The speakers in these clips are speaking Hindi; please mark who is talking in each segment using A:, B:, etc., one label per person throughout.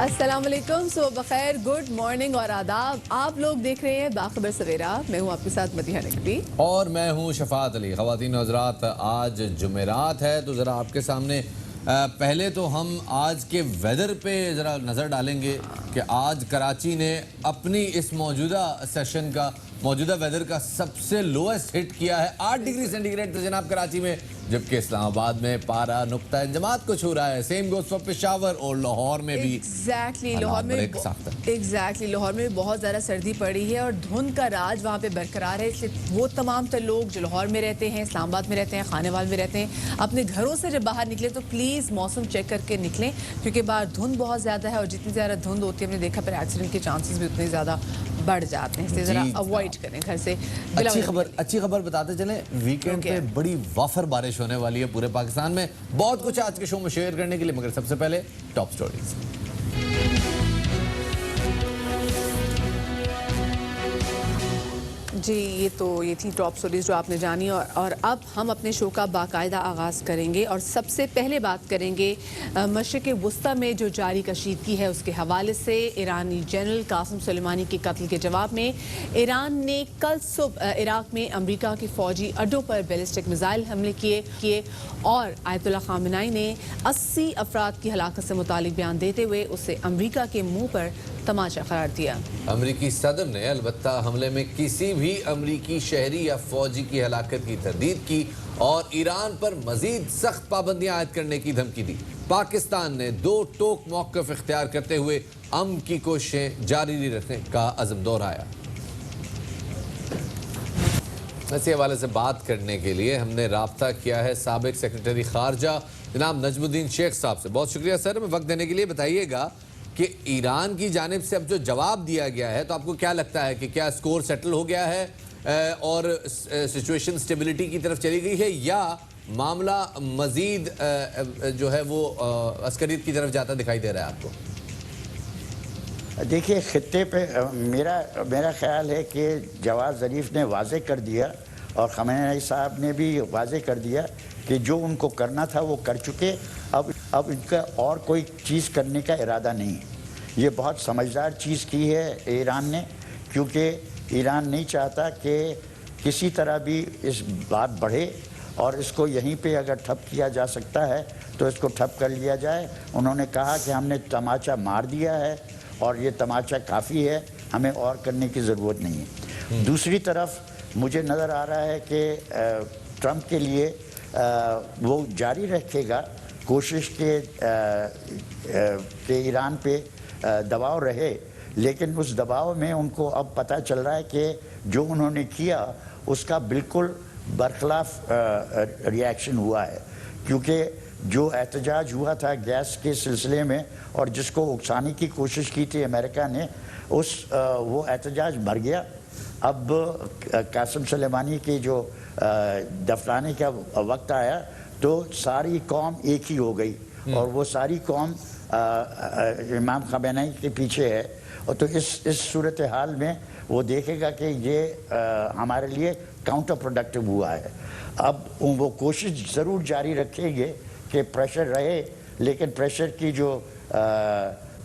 A: अस्सलाम वालेकुम, सुबह बखैर, गुड मॉर्निंग और आदाब। आप लोग देख रहे हैं बाखबर सवेरा। मैं हूं आपके साथ मदीहा नकवी
B: और मैं हूं शफात अली। ख़वातीन हज़रात, आज जुमेरात है तो ज़रा आपके सामने पहले तो हम आज के वेदर पे ज़रा नज़र डालेंगे कि आज कराची ने अपनी इस मौजूदा सेशन का मौजूदा वेदर का सबसे लोएस्ट हिट किया है। 8 डिग्री सेंटीग्रेड तो जनाब कराची में, जबकि इस्लामाबाद में पारा नुक्ता इंजमात को छू रहा है। सेम गोज़ फॉर पेशावर और लाहौर में भी
A: एग्जैक्टली लाहौर में भी बहुत ज़्यादा सर्दी पड़ी है और धुंध का राज वहाँ पे बरकरार है। इसलिए वो तमाम तर लोग जो लाहौर में रहते हैं, इस्लामाबाद में रहते हैं, खानेवाल में रहते हैं, अपने घरों से जब बाहर निकले तो प्लीज़ मौसम चेक करके निकलें, क्योंकि बाहर धुंध बहुत ज़्यादा है और जितनी ज़्यादा धुंध होती है हमने देखा फिर एक्सीडेंट के चांसेस भी उतने ज़्यादा बढ़ जाते हैं। इसलिए ज़रा अवॉइड करें घर से।
B: अच्छी खबर बताते चलें, वीकेंड पे बड़ी वाफर बारिश होने वाली है पूरे पाकिस्तान में। बहुत कुछ आज के शो में शेयर करने के लिए, मगर सबसे पहले टॉप स्टोरीज।
A: जी, ये थी टॉप स्टोरीज जो आपने जानी और अब हम अपने शो का बाकायदा आगाज़ करेंगे और सबसे पहले बात करेंगे मशरिक़ वस्ता में जो जारी कशीदगी है उसके हवाले से। ईरानी जनरल कासिम सुलेमानी के कत्ल के जवाब में ईरान ने कल सुबह इराक में अमरीका के फ़ौजी अड्डों पर बैलिस्टिक मिसाइल हमले किए और आयतुल्लाह ख़ामेनी ने 80 अफराद की हलाकत से मुतालिक बयान देते हुए उसे अमरीका के मुँह पर तमाचा करार दिया।
B: अमरीकी सदर ने अलबत्ता हमले में किसी भी अमरीकी शहरी या फौजी की हलाकत की तरदीद की और ईरान पर मजीद सख्त पाबंदियां आयद करने की धमकी दी। पाकिस्तान ने 2 टोक मौक़िफ़ इख्तियार करते हुए अमन की कोशिशें जारी रखने का अज़्म दोहराया। इसी हवाले से बात करने के लिए हमने राब्ता किया है साबिक सेक्रेटरी खारजा जनाब नजमुद्दीन शेख साहब से। बहुत शुक्रिया सर, वक्त देने के लिए। बताइएगा कि ईरान की जानिब से अब जो जवाब दिया गया है तो आपको क्या लगता है कि क्या स्कोर सेटल हो गया है और सिचुएशन स्टेबिलिटी की तरफ चली गई है, या मामला मजीद जो है वो अस्करियत की तरफ जाता दिखाई दे रहा है आपको?
C: देखिए, खित्ते पे मेरा ख्याल है कि जवाद ज़रीफ ने वाज़े कर दिया और ख़ामेनी साहब ने भी वाज़े कर दिया कि जो उनको करना था वो कर चुके। अब इनका और कोई चीज़ करने का इरादा नहीं है। ये बहुत समझदार चीज़ की है ईरान ने, क्योंकि ईरान नहीं चाहता कि किसी तरह भी इस बात बढ़े और इसको यहीं पे अगर ठप किया जा सकता है तो इसको ठप कर लिया जाए। उन्होंने कहा कि हमने तमाचा मार दिया है और ये तमाचा काफ़ी है, हमें और करने की ज़रूरत नहीं है। दूसरी तरफ मुझे नज़र आ रहा है कि ट्रंप के लिए वो जारी रखेगा कोशिश के ईरान पे दबाव रहे, लेकिन उस दबाव में उनको अब पता चल रहा है कि जो उन्होंने किया उसका बिल्कुल बरखिलाफ रिएक्शन हुआ है। क्योंकि जो एहतजाज हुआ था गैस के सिलसिले में और जिसको उकसाने की कोशिश की थी अमेरिका ने, वो एहतजाज मर गया। अब कासिम सुलेमानी के जो दफनाने का वक्त आया तो सारी कौम एक ही हो गई और वो सारी कौम इमाम ख़ामेनी के पीछे है। और तो इस सूरत हाल में वो देखेगा कि ये हमारे लिए काउंटर प्रोडक्टिव हुआ है। अब वो कोशिश ज़रूर जारी रखेंगे कि प्रेशर रहे, लेकिन प्रेशर की जो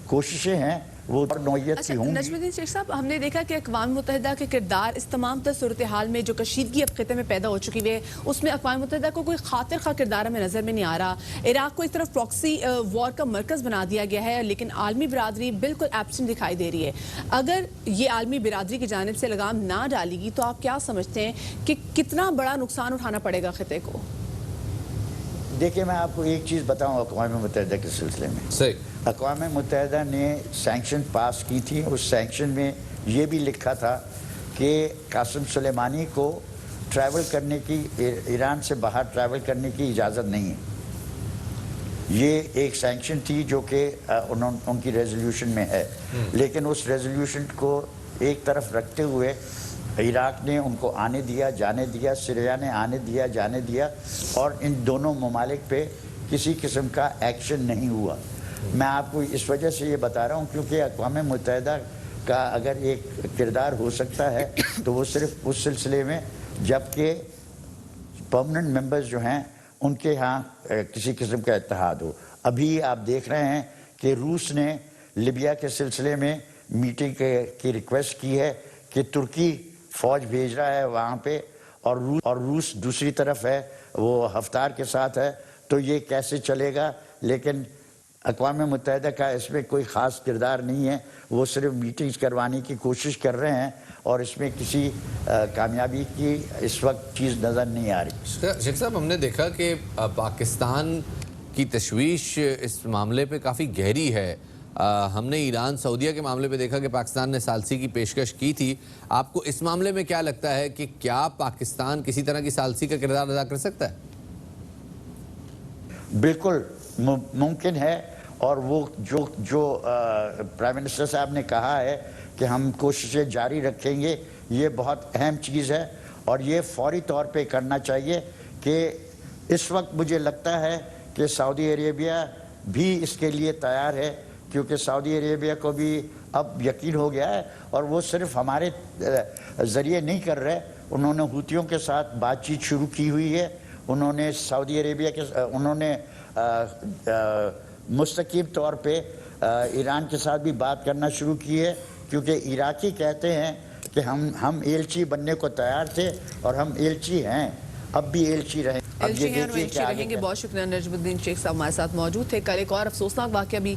C: कोशिशें हैं वो नौयत की होंगी।
A: नजमुद्दीन शेख साहब, हमने देखा कि अक़वाम मुत्तहिदा के किरदार इस तमाम तर सूरत हाल में जो कशीदगी अब खिते में पैदा हो चुकी है उसमें अक़वाम मुत्तहिदा को कोई खातिर खा किरदार हमें नज़र में नहीं आ रहा। इराक़ को इस तरफ प्रॉक्सी वॉर का मरकज़ बना दिया गया है, लेकिन आलमी बिरादरी बिल्कुल एब्सेंट दिखाई दे रही है। अगर ये आलमी बिरादरी की जानिब से लगाम ना डालेगी तो आप क्या समझते हैं कि कितना बड़ा नुकसान उठाना पड़ेगा खिते को?
C: देखिए, मैं आपको एक चीज़ बताऊँ अक़वाम मुत्तहिदा के सिलसिले में।
B: सही,
C: अक़वाम मुत्तहिदा ने सैंक्शन पास की थी। उस सैंक्शन में ये भी लिखा था कि कासिम सुलेमानी को ट्रैवल करने की, ईरान से बाहर ट्रैवल करने की इजाज़त नहीं है। ये एक सैंक्शन थी जो कि उनकी रेजोल्यूशन में है, लेकिन उस रेजोल्यूशन को एक तरफ रखते हुए इराक़ ने उनको आने दिया, जाने दिया, सीरिया ने आने दिया, जाने दिया, और इन दोनों ममालिक पे किसी किस्म का एक्शन नहीं हुआ। मैं आपको इस वजह से ये बता रहा हूँ क्योंकि अक़वाम मुत्तहिदा का अगर एक किरदार हो सकता है तो वो सिर्फ उस सिलसिले में जबकि परमानेंट मेंबर्स जो हैं उनके यहाँ किसी किस्म का इत्तेहाद हो। अभी आप देख रहे हैं कि रूस ने लिबिया के सिलसिले में मीटिंग की रिक्वेस्ट की है कि तुर्की फौज भेज रहा है वहाँ पे और रूस दूसरी तरफ है, वो हफ्तार के साथ है, तो ये कैसे चलेगा। लेकिन अक़वाम मुत्तहिदा का इसमें कोई ख़ास किरदार नहीं है, वो सिर्फ मीटिंग्स करवाने की कोशिश कर रहे हैं और इसमें किसी कामयाबी की इस वक्त चीज़ नज़र नहीं आ रही।
B: शेख साहब, हमने देखा कि पाकिस्तान की तशवीश इस मामले पे काफ़ी गहरी है। हमने ईरान सऊदीया के मामले पे देखा कि पाकिस्तान ने सालसी की पेशकश की थी। आपको इस मामले में क्या लगता है कि क्या पाकिस्तान किसी तरह की सालसी का किरदार अदा कर सकता है?
C: बिल्कुल मुमकिन है, और वो जो प्राइम मिनिस्टर साहब ने कहा है कि हम कोशिशें जारी रखेंगे, ये बहुत अहम चीज़ है और ये फौरी तौर पे करना चाहिए। कि इस वक्त मुझे लगता है कि सऊदी अरेबिया भी इसके लिए तैयार है, क्योंकि सऊदी अरेबिया को भी अब यकीन हो गया है और वो सिर्फ हमारे ज़रिए नहीं कर रहे, उन्होंने हूतियों के साथ बातचीत शुरू की हुई है। उन्होंने सऊदी अरेबिया के उन्होंने मुस्तकीम तौर पे ईरान के साथ भी बात करना शुरू की है, क्योंकि इराकी कहते हैं कि हम एलची बनने को तैयार थे और हम एलची हैं, अब भी एलची रहें। अब ये देखिए कि आगे
A: रहेंगे। बहुत शुक्रिया नजमुद्दीन शेख साहब हमारे साथ मौजूद थे। कल एक और अफसोसनाक वाक़या भी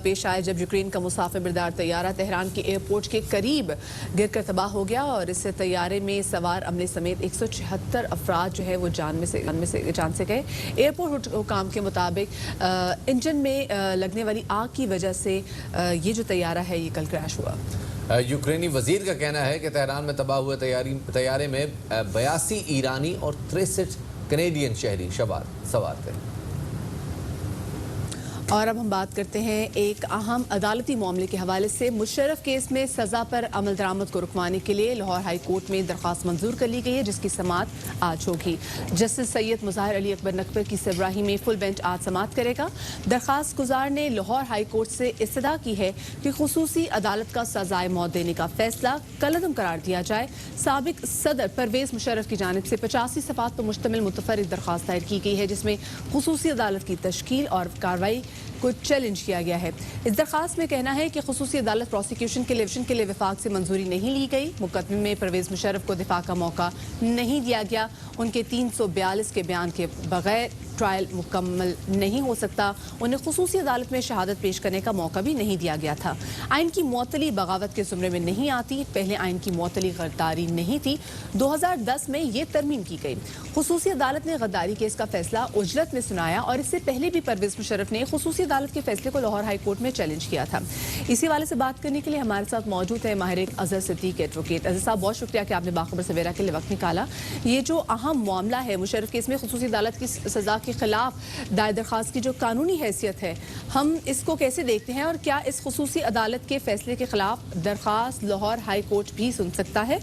A: पेश आया जब यूक्रेन का मुसाफिर बरदार तैयारा तेहरान के एयरपोर्ट के करीब गिरकर तबाह हो गया और इस तैयारे में सवार अमले समेत 176 अफराद जो है वो जान से गए। एयरपोर्ट हुकाम के मुताबिक इंजन में लगने वाली आग की वजह से ये जो तैयारा है ये कल क्रैश हुआ।
B: यूक्रेनी वजीर का कहना है कि तेहरान में तबाह हुए तैयारे में 82 ईरानी और 63 कनेडियन शहरी सवार थे।
A: और अब हम बात करते हैं एक अहम अदालती मामले के हवाले से। मुशर्रफ केस में सजा पर अमल दरामद को रुकवाने के लिए लाहौर हाई कोर्ट में दरख्वास्त मंजूर कर ली गई है, जिसकी समाअत आज होगी। जस्टिस सैयद मुज़ाहिर अली अकबर नकवी की सरबराही में फुल बेंच आज समाअत करेगा। दरख्वास्त गुजार ने लाहौर हाई कोर्ट से इस्तदा की है कि खुसूसी अदालत का सजाए मौत देने का फैसला कलअदम करार दिया जाए। साबिक सदर परवेज मुशर्रफ की जानिब से 85 सफ़ात पर मुश्तमिल मुतफर्रिग दरख्वास्त दायर की गई है, जिसमें खुसूसी अदालत की तश्कील और कार्रवाई को चैलेंज किया गया है। इस दरखास्त में कहना है कि खुसूसी अदालत प्रोसिक्यूशन के लिए विफाक से मंजूरी नहीं ली गई। मुकदमे में परवेज मुशर्रफ को दिफा का मौका नहीं दिया गया। उनके 342 के बयान के बगैर ट्रायल मुकम्मल नहीं हो सकता। उन्हें खुसूसी अदालत में शहादत पेश करने का मौका भी नहीं दिया गया था। आइन की मुअत्तली बगावत के जुमरे में नहीं आती। पहले आइन की मुअत्तली गद्दारी नहीं थी। 2010 में ये तरमीम की गई। खुसूसी अदालत ने गद्दारी केस का फैसला उजलत में सुनाया और इससे पहले भी परवेज मुशर्रफ ने खुसूसी अदालत के फैसले को लाहौर हाई कोर्ट में चैलेंज किया था। इसी वाले से बात करने के लिए हमारे साथ मौजूद है माहिर अजहर सिद्दीक एडवोकेट। अजहर साहब, बहुत शुक्रिया कि आपने बाखबर सवेरा के लिए वक्त निकाला। ये जो अहम मामला है मुशर्रफ केस में खुसूसी अदालत की सजा के खिलाफ दायर दरखास्त की जो कानूनी हैसियत है, हम इसको कैसे देखते हैं और क्या इस खुसूसी अदालत के फैसले के खिलाफ दरखास्त लाहौर हाई कोर्ट भी सुन सकता है?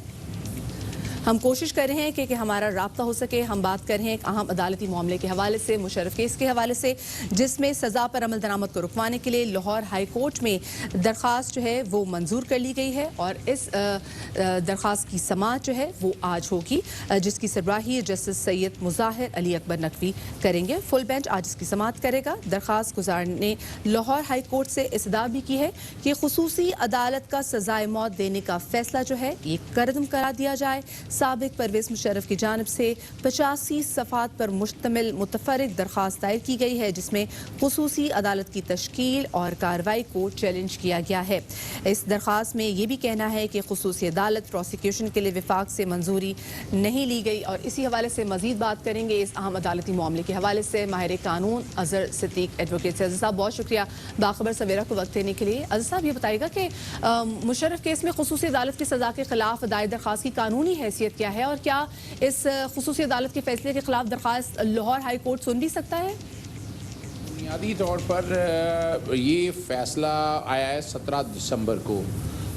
A: हम कोशिश कर रहे हैं कि हमारा राब्ता हो सके। हम बात कर रहे हैं एक अहम अदालती मामले के हवाले से, मुशर्रफ केस के हवाले से, जिसमें सज़ा पर अमल दरामद को रुकवाने के लिए लाहौर हाई कोर्ट में दरख्वास्त जो है वो मंजूर कर ली गई है और इस दरख्वास्त की समाअत जो है वो आज होगी, जिसकी सरबराही जस्टिस सैयद मुज़ाहिर अली अकबर नकवी करेंगे। फुल बेंच आज इसकी समाअत करेगा। दरख्वास्त गुजार ने लाहौर हाई कोर्ट से इस्तदा भी की है कि खुसूसी अदालत का सजाए मौत देने का फैसला जो है ये करदम करा दिया जाए। साबिक परवेज मुशर्रफ की जानिब से 85 सफ़ात पर मुश्तमिल मुतफर्रिग दरख्वास्त दायर की गई है, जिसमें खुसूसी अदालत की तश्कील और कार्रवाई को चैलेंज किया गया है। इस दरख्वास्त में ये भी कहना है कि खुसूसी अदालत प्रोसिक्यूशन के लिए विफाक से मंजूरी नहीं ली गई। और इसी हवाले से मजीद बात करेंगे इस अहम अदालती मामले के हवाले से माहिर कानून अजहर सिद्दीक एडवोकेट से। अजहर साहब, बहुत शुक्रिया बाखबर सवेरा को वक्त देने के लिए। अजहर साहब, ये बताइएगा कि मुशर्रफ केस में खुसूसी अदालत की सजा के खिलाफ दायर दरख्वास्त की कानूनी हैसियत क्या है और क्या इस खुसूसी अदालत के फैसले के खिलाफ दरख्वास्त लाहौर हाई कोर्ट सुन भी सकता है?
D: बुनियादी तौर पर ये फैसला आया है 17 दिसंबर को।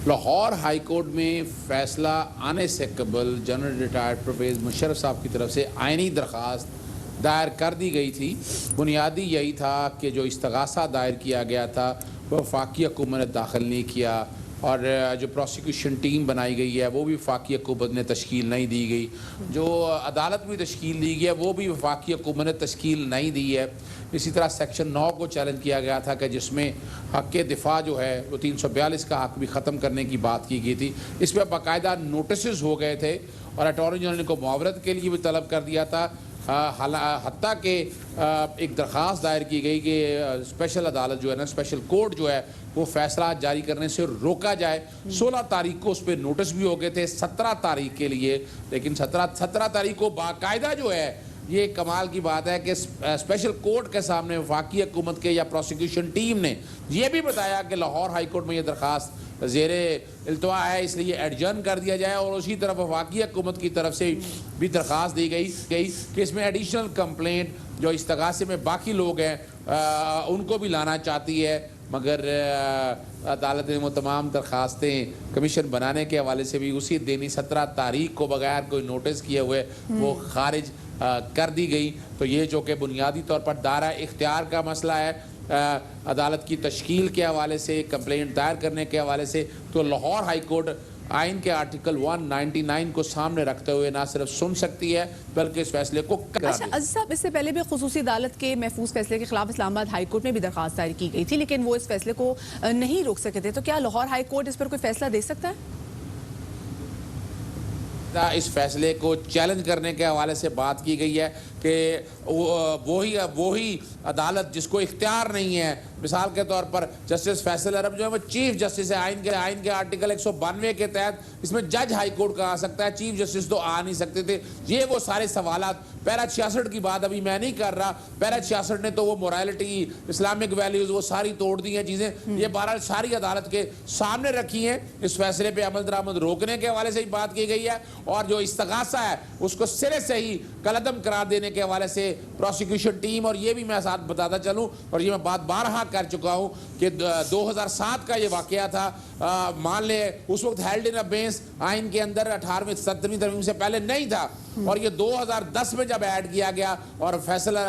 D: लाहौर हाई कोर्ट में फैसला आने से कबल जनरल रिटायर्ड परवेज मुशर्रफ साहब की तरफ से आइनी दरख्वास्त दायर कर दी गई थी। बुनियादी यही था कि जो इस्तगासा दायर किया गया था वह वफाकी हुकूमत ने दाखिल नहीं किया और जो प्रोसिक्यूशन टीम बनाई गई है वो भी वफाकी हुकूमत ने तश्कील नहीं दी गई। जो अदालत में तश्कील दी गई है वो भी वफाकी हुकूमत ने तश्कील नहीं दी है। इसी तरह सेक्शन 9 को चैलेंज किया गया था कि जिसमें हक के दिफा जो है वो 342 का हक भी ख़त्म करने की बात की गई थी। इस पर बाकायदा नोटिस हो गए थे और अटॉर्नी जनरल को मुआवरत के लिए भी तलब कर दिया था। हत्ता के एक दरख्वास्त दायर की गई कि स्पेशल अदालत जो है ना, स्पेशल कोर्ट जो है वो फैसला जारी करने से रोका जाए। 16 तारीख को उस पर नोटिस भी हो गए थे 17 तारीख के लिए, लेकिन 17 तारीख को बाकायदा जो है ये कमाल की बात है कि स्पेशल कोर्ट के सामने वफाकी हुकूमत के या प्रोसिक्यूशन टीम ने यह भी बताया कि लाहौर हाई कोर्ट में ये दरख्वास्त ज़ेरे इल्तवा है, इसलिए एडजर्न कर दिया जाए। और उसी तरफ वफाकी हुकूमत की तरफ से भी दरख्वास्त दी गई कि इसमें एडिशनल कंप्लेंट जो इस्तगासे में बाकी लोग हैं उनको भी लाना चाहती है, मगर अदालत ने वो तमाम दरख्वास्तें कमीशन बनाने के हवाले से भी उसी दिन ही 17 तारीख को बगैर कोई नोटिस किए हुए वो खारिज कर दी गई। तो ये जो कि बुनियादी तौर पर दायरा इख्तियार का मसला है अदालत की तश्कील के हवाले से, कंप्लेंट दायर करने के हवाले से, तो लाहौर हाई कोर्ट आइन के आर्टिकल 199 को सामने रखते हुए ना सिर्फ सुन सकती है बल्कि इस फैसले को करा
A: अच्छा अजीज साहब, इससे पहले भी खुसूसी अदालत के महफूज फैसले के खिलाफ इस्लामाबाद हाई कोर्ट में भी दरखास्त दायर की गई थी, लेकिन वो इस फैसले को नहीं रोक सके थे। तो क्या लाहौर हाई कोर्ट इस पर कोई फैसला दे सकता है?
D: इस फैसले को चैलेंज करने के हवाले से बात की गई है कि वही अदालत जिसको इख्तियार नहीं है, मिसाल के तौर पर जस्टिस फैसल अरब जो है वो चीफ जस्टिस है, आइन के आर्टिकल 192 के तहत इसमें जज हाई कोर्ट का आ सकता है, चीफ जस्टिस तो आ नहीं सकते थे। ये वो सारे सवालात, पैरा 66 की बात अभी मैं नहीं कर रहा, पैरा 66 ने तो वो मोरालिटी, इस्लामिक वैल्यूज वो सारी तोड़ दी हैं चीज़ें, ये बहरहाल सारी अदालत के सामने रखी हैं। इस फैसले पे अमल दरामद रोकने के हवाले से ही बात की गई है और जो इस्तगासा है उसको सिरे से ही कलअदम करार देने के हवाले से प्रोसिक्यूशन टीम, और ये भी मैं साथ बताता चलूँ और ये मैं बात बारहा कर चुका हूँ कि 2007 का ये वाकया था। मान ले उस वक्त हेल्ड इन अबेंस आइन के अंदर 18वीं 17वीं तरमीम से पहले नहीं था और ये 2010 में जब ऐड किया गया और फैसला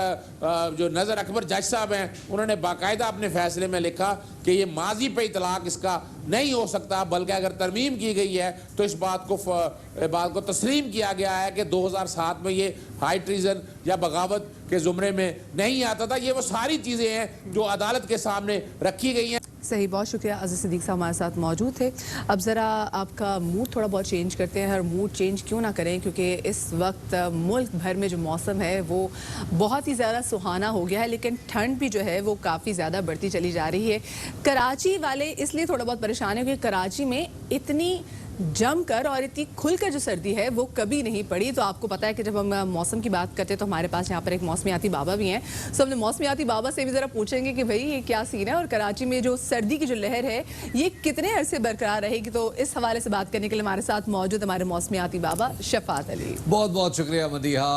D: जो नज़र अकबर जज साहब हैं उन्होंने बाकायदा अपने फैसले में लिखा कि ये माजी पे इतलाक इसका नहीं हो सकता, बल्कि अगर तरमीम की गई है तो इस बात को तस्लीम किया गया है कि 2007 में ये हाई ट्रीजन या बगावत के जुमरे में नहीं आता था। ये वो सारी चीज़ें हैं जो अदालत के सामने रखी गई हैं।
A: सही, बहुत शुक्रिया अजीज सिद्दीक साहब हमारे साथ मौजूद थे। अब ज़रा आपका मूड थोड़ा बहुत चेंज करते हैं। हर मूड चेंज क्यों ना करें, क्योंकि इस वक्त मुल्क भर में जो मौसम है वो बहुत ही ज़्यादा सुहाना हो गया है, लेकिन ठंड भी जो है वो काफ़ी ज़्यादा बढ़ती चली जा रही है। कराची वाले इसलिए थोड़ा बहुत परेशान है क्योंकि कराची में इतनी जमकर और इतनी खुलकर जो सर्दी है वो कभी नहीं पड़ी। तो आपको पता है कि जब हम मौसम की बात करते हैं तो हमारे पास यहाँ पर एक मौसमियाती बाबा भी हैं, सो हमने मौसमियाती बाबा से भी ज़रा पूछेंगे कि भाई ये क्या सीन है और कराची में जो सर्दी की जो लहर है ये कितने अरसे बरकरार रहेगी। तो इस हवाले से बात करने के लिए हमारे साथ मौजूद हमारे मौसमियाती बाबा शफात अली।
B: बहुत बहुत शुक्रिया मदीहा।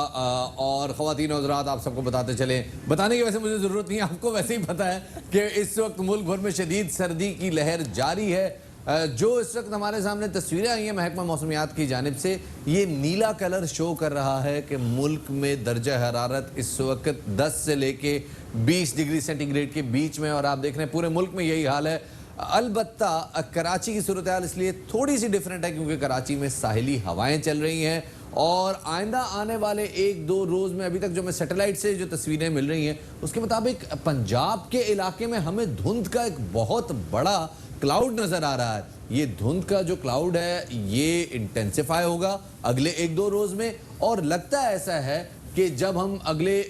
B: और ख़वातीन और हज़रात, आप सबको बताते चले, बताने की वैसे मुझे ज़रूरत नहीं है, आपको वैसे ही पता है कि इस वक्त मुल्क भर में शदीद सर्दी की लहर जारी है। जो इस वक्त हमारे सामने तस्वीरें आई हैं महकमा मौसमियात की जानिब से, ये नीला कलर शो कर रहा है कि मुल्क में दर्जा हरारत इस वक्त 10 से लेके 20 डिग्री सेंटीग्रेड के बीच में, और आप देख रहे हैं पूरे मुल्क में यही हाल है। अलबत्ता कराची की सूरत हाल इसलिए थोड़ी सी डिफरेंट है क्योंकि कराची में साहिली हवाएं चल रही हैं और आइंदा आने वाले 1-2 रोज़ में, अभी तक जो मैं सैटेलाइट से जो तस्वीरें मिल रही हैं उसके मुताबिक पंजाब के इलाके में हमें धुंध का एक बहुत बड़ा क्लाउड नज़र आ रहा है। ये धुंध का जो क्लाउड है ये इंटेंसिफाई होगा अगले 1-2 रोज़ में, और लगता है ऐसा है कि जब हम अगले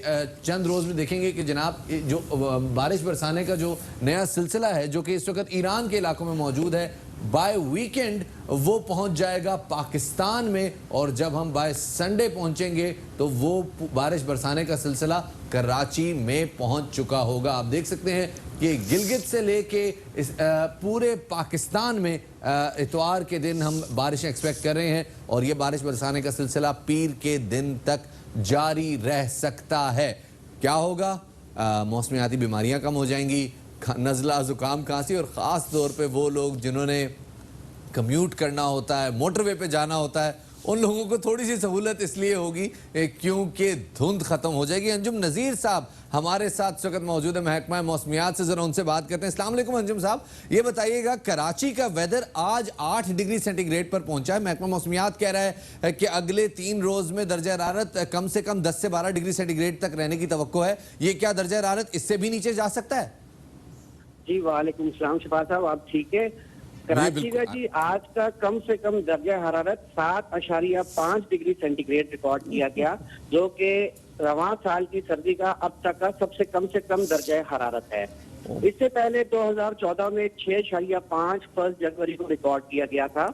B: चंद रोज़ में देखेंगे कि जनाब जो बारिश बरसाने का जो नया सिलसिला है जो कि इस वक्त ईरान के इलाकों में मौजूद है, बाय वीकेंड वो पहुंच जाएगा पाकिस्तान में, और जब हम बाय संडे पहुंचेंगे तो वो बारिश बरसाने का सिलसिला कराची में पहुंच चुका होगा। आप देख सकते हैं कि गिलगित से लेके इस पूरे पाकिस्तान में इतवार के दिन हम बारिशें एक्सपेक्ट कर रहे हैं और ये बारिश बरसाने का सिलसिला पीर के दिन तक जारी रह सकता है। क्या होगा? मौसमियाती बीमारियां कम हो जाएंगी, नज़ला, ज़ुकाम, खांसी, और ख़ास तौर पे वो लोग जिन्होंने कम्यूट करना होता है, मोटरवे पे जाना होता है, उन लोगों को थोड़ी सी सहूलत इसलिए होगी क्योंकि धुंध खत्म हो जाएगी। अंजुम नज़ीर साहब हमारे साथ इस वक्त मौजूद है महकमा मौसमियात से, जरा उनसे बात करते हैं। अस्सलाम वालेकुम अंजुम साहब, ये बताइएगा कराची का वेदर आज 8 डिग्री सेंटीग्रेड पर पहुंचा है। महकमा मौसमियात कह रहा है कि अगले 3 रोज में दर्जा हरारत कम से कम 10 से 12 डिग्री सेंटीग्रेड तक रहने की तवक्को है। ये क्या दर्जा हरारत इससे भी नीचे जा सकता है?
E: जी वालेकुम सलाम शफा साहब, आप ठीक है? कराची का जी आज का कम से कम दर्जा हरारत 7.5 डिग्री सेंटीग्रेड रिकॉर्ड किया गया, जो कि रवां साल की सर्दी का अब तक का सबसे कम दर्जा हरारत है। इससे पहले 2014 में 6.5 1 जनवरी को रिकॉर्ड किया गया था।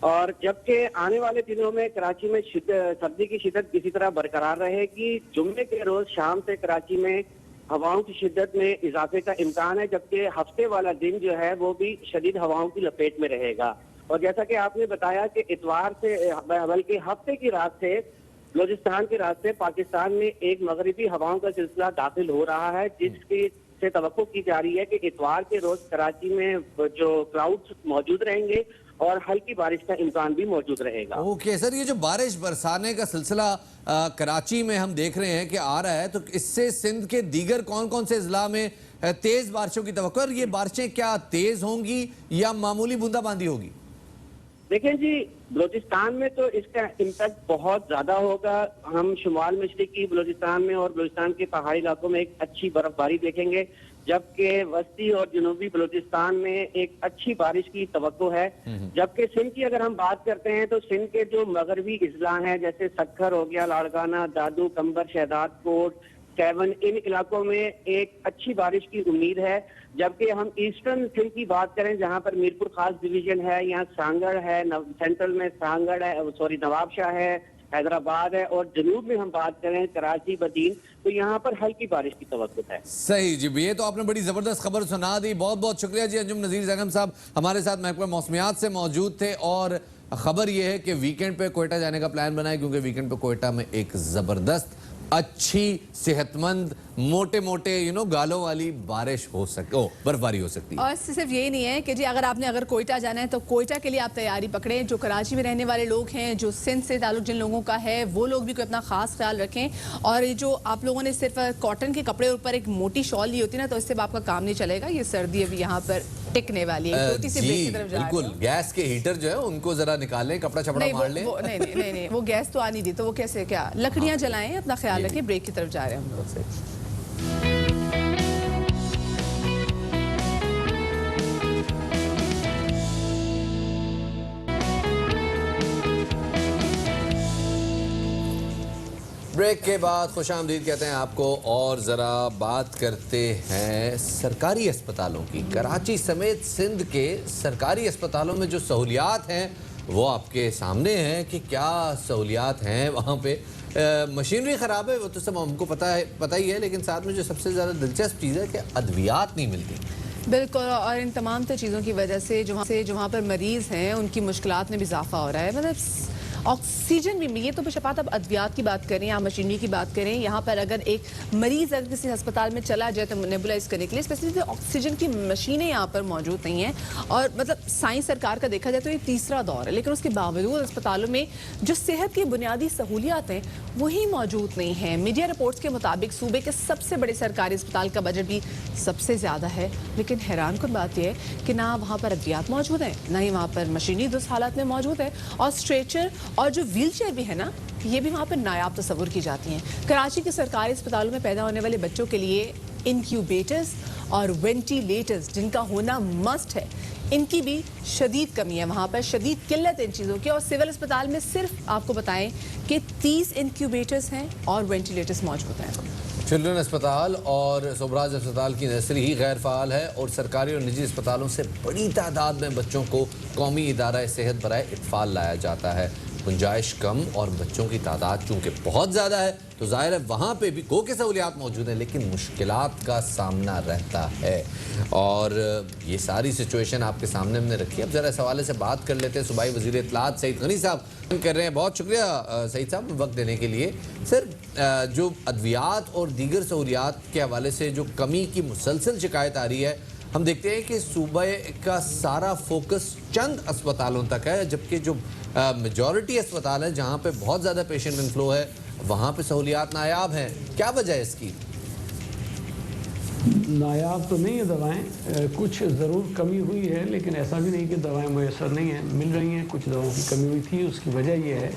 E: और जबकि आने वाले दिनों में कराची में सर्दी की शिद्दत इसी तरह बरकरार रहेगी। जुम्मे के रोज शाम से कराची में हवाओं की शिद्दत में इजाफे का इम्कान है, जबकि हफ्ते वाला दिन जो है वो भी शदीद हवाओं की लपेट में रहेगा। और जैसा कि आपने बताया कि इतवार से बल्कि हफ्ते की रात से बलूचिस्तान के रास्ते पाकिस्तान में एक मगरिबी हवाओं का सिलसिला दाखिल हो रहा है, जिसकी से तवक्को की जा रही है कि इतवार के रोज कराची में जो क्लाउड्स मौजूद रहेंगे और हल्की बारिश का इम्कान भी मौजूद रहेगा।
B: ओके सर, ये जो बारिश बरसाने का सिलसिला कराची में हम देख रहे हैं कि आ रहा है, तो इससे सिंध के दीगर कौन कौन से इजला में तेज बारिशों की तवक्को है? और ये बारिशें क्या तेज होंगी या मामूली बूंदाबांदी होगी?
E: देखें जी, बलूचिस्तान में तो इसका इम्पैक्ट बहुत ज्यादा होगा। हम शुमाल मशरिकी बलूचिस्तान में और बलूचिस्तान के पहाड़ी इलाकों में एक अच्छी बर्फबारी देखेंगे, जबकि वस्ती और जनूबी बलूचिस्तान में एक अच्छी बारिश की तवक्को है। जबकि सिंध की अगर हम बात करते हैं तो सिंध के जो मगरबी इजला हैं, जैसे सक्खर हो गया, लाड़काना, दादू, कंबर, शहदाद कोट, कैवन, इन इलाकों में एक अच्छी बारिश की उम्मीद है। जबकि हम ईस्टर्न सिंध की बात करें, जहां पर मीरपुर खास डिवीजन है, यहाँ सांगड़ है, सेंट्रल में सांगड़ है, नवाबशाह है, हैदराबाद है, और जनूब में हम बात करें कराची, बदीन, तो यहाँ पर हल्की बारिश की तवक्कुत है।
B: सही जी, ये तो आपने बड़ी जबरदस्त खबर सुना दी। बहुत बहुत शुक्रिया जी। अंजुम नज़ीर जैनब साहब हमारे साथ महकमा मौसमियात से मौजूद थे। और खबर ये है कि वीकेंड पे कोयटा जाने का प्लान बनाए, क्योंकि वीकेंड पे कोयटा में एक जबरदस्त अच्छी सेहतमंद मोटे मोटे गालों वाली बारिश हो सकती, बर्फबारी हो सकती है।
A: और सिर्फ यही नहीं है कि जी अगर कोयटा जाना है तो कोयटा के लिए आप तैयारी पकड़ें। जो कराची में रहने वाले लोग हैं, जो सिंध से ताल्लुक जिन लोगों का है, वो लोग भी कोई अपना खास ख्याल रखें। और ये जो आप लोगों ने सिर्फ कॉटन के कपड़े ऊपर एक मोटी शॉल ली होती है ना, तो इससे आपका काम नहीं चलेगा। ये सर्दी अभी यहाँ पर टिकने वाली है। छोटी सी ब्रेक की तरफ जा रहे
B: बिल्कुल, गैस के हीटर जो है उनको जरा निकालें, कपड़ा छपड़ा मार लें।
A: नहीं, वो गैस तो आनी दी, तो वो कैसे क्या लकड़ियां जलाएं, अपना ख्याल रखें। ब्रेक की तरफ जा रहे हैं हम लोग।
B: ब्रेक के बाद खुशामदीद कहते हैं आपको। और ज़रा बात करते हैं सरकारी अस्पतालों की। कराची समेत सिंध के सरकारी अस्पतालों में जो सहूलियात हैं वो आपके सामने हैं कि क्या सहूलियात हैं वहाँ पे। मशीनरी ख़राब है वो तो सब हमको पता ही है, लेकिन साथ में जो सबसे ज़्यादा दिलचस्प चीज़ है कि अद्वियात नहीं मिलती।
A: बिल्कुल, और इन तमाम चीज़ों की वजह से जो वहाँ पर मरीज़ हैं उनकी मुश्किलात में भी इजाफा हो रहा है। मतलब ऑक्सीजन भी, ये तो शफात अब अद्वियात की बात करें या मशीनरी की बात करें, यहाँ पर अगर एक मरीज़ अगर किसी अस्पताल में चला जाए तो नेबुलाइज करने के लिए स्पेसिफिक ऑक्सीजन की मशीनें यहाँ पर मौजूद नहीं हैं। और मतलब साइंस सरकार का देखा जाए तो ये तीसरा दौर है, लेकिन उसके बावजूद अस्पतालों में जो सेहत की बुनियादी सहूलियात हैं वही मौजूद नहीं हैं। मीडिया रिपोर्ट्स के मुताबिक सूबे के सबसे बड़े सरकारी अस्पताल का बजट भी सबसे ज़्यादा है, लेकिन हैरान कुन बात यह है कि ना वहाँ पर अद्वियात मौजूद हैं, ना ही वहाँ पर मशीनरी दुरुस्त हालात में मौजूद है। और स्ट्रेचर और जो व्हील चेयर भी है ना, ये भी वहाँ पर नायाब तस्वुर की जाती हैं। कराची के सरकारी अस्पतालों में पैदा होने वाले बच्चों के लिए इंक्यूबेटर्स और वेंटिलेटर्स जिनका होना मस्ट है, इनकी भी शदीद कमी है। वहाँ पर शदीद किल्लत इन चीज़ों की। और सिविल अस्पताल में सिर्फ आपको बताएं कि 30 इंक्यूबेटर्स हैं और वेंटिलेटर्स मौजूद हैं।
B: चिल्ड्रन अस्पताल और सोबराज अस्पताल की नर्सरी ही गैर फ़ाल है और सरकारी और निजी अस्पतालों से बड़ी तादाद में बच्चों को कौमी इदारा सेहत बराए इत्फाल लाया जाता है। गुंजाइश कम और बच्चों की तादाद चूँकि बहुत ज़्यादा है तो ज़ाहिर है वहाँ पे भी गो के सहूलियात मौजूद हैं, लेकिन मुश्किलात का सामना रहता है। और ये सारी सिचुएशन आपके सामने हमने रखी है। अब ज़रा इस हवाले से बात कर लेते हैं। सूबाई वज़ीर इत्तलात सईद गनी साहब कर रहे हैं। बहुत शुक्रिया सईद साहब वक्त देने के लिए। सर, जो अद्वियात और दीगर सहूलियात के हवाले से जो कमी की मुसलसल शिकायत आ रही है, हम देखते हैं कि सूबे का सारा फोकस चंद अस्पतालों तक है, जबकि जो मेजॉरिटी अस्पताल है जहां पे बहुत ज़्यादा पेशेंट इनफ्लो है वहां पे सहूलियात नायाब हैं। क्या वजह है इसकी?
F: नायाब तो नहीं है दवाएं, कुछ ज़रूर कमी हुई है, लेकिन ऐसा भी नहीं कि दवाएं मुयसर नहीं हैं, मिल रही हैं। कुछ दवाओं की कमी हुई थी, उसकी वजह यह है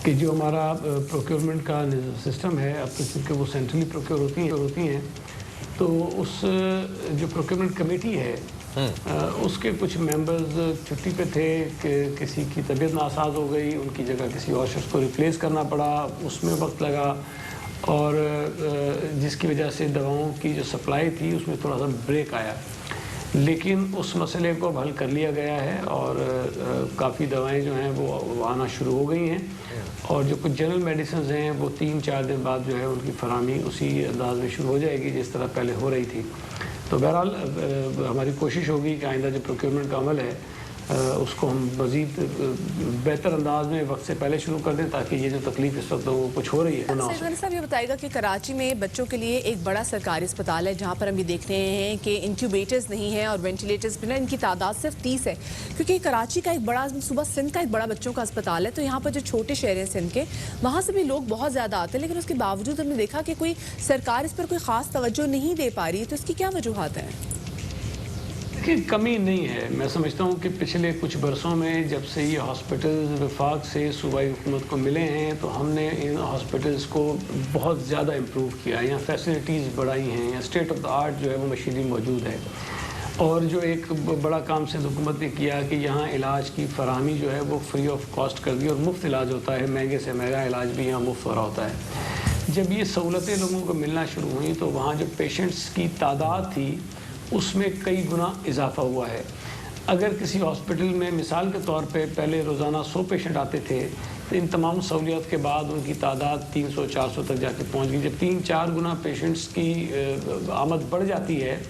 F: कि जो हमारा प्रोक्योरमेंट का सिस्टम है, अब तो चूँकि वो सेंट्रली प्रोक्योर होती हैं, तो उस जो प्रोक्योरमेंट कमेटी है उसके कुछ मेंबर्स छुट्टी पे थे कि किसी की तबीयत नासाज हो गई, उनकी जगह किसी और शख्स को रिप्लेस करना पड़ा, उसमें वक्त लगा और जिसकी वजह से दवाओं की जो सप्लाई थी उसमें थोड़ा सा ब्रेक आया। लेकिन उस मसले को अब हल कर लिया गया है और काफ़ी दवाएं जो हैं वो आना शुरू हो गई हैं और जो कुछ जनरल मेडिसिन हैं वो 3-4 दिन बाद जो है उनकी फरहमी उसी अंदाज में शुरू हो जाएगी जिस तरह पहले हो रही थी। तो बहरहाल हमारी कोशिश होगी कि आइंदा जो प्रोक्योरमेंट का अमल है उसको हम मज़ीद बेहतर अंदाज में वक्त से पहले शुरू कर दें ताकि ये जो तकलीफ इस वक्त वो कुछ हो रही है ना हो।
A: सैयद गनी साहब ये बताएगा कि कराची में बच्चों के लिए एक बड़ा सरकारी अस्पताल है जहां पर हम ये देख रहे हैं कि इंक्यूबेटर्स नहीं है और वेंटिलेटर्स भी ना, इनकी तादाद सिर्फ 30 है, क्योंकि कराची का एक बड़ा सूबा सिंध का एक बड़ा बच्चों का अस्पताल है। तो यहाँ पर जो छोटे शहर हैं सिंध के, वहाँ से भी लोग बहुत ज़्यादा आते हैं, लेकिन उसके बावजूद हमने देखा कि कोई सरकार इस पर कोई ख़ास तवज्जो नहीं दे पा रही। तो इसकी क्या वजूहत हैं?
F: देखिए, कमी नहीं है। मैं समझता हूँ कि पिछले कुछ बरसों में जब से ये हॉस्पिटल्स वफाक से सूबाई हुकूमत को मिले हैं तो हमने इन हॉस्पिटल्स को बहुत ज़्यादा इम्प्रूव किया। यहाँ फैसिलिटीज़ बढ़ाई हैं, यहाँ स्टेट ऑफ द आर्ट जो है वो मशीनरी मौजूद है। और जो एक बड़ा काम सिंध हुकूमत ने किया कि यहाँ इलाज की फराहमी जो है वो फ्री ऑफ कॉस्ट कर दी और मुफ्त इलाज होता है, महंगे से महंगा इलाज भी यहाँ मुफ्त हो रहा होता है। जब ये सहूलतें लोगों को मिलना शुरू हुई तो वहाँ जो पेशेंट्स की तादाद थी उसमें कई गुना इजाफा हुआ है। अगर किसी हॉस्पिटल में मिसाल के तौर पे पहले रोज़ाना 100 पेशेंट आते थे तो इन तमाम सहूलियत के बाद उनकी तादाद 300-400 तक जाके पहुंच गई। जब 3-4 गुना पेशेंट्स की आमद बढ़ जाती है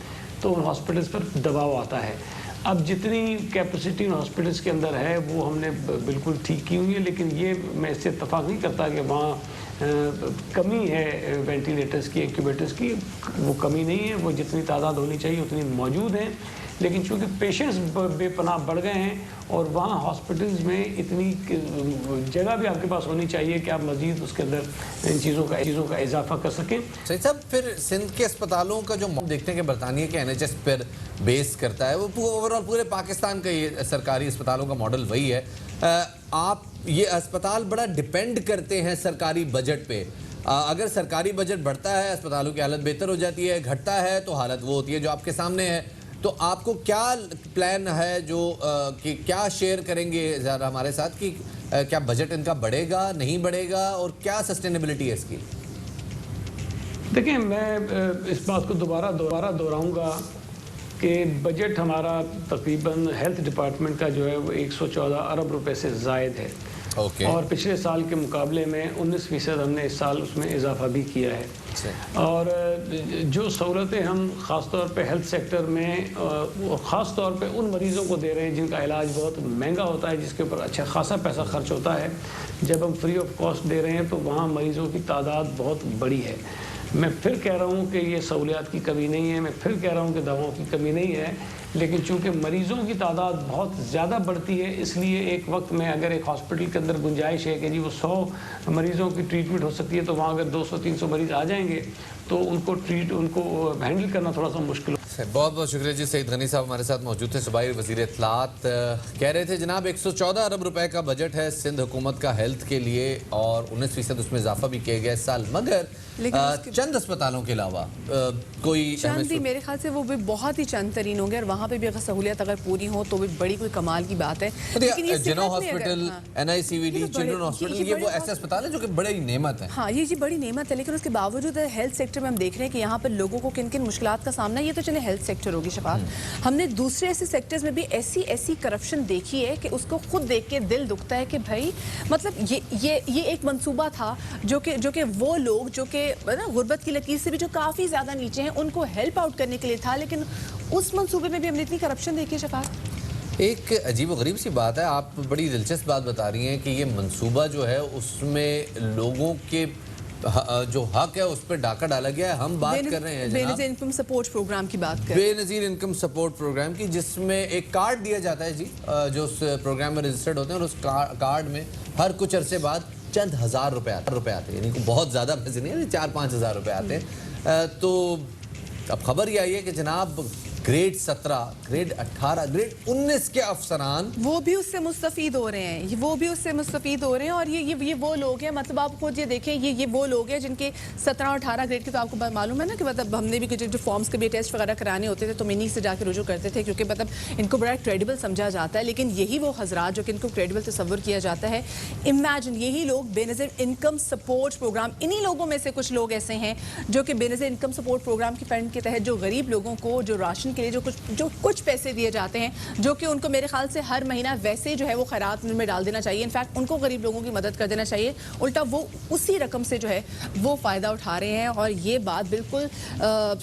F: तो उन हॉस्पिटल्स पर दबाव आता है। अब जितनी कैपेसिटी उन हॉस्पिटल्स के अंदर है वो हमने बिल्कुल ठीक की हुई है, लेकिन ये मैं इससे इत्तफाक नहीं करता कि वहाँ कमी है वेंटिलेटर्स की, इंक्यूबेटर्स की। वो कमी नहीं है, वो जितनी तादाद होनी चाहिए उतनी मौजूद हैं, लेकिन चूँकि पेशेंट्स बेपनाह बढ़ गए हैं और वहाँ हॉस्पिटल्स में इतनी जगह भी आपके पास होनी चाहिए कि आप मज़ीद उसके अंदर इन चीज़ों का इजाफा कर सकें।
B: सही साहब, फिर सिंध के अस्पतालों का जो देखते हैं कि बरतानिया के NHS पर बेस करता है, वो ओवरऑल पूरे पाकिस्तान का ये सरकारी अस्पतालों का मॉडल वही है। आप ये अस्पताल बड़ा डिपेंड करते हैं सरकारी बजट पे। अगर सरकारी बजट बढ़ता है अस्पतालों की हालत बेहतर हो जाती है, घटता है तो हालत वो होती है जो आपके सामने है। तो आपको क्या प्लान है जो कि क्या शेयर करेंगे ज़रा हमारे साथ कि क्या बजट इनका बढ़ेगा, नहीं बढ़ेगा और क्या सस्टेनेबिलिटी है इसकी?
F: देखिए, मैं इस बात को दोबारा दोहराऊंगा कि बजट हमारा तकरीबन हेल्थ डिपार्टमेंट का जो है वो 114 अरब रुपए से ज़ायद है। और पिछले साल के मुकाबले में 19% हमने इस साल उसमें इजाफा भी किया है। और जो सहूलतें हम ख़ास तौर पे हेल्थ सेक्टर में ख़ास तौर पे उन मरीज़ों को दे रहे हैं जिनका इलाज बहुत महंगा होता है, जिसके ऊपर अच्छा खासा पैसा खर्च होता है, जब हम फ्री ऑफ कॉस्ट दे रहे हैं तो वहाँ मरीज़ों की तादाद बहुत बड़ी है। मैं फिर कह रहा हूँ कि ये सहूलियात की कमी नहीं है, मैं फिर कह रहा हूँ कि दवाओं की कमी नहीं है, लेकिन चूंकि मरीज़ों की तादाद बहुत ज़्यादा बढ़ती है इसलिए एक वक्त में अगर एक हॉस्पिटल के अंदर गुंजाइश है कि जी वो 100 मरीज़ों की ट्रीटमेंट हो सकती है, तो वहाँ अगर 200-300 मरीज़ आ जाएंगे तो उनको हैंडल करना थोड़ा सा मुश्किल।
B: बहुत बहुत शुक्रिया जी। सईद गनी साहब हमारे साथ मौजूद थे, सूबाई वज़ीर इत्तलात। कह रहे थे जनाब 114 अरब रुपए का बजट है सिंध हुकूमत का हेल्थ के लिए और 19% उसमें इजाफा भी किया गया इस साल, मगर चंद अस्पतालों के अलावा कोई
A: चंद भी मेरे ख्याल से वो भी बहुत ही चंद तरीन होंगे और वहाँ पे भी अगर सहूलियत अगर पूरी हो तो भी बड़ी कोई कमाल की बात है। लेकिन ये
B: जिनो हॉस्पिटल, NICVD, चिल्ड्रन हॉस्पिटल, ये वो ऐसे अस्पताल है जो कि बड़ी नेमत है।
A: हाँ, ये जी बड़ी नेमत है, लेकिन उसके बावजूद हेल्थ सेक्टर में हम देख रहे हैं कि यहाँ पर लोगों को किन किन मुश्किलात का सामना, ये तो चले हेल्थ सेक्टर होगी शफात, हमने दूसरे ऐसे सेक्टर्स में भी ऐसी करप्शन देखी है कि उसको खुद देख के दिल दुखता है कि भाई मतलब ये एक मंसूबा था जो कि वो लोग जो कि गुर्बत की लकीर से भी जो काफ़ी ज़्यादा नीचे हैं उनको हेल्प आउट करने के लिए था, लेकिन उस मंसूबे में भी हमने इतनी करप्शन देखी है शफात।
B: एक अजीब व गरीब सी बात है, आप बड़ी दिलचस्प बात बता रही हैं कि ये मंसूबा जो है उसमें लोगों के जो हक है उस पर डाका डाला गया है। हम बात कर रहे हैं
A: बेनजीर इनकम सपोर्ट प्रोग्राम की बात कर रहे हैं।
B: बेनजीर इनकम सपोर्ट प्रोग्राम की, जिसमें एक कार्ड दिया जाता है जी, जो उस प्रोग्राम में रजिस्टर्ड होते हैं, और उस कार्ड में हर कुछ अरसे बाद चंद हज़ार रुपए आते हैं, यानी कि बहुत ज़्यादा पैसे नहीं है, 4-5 हज़ार रुपए आते हैं। तो अब खबर ये आई है कि जनाब ग्रेड 17, ग्रेड 18, ग्रेड 19 के अफसरान
A: वो भी उससे मुस्तफ़ीद हो रहे हैं, वो भी उससे मुस्तफ़ीद हो रहे हैं। और ये वो लोग हैं, मतलब आप खुद ये देखें, ये वो लोग हैं जिनके 17 और 18 ग्रेड के, तो आपको मालूम है ना कि मतलब हमने भी जो फॉर्म्स के भी टेस्ट वगैरह कराने होते थे तो मिनी से जाकर रुजू करते थे, क्योंकि मतलब इनको बड़ा क्रेडिबल समझा जाता है। लेकिन यही वो हजरात जो कि इनको क्रेडिबल तस्वर किया जाता है, इमेजिन यही लोग बेनज़ीर इनकम सपोर्ट प्रोग्राम, इन्हीं लोगों में से कुछ लोग ऐसे हैं जो कि बेनज़ीर इनकम सपोर्ट प्रोग्राम की फंड के तहत जो गरीब लोगों को जो राशन के लिए जो कुछ पैसे दिए जाते हैं, जो कि उनको मेरे ख्याल से हर महीना वैसे जो है वो खैरात में डाल देना चाहिए। इनफैक्ट उनको गरीब लोगों की मदद कर देना चाहिए, उल्टा वो उसी रकम से जो है वो फ़ायदा उठा रहे हैं। और ये बात बिल्कुल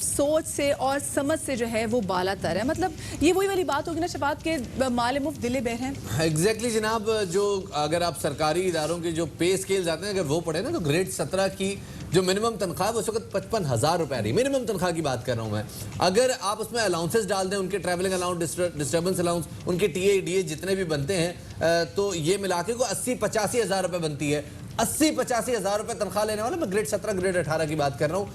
A: सोच से और समझ से जो है वो बालातर है। मतलब ये वही वाली बात होगी ना शफात के माले मुफ्त दिले बेर हैं।
B: एग्जैक्टली जनाब, जो अगर आप सरकारी इदारों के जो पे स्केल आते हैं अगर वो पढ़े ना, तो ग्रेड 17 की जो मिनिमम तनख्वाह है उस वक्त 55,000 रुपए आ रही है। मिनिमम तनख्वाह की बात कर रहा हूँ मैं। अगर आप उसमें अलाउंसेस डाल दें, उनके ट्रैवलिंग अलाउंस, डिस्टर्बेंस अलाउंस, उनके टीए जितने भी बनते हैं, तो ये मिला के को 80-85 हज़ार रुपये बनती है। 80-85 हज़ार रुपये तनख्वाह लेने वाला, मैं ग्रेड 17 ग्रेड 18 की बात कर रहा हूँ,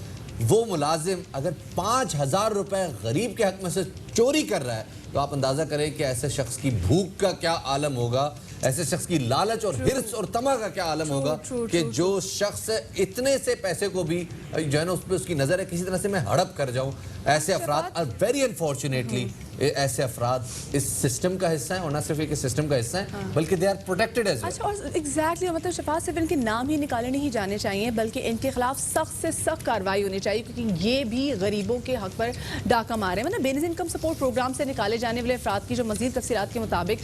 B: वो मुलाजिम अगर 5,000 रुपये गरीब के हक में से चोरी कर रहा है, तो आप अंदाज़ा करें कि ऐसे शख्स की भूख का क्या आलम होगा, ऐसे शख्स की लालच और हिर्स और तमा का क्या आलम होगा कि जो शख्स इतने से पैसे को भी जो है ना उस पर उसकी नज़र है किसी तरह से मैं हड़प कर जाऊं। ऐसे अफराद आर वेरी अनफॉर्चुनेटली, ऐसे अफराद इस सिस्टम का हिस्सा है, और ना सिर्फ एक सिस्टम का हिस्सा है बल्कि they are protected as well.
A: अच्छा, और एग्जैक्टली मतलब शफात सिर्फ इनके नाम ही निकाले नहीं जाने चाहिए, बल्कि इनके खिलाफ सख्त से सख्त कार्रवाई होनी चाहिए, क्योंकि ये भी गरीबों के हक पर डाका मारे हैं। मतलब बेनज़ीर इनकम सपोर्ट प्रोग्राम से निकाले जाने वाले अफराद की जो मज़ीद तफसीलात के मुताबिक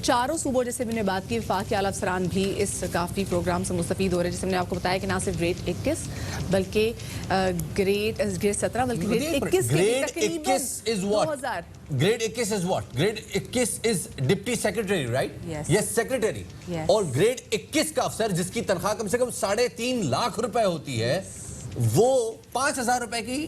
A: 4 सूबों, जैसे मैंने बात की, वफाक के आला अफसरान भी इस काफ़ी प्रोग्राम से मुस्तफ़ीद हो रहे हैं। जैसे मैंने आपको बताया कि ना सिर्फ ग्रेड 21 बल्कि ग्रेड 17 बल्कि grade 21
B: is what? Grade 21 is what? Grade 21 is deputy secretary, right? Yes, secretary. और ग्रेड 21 का अफसर जिसकी तनख्वाह कम से कम 3.5 लाख रुपए होती है, वो 5,000 रुपए की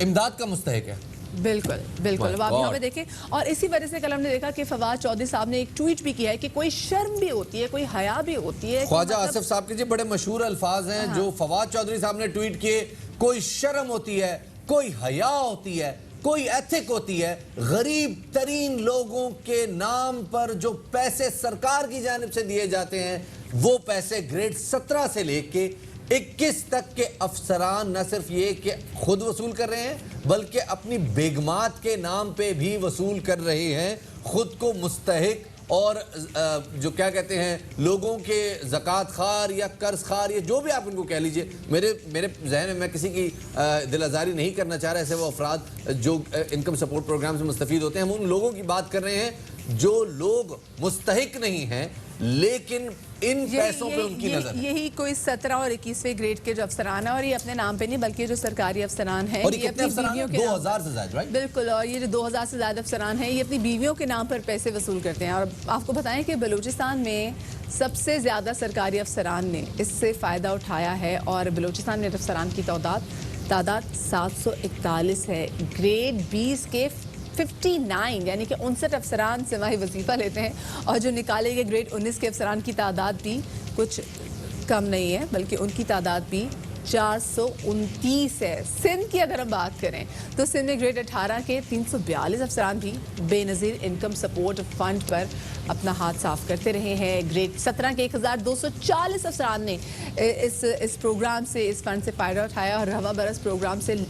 B: इमदाद का मुस्तहिक है।
A: बिल्कुल बिल्कुल। अब आप यहाँ पे देखें, और इसी वजह से कल हमने देखा कि फवाद चौधरी साहब ने एक ट्वीट भी किया है कि कोई शर्म भी होती है, कोई हया भी होती है।
B: ख्वाजा आसिफ साहब के जी बड़े मशहूर अल्फाज हैं जो फवाद चौधरी साहब ने ट्वीट किए, कोई शर्म होती है, कोई हया होती है, कोई एथिक होती है, गरीब तरीन लोगों के नाम पर जो पैसे सरकार की जानिब से दिए जाते हैं, वो पैसे ग्रेड 17 से लेके 21 तक के अफसरान न सिर्फ ये कि खुद वसूल कर रहे हैं, बल्कि अपनी बेगमात के नाम पे भी वसूल कर रहे हैं, खुद को मुस्तहिक और जो क्या कहते हैं लोगों के ज़कात खार या कर्ज खार या जो भी आप इनको कह लीजिए, मेरे जहन में मैं किसी की दिल आज़ारी नहीं करना चाह रहा, ऐसे वो अफराद जो इनकम सपोर्ट प्रोग्राम से मुस्तफ़ीद होते हैं, हम उन लोगों की बात कर रहे हैं जो लोग मुस्तहिक नहीं हैं लेकिन इन पैसों पे उनकी नजर है।
A: यही कोई 17 और 21वें ग्रेड के जो अफसरान है, और ये अपने नाम पे नहीं बल्कि जो सरकारी अफसरान है,
B: और ये कितने अफसरान हैं? 2000 से ज्यादा, राइट?
A: बिल्कुल। और ये जो 2000 से ज्यादा अफसरान हैं, ये अपनी बीवियों के नाम पर पैसे वसूल करते हैं। और आपको बताएं कि बलूचिस्तान में सबसे ज्यादा सरकारी अफसरान ने इससे फायदा उठाया है, और बलूचिस्तान में अफसरान की तादाद 741 है। ग्रेड 20 के 59 यानी कि 59 अफसरान सिवाही वजीफा लेते हैं, और जो निकाले गए ग्रेड 19 के अफसरान की तादाद भी कुछ कम नहीं है, बल्कि उनकी तादाद भी 429 है। सिंध की अगर हम बात करें तो सिंध में ग्रेड 18 के 342 अफसरान भी बेनज़ीर इनकम सपोर्ट फंड पर अपना हाथ साफ करते रहे हैं। ग्रेड 17 के 1240 अफसरान ने इस प्रोग्राम से, इस फंड से फ़ायदा उठाया, और रवा बरस प्रोग्राम से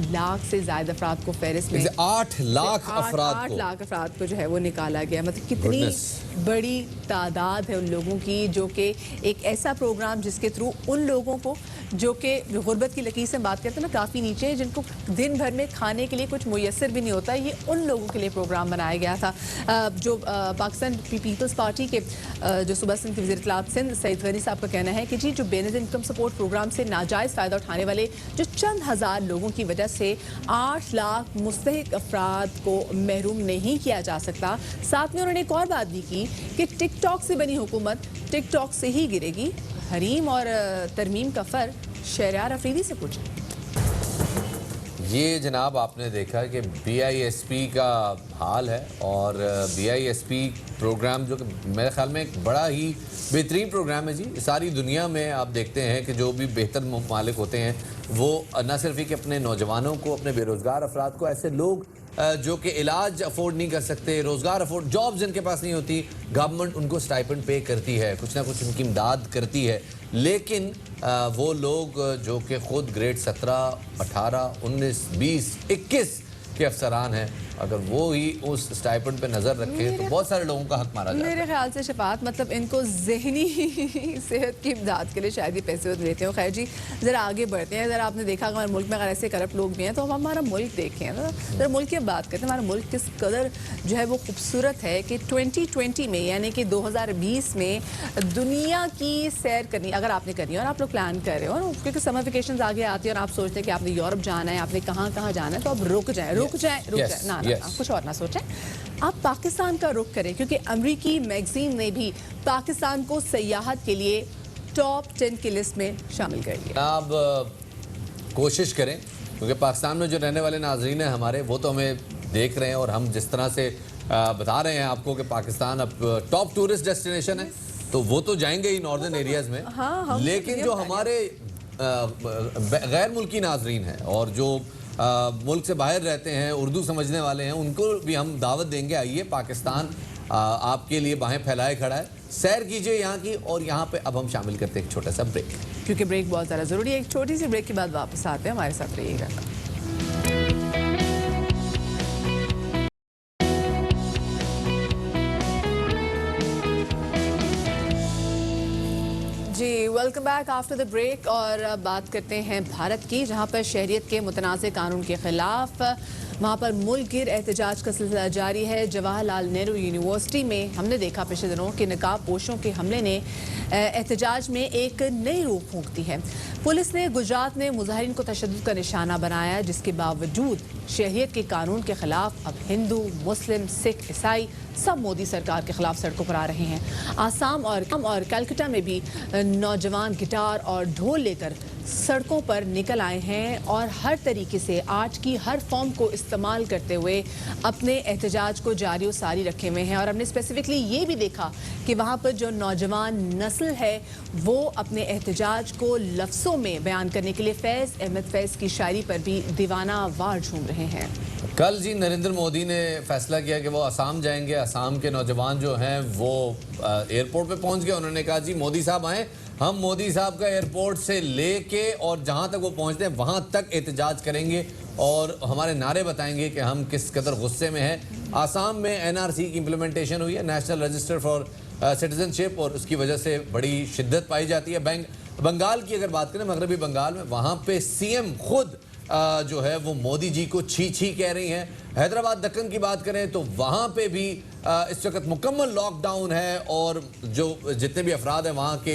A: लाख से ज्यादा अफराद को फहरिस्त में
B: 8 लाख
A: अफराद को जो है वो निकाला गया। मतलब कितनी बड़ी तादाद है उन लोगों की जो कि एक ऐसा प्रोग्राम जिसके थ्रू उन लोगों को जो कि गुर्बत की लकीर से बात करते हैं ना, काफ़ी नीचे है, जिनको दिन भर में खाने के लिए कुछ मुयस्सर भी नहीं होता, ये उन लोगों के लिए प्रोग्राम बनाया गया था। जो पाकिस्तान पीपल्स पार्टी के जो सूबा सिंध के वज़ीर इत्तलात सिंध सईद गनी साहब का कहना है कि जी जो बेनज़ीर इनकम सपोर्ट प्रोग्राम से नाजायज़ फ़ायदा उठाने वाले जो चंद हज़ार लोगों की वजह से 8 लाख मुस्तहिक अफराद को महरूम नहीं किया जा सकता। साथ में उन्होंने एक और बात भी की कि टिकटॉक से बनी हुकूमत टिकटॉक से ही गिरेगी। हरीम और तरमीम का फ़र्क शहरयार अफरीदी से पूछें।
B: ये जनाब आपने देखा कि BISP का हाल है और BISP प्रोग्राम जो कि मेरे ख्याल में एक बड़ा ही बेहतरीन प्रोग्राम है जी। सारी दुनिया में आप देखते हैं कि जो भी बेहतर मालिक होते हैं वो न सिर्फ ही कि अपने नौजवानों को, अपने बेरोज़गार अफराद को, ऐसे लोग जो कि इलाज अफोर्ड नहीं कर सकते, रोज़गार अफोर्ड, जॉब जिनके पास नहीं होती, गवर्नमेंट उनको स्टाइपेंड पे करती है, कुछ ना कुछ उनकी इमदाद करती है। लेकिन वो लोग जो कि ख़ुद ग्रेड 17, 18, 19, 20, 21 के अफसरान हैं, अगर वो ही उस स्टाइपेंड पे नज़र रखे तो बहुत सारे लोगों का हक मारा जाता है।
A: मेरे ख्याल से शफात मतलब इनको ज़हनी सेहत की इमदाद के लिए शायद ये पैसे देते हो। खैर जी, ज़रा आगे बढ़ते हैं। ज़रा आपने देखा हमारे मुल्क में अगर ऐसे करप्ट लोग भी हैं तो हम हमारा मुल्क देखें, ज़रा मुल्क की बात करते हैं। हमारा मुल्क किस कदर जो है वो खूबसूरत है कि 2020 में यानी कि 2020 में दुनिया की सैर करनी अगर आपने करनी है और आप लोग प्लान कर रहे हो, और क्योंकि समर वेकेशन आगे आती है और आप सोचते हैं कि आपने यूरोप जाना है, आपने कहाँ कहाँ जाना है, तो आप रुक जाए ना कुछ और ना सोचें, आप पाकिस्तान का रुख करें, क्योंकि अमेरिकी मैगजीन ने भी पाकिस्तान को सयाहत के लिए टॉप 10 की लिस्ट में शामिल कर लिया।
B: आप कोशिश करें, क्योंकि पाकिस्तान में जो रहने वाले नाजरीन हैं हमारे, वो तो हमें देख रहे हैं और हम जिस तरह से बता रहे हैं आपको कि पाकिस्तान अब टॉप टूरिस्ट डेस्टिनेशन है, तो वो तो जाएंगे ही नॉर्दर्न एरियाज़ में।
A: हाँ,
B: लेकिन जो हमारे गैर मुल्की नाजरीन हैं और जो मुल्क से बाहर रहते हैं, उर्दू समझने वाले हैं, उनको भी हम दावत देंगे, आइए पाकिस्तान आपके लिए बाहें फैलाए खड़ा है, सैर कीजिए यहाँ की। और यहाँ पे अब हम शामिल करते हैं एक छोटा सा ब्रेक,
A: क्योंकि ब्रेक बहुत ज़्यादा ज़रूरी है। एक छोटी सी ब्रेक के बाद वापस आते हैं, हमारे साथ रहिएगा। जी, welcome back after the break. और बात करते हैं भारत की, जहां पर शहरियत के मुतनाज़ कानून के खिलाफ वहाँ पर मुल्क गिर एहतजाज का सिलसिला जारी है। जवाहरलाल नेहरू यूनिवर्सिटी में हमने देखा पिछले दिनों कि नकाब पोशों के हमले ने एहतजाज में एक नई रूप फूंक दी है। पुलिस ने गुजरात में मुजाहिरीन को तशद्दुद का निशाना बनाया, जिसके बावजूद शहरियत के कानून के खिलाफ अब हिंदू, मुस्लिम, सिख, ईसाई सब मोदी सरकार के खिलाफ सड़कों पर आ रहे हैं। आसाम और कलकत्ता में भी नौजवान गिटार और ढोल लेकर सड़कों पर निकल आए हैं और हर तरीके से आर्ट की हर फॉर्म को इस्तेमाल करते हुए अपने एहतजाज को जारी और सारी रखे हुए हैं। और हमने स्पेसिफिकली ये भी देखा कि वहाँ पर जो नौजवान नस्ल है वो अपने एहतजाज को लफ्ज़ों में बयान करने के लिए फैज़ अहमद फैज़ की शायरी पर भी दीवाना वार झूम रहे हैं।
B: कल जी नरेंद्र मोदी ने फैसला किया कि वो असम जाएंगे। असम के नौजवान जो हैं वो एयरपोर्ट पे पहुंच गए। उन्होंने कहा जी मोदी साहब आए, हम मोदी साहब का एयरपोर्ट से लेके और जहां तक वो पहुंचते हैं वहां तक एहतजाज करेंगे और हमारे नारे बताएंगे कि हम किस कदर गुस्से में हैं। आसाम में NRC की इम्प्लीमेंटेशन हुई है, नेशनल रजिस्टर फॉर सिटीजनशिप, और उसकी वजह से बड़ी शिद्दत पाई जाती है। बंगाल की अगर बात करें, मगरबी बंगाल में, वहाँ पे CM खुद जो है वो मोदी जी को छी छी कह रही हैं। हैदराबाद दक्कन की बात करें तो वहाँ पे भी इस वक्त मुकम्मल लॉकडाउन है और जो जितने भी अफराद हैं वहाँ के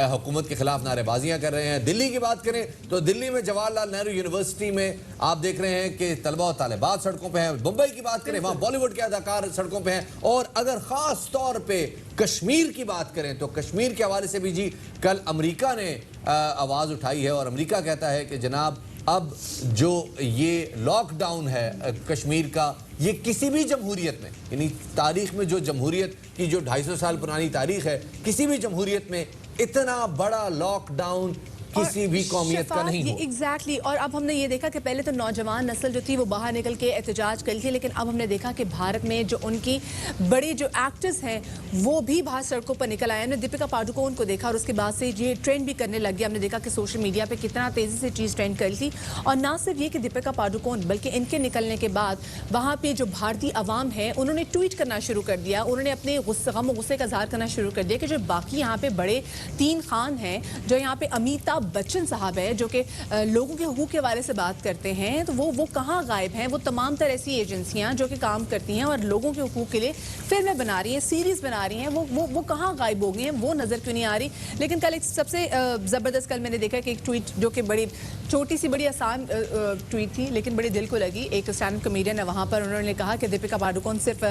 B: हुकूमत के खिलाफ नारेबाजियाँ कर रहे हैं। दिल्ली की बात करें तो दिल्ली में जवाहरलाल नेहरू यूनिवर्सिटी में आप देख रहे हैं कि तलबा और तालिबात सड़कों पे हैं। मुंबई की बात करें, वहाँ बॉलीवुड के अदाकार सड़कों पे हैं। और अगर ख़ास तौर पे कश्मीर की बात करें तो कश्मीर के हवाले से भी जी कल अमेरिका ने आवाज़ उठाई है और अमेरिका कहता है कि जनाब अब जो ये लॉकडाउन है कश्मीर का, ये किसी भी जमहूरियत में, यानी तारीख में जो जमहूरियत की जो 250 साल पुरानी तारीख है, किसी भी जमहूरियत में इतना बड़ा लॉकडाउन किसी भी कौमियत का नहीं हो।
A: एग्जैक्टली। और अब हमने ये देखा कि पहले तो नौजवान नस्ल जो थी वो बाहर निकल के एहतजाज करी थी, लेकिन अब हमने देखा कि भारत में जो उनकी बड़े जो एक्टर्स हैं वो भी बाहर सड़कों पर निकल आए। हमने दीपिका पादुकोण को देखा और उसके बाद से ये ट्रेंड भी करने लग गया। हमने देखा कि सोशल मीडिया पे कितना तेज़ी से चीज़ ट्रेंड करी थी। और ना सिर्फ ये कि दीपिका पादुकोण, बल्कि इनके निकलने के बाद वहाँ पर जो भारतीय अवाम है उन्होंने ट्वीट करना शुरू कर दिया। उन्होंने अपने गम गुस्से का इज़हार करना शुरू कर दिया कि जो बाकी यहाँ पे बड़े 3 खान हैं, जो यहाँ पे अमिताभ बच्चन साहब है जो कि लोगों के हुकूक के बारे से बात करते हैं, तो वो कहाँ गायब हैं। वो तमाम तरह ऐसी एजेंसियां जो कि काम करती हैं और लोगों के हुकूक के लिए फिल्में बना रही हैं, सीरीज़ बना रही हैं, वो कहाँ गायब हो गई हैं, वो नज़र क्यों नहीं आ रही। लेकिन कल एक सबसे ज़बरदस्त कल मैंने देखा कि एक ट्वीट जो कि बड़ी छोटी सी बड़ी आसान ट्वीट थी लेकिन बड़ी दिल को लगी। एक स्टैंड कॉमेडियन है वहाँ पर, उन्होंने कहा कि दीपिका पादुकोण सिर्फ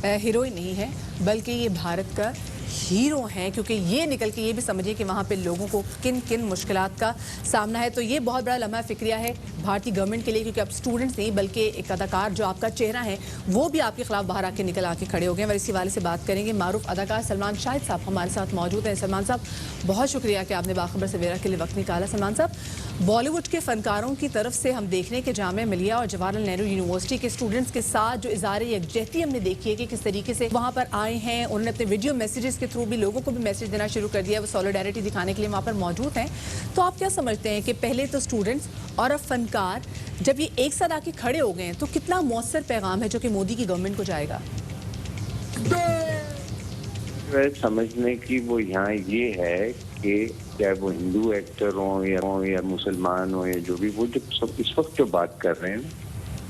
A: हीरोइन नहीं है बल्कि ये भारत का हीरो हैं, क्योंकि ये निकल के ये भी समझिए कि वहाँ पे लोगों को किन किन मुश्किलात का सामना है। तो ये बहुत बड़ा लम्हा फिक्रिया है भारतीय गवर्नमेंट के लिए, क्योंकि अब स्टूडेंट्स नहीं बल्कि एक अदाकार जो आपका चेहरा है वो भी आपके खिलाफ बाहर आके निकल आके खड़े हो गए। और इसी वाले से बात करेंगे। मारूफ अदाकार सलमान शाहिद साहब हमारे साथ मौजूद हैं। सलमान साहब, बहुत शुक्रिया कि आपने बाखबर सवेरा के लिए वक्त निकाला। सलमान साहब, बॉलीवुड के फनकारों की तरफ से हम देख रहे हैं कि जामिया मिलिया और जवाहरलाल नेहरू यूनिवर्सिटी के स्टूडेंट्स के साथ जो इज़हार यकजहती हमने देखी है कि किस तरीके से वहाँ पर आए हैं, उन्होंने अपने वीडियो मैसेजेस के थ्रू भी लोगों को भी मैसेज देना शुरू कर दिया, वो सॉलिडारिटी दिखाने के लिए वहाँ पर मौजूद हैं। तो आप क्या समझते हैं कि पहले तो स्टूडेंट्स और अब फनकार जब ये एक साथ आके खड़े हो गए हैं तो कितना मौसर पैगाम है जो कि मोदी की गवर्नमेंट को जाएगा?
G: समझने की वो यहाँ ये है कि चाहे वो हिंदू एक्टर हो या मुसलमान हो या जो भी, वो जो सब इस वक्त जो बात कर रहे हैं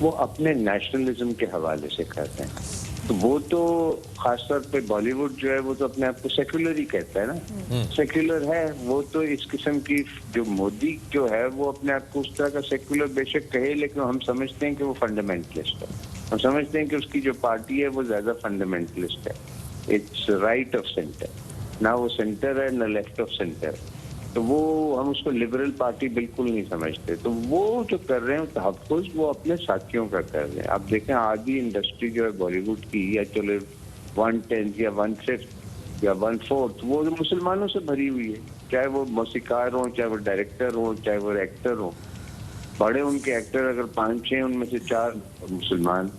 G: वो अपने नेशनलिज्म के हवाले से कर रहे हैं। तो वो तो खासतौर पे बॉलीवुड जो है वो तो अपने आप को सेक्युलर ही कहता है ना, सेक्युलर है वो। तो इस किस्म की जो मोदी जो है वो अपने आप को उस तरह का सेक्युलर बेशक कहे, लेकिन हम समझते हैं कि वो फंडामेंटलिस्ट है। हम समझते हैं कि उसकी जो पार्टी है वो ज्यादा फंडामेंटलिस्ट है। इट्स राइट ऑफ सेंटर, ना वो सेंटर है ना लेफ्ट ऑफ सेंटर। तो वो हम उसको लिबरल पार्टी बिल्कुल नहीं समझते। तो वो जो कर रहे हैं तहफ़्फ़ुज़ वो अपने साथियों का कर रहे हैं। आप देखें आधी इंडस्ट्री जो है बॉलीवुड की, या चलो 1/10 या 1/5 या 1/4 वो मुसलमानों से भरी हुई है। चाहे वो मौसीकार हो, चाहे वो डायरेक्टर हो, चाहे वो एक्टर हो। बड़े उनके एक्टर अगर 5-6 उनमें से 4 मुसलमान,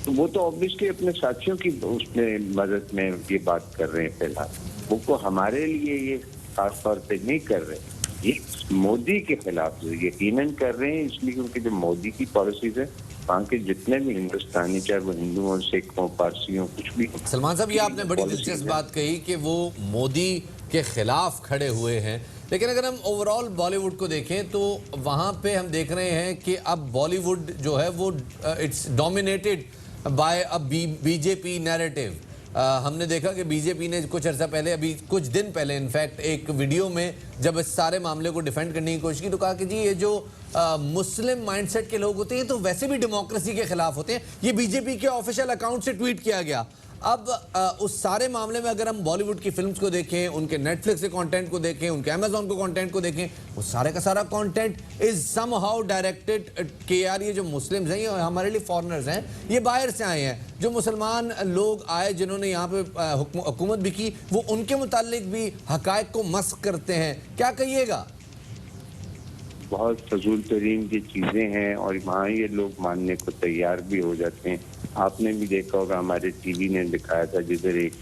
G: तो वो तो ऑब्वियसली अपने साथियों की उसमें मदद में ये बात कर रहे हैं। फिलहाल वो को हमारे लिए ये खास तौर पे नहीं कर रहे, ये मोदी के खिलाफ यकीनन कर रहे हैं, इसलिए क्योंकि जो मोदी की पॉलिसीज है वहाँ के जितने भी हिंदुस्तानी, चाहे वो हिंदू हो, सिख हो, पारसी हो, कुछ भी।
B: सलमान साहब, ये आपने बड़ी दिलचस्प बात कही कि वो मोदी के खिलाफ खड़े हुए हैं, लेकिन अगर हम ओवरऑल बॉलीवुड को देखें तो वहाँ पे हम देख रहे हैं कि अब बॉलीवुड जो है वो it's dominated by a BJP narrative. हमने देखा कि बीजेपी ने कुछ अर्सा पहले, अभी कुछ दिन पहले इनफैक्ट, एक वीडियो में जब इस सारे मामले को डिफेंड करने की कोशिश की तो कहा कि जी ये जो मुस्लिम माइंडसेट के लोग होते हैं तो वैसे भी डेमोक्रेसी के खिलाफ होते हैं। ये बीजेपी के ऑफिशियल अकाउंट से ट्वीट किया गया। अब उस सारे मामले में अगर हम बॉलीवुड की फिल्म्स को देखें, उनके नेटफ्लिक्स के कंटेंट को देखें, उनके अमेजॉन को कंटेंट को देखें, वो सारे का सारा कंटेंट इज समहाउ डायरेक्टेड कि यार ये जो मुस्लिम्स हैं ये हमारे लिए फॉरेनर्स हैं, ये बाहर से आए हैं। जो मुसलमान लोग आए जिन्होंने यहाँ पे हुकूमत भी की, वो उनके मुतालिक भी हकायक को मस्क करते हैं। क्या कहिएगा?
G: बहुत फजूल तरीन की चीजें हैं और वहाँ ये लोग मानने को तैयार भी हो जाते हैं। आपने भी देखा होगा, हमारे टीवी ने दिखाया था जिधर एक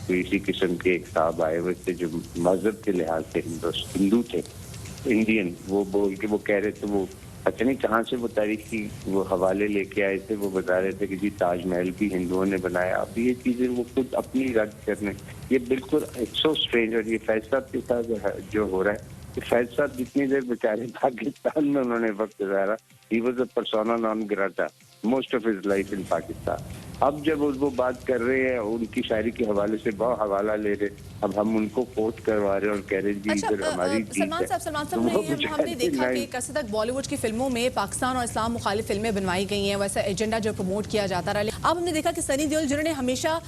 G: तो इसी किस्म के एक साहब आए हुए थे जो मजहब के लिहाज से हिंदू थे, इंडियन। वो बोल के वो कह रहे थे, वो पता नहीं कहाँ से वो तारीखी वो हवाले लेके आए थे, वो बता रहे थे कि जी ताजमहल भी हिंदुओं ने बनाया। अब ये चीजें वो खुद अपनी रद्द करने, ये बिल्कुल सो स्ट्रेंज। और ये फैज साहब के साथ जो हो रहा है, फैज साहब जितनी देर बेचारे पाकिस्तान में उन्होंने वक्त गुजारा, he was a persona non grata most of his life in Pakistan. अब जब वो बात कर रहे हैं उनकी शायरी के हवाले से, बहुत हवाला ले रहे, अब हम उनको कोट करवा रहे और कह रहे जी इधर हमारी
A: सलमान साहब हमने देखा कि कैसे तक बॉलीवुड की फिल्मों में पाकिस्तान और इस्लाम मुखालिफ फिल्में बनवाई गई हैं, वैसा एजेंडा जो प्रमोट किया जाता रहा। अब हमने देखा कि सनी देओल जिन्होंने हमेशा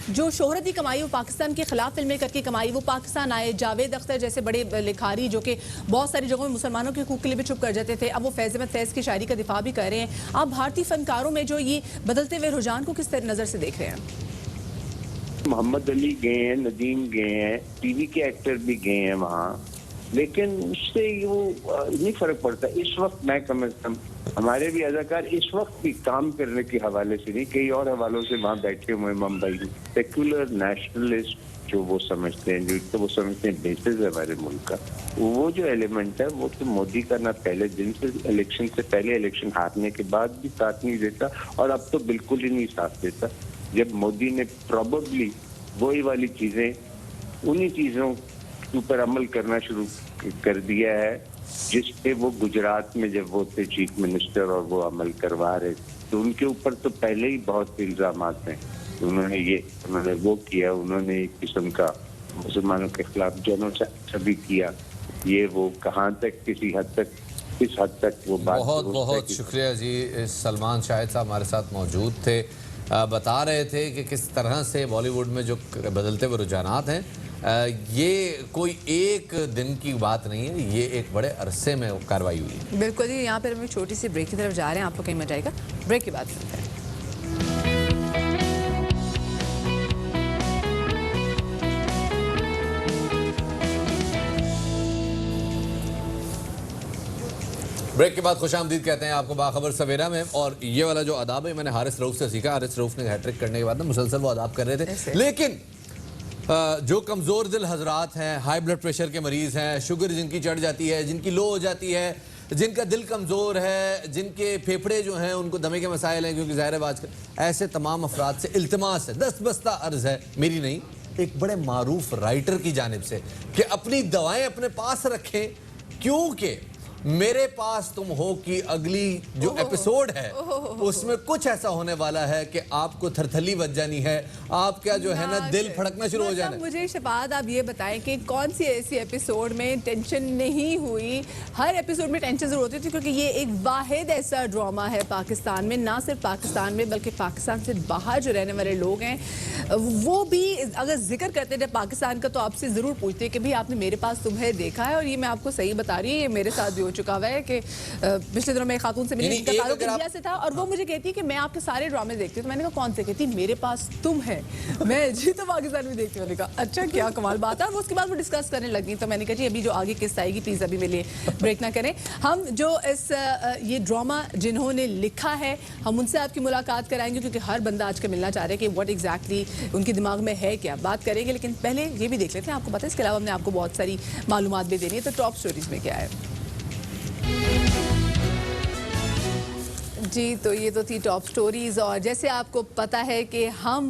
A: जो शोहरत ही कमाई वो पाकिस्तान के खिलाफ फिल्में करके कमाई, वो पाकिस्तान आए। जावेद अख्तर जैसे बड़े लिखारी जो कि बहुत सारी जगहों में मुसलमानों के हकूक़ के लिए भी चुप कर जाते थे, अब वो फैज़ अहमद फैज़ की शायरी का दिफा भी कर रहे हैं। आप भारतीय फनकारों में जो ये बदलते हुए रुझान को किस नज़र से देख रहे हैं?
G: मोहम्मद अली गए हैं, नदीम गए हैं, टीवी के एक्टर भी गए हैं वहाँ, लेकिन उससे वो नहीं फर्क पड़ता। इस वक्त मैं समझता हूँ हमारे भी अदाकार इस वक्त भी काम करने के हवाले से नहीं, कई और हवालों से वहाँ बैठे हुए मुंबई में, सेक्युलर नेशनलिस्ट जो वो समझते हैं, जो वो समझते हैं बेसिस है हमारे मुल्क का, वो जो एलिमेंट है वो तो मोदी का ना पहले दिन से, इलेक्शन से पहले, इलेक्शन हारने के बाद भी साथ नहीं देता, और अब तो बिल्कुल ही नहीं साथ देता। जब मोदी ने प्रॉबली वही वाली चीजें, उन्हीं चीजों के ऊपर अमल करना शुरू कर दिया है जिस पे वो गुजरात में जब वो थे चीफ मिनिस्टर और वो अमल करवा रहे, तो उनके ऊपर तो पहले ही बहुत इल्जामात हैं। उन्होंने वो किया, उन्होंने एक किस्म का मुसलमानों के खिलाफ जेनोसाइड भी किया। ये वो कहाँ तक, किस हद तक वो बात।
B: बहुत शुक्रिया जी। सलमान शाहिद साहब हमारे साथ मौजूद थे। बता रहे थे कि किस तरह से बॉलीवुड में जो बदलते हुए रुझानात हैं, ये कोई एक दिन की बात नहीं है, ये एक बड़े अरसे में कार्रवाई हुई है।
A: बिल्कुल जी, यहाँ पर हम एक छोटी सी ब्रेक की तरफ जा रहे हैं, आपको कहीं मजा आएगा, ब्रेक की बात करते हैं।
B: ब्रेक के बाद खुशामदीद कहते हैं आपको बाखबर सवेरा में। और ये वाला जो अदाब है मैंने हारिस रऊफ से सीखा। हारिस रऊफ ने हैट्रिक करने के बाद ना मुसलसल वो अदाब कर रहे थे, लेकिन जो कमज़ोर दिल हजरात हैं, हाई ब्लड प्रेशर के मरीज़ हैं, शुगर जिनकी चढ़ जाती है, जिनकी लो हो जाती है, जिनका दिल कमज़ोर है, जिनके फेफड़े जो हैं उनको दमे के मसाइल हैं, क्योंकि ज़ाहिर है आजकल ऐसे तमाम अफराद से इल्तिमास है, दस्तबस्ता अर्ज़ है, मेरी नहीं, एक बड़े मारूफ राइटर की जानिब से कि अपनी दवाएं अपने पास रखें, क्योंकि मेरे पास तुम हो की अगली जो एपिसोड है उसमें कुछ ऐसा होने वाला है कि आपको थरथली बच जानी है, आपका जो है ना दिल फड़कना शुरू हो जाना है।
A: मुझे शफात आप ये बताएं कि कौन सी ऐसी एपिसोड में टेंशन नहीं हुई? हर एपिसोड में टेंशन जरूर होती थी, क्योंकि ये एक वाहिद ऐसा ड्रामा है पाकिस्तान में, ना सिर्फ पाकिस्तान में बल्कि पाकिस्तान से बाहर जो रहने वाले लोग हैं वो भी अगर जिक्र करते थे पाकिस्तान का तो आपसे ज़रूर पूछते कि भाई आपने मेरे पास तुम्हें देखा है। और ये मैं आपको सही बता रही हूँ, ये मेरे साथ भी हो चुका हुआ है कि पिछले दिनों में एक खातून से मिली, जिनका ताल्लुक इंडिया से था, और वो मुझे कहती है कि मैं आपके सारे ड्रामे देखती हूँ। तो मैंने कहा कौन से? कहती मेरे पास तुम है, मैं जी तो पाकिस्तान में देखती हूँ। मैंने कहा अच्छा क्या कमाल बात है। और उसके बाद वो डिस्कस करने लगी, तो मैंने कहा जी अभी जो आगे किस्त आएगी प्लीज़ अभी मेरे लिए ब्रेक ना करें। हम जो इस ये ड्रामा जिन्होंने लिखा है हम उनसे आपकी मुलाकात कराएंगे, क्योंकि हर बंदा आज का मिलना चाह रहा है कि व्हाट एग्जैक्टली उनके दिमाग में है, क्या बात करेंगे। लेकिन पहले ये भी देख लेते हैं, आपको पता है इसके अलावा हमने आपको बहुत सारी मालूमात भी देनी है। तो टॉप स्टोरीज में क्या है जी, तो ये तो थी टॉप स्टोरीज। और जैसे आपको पता है कि हम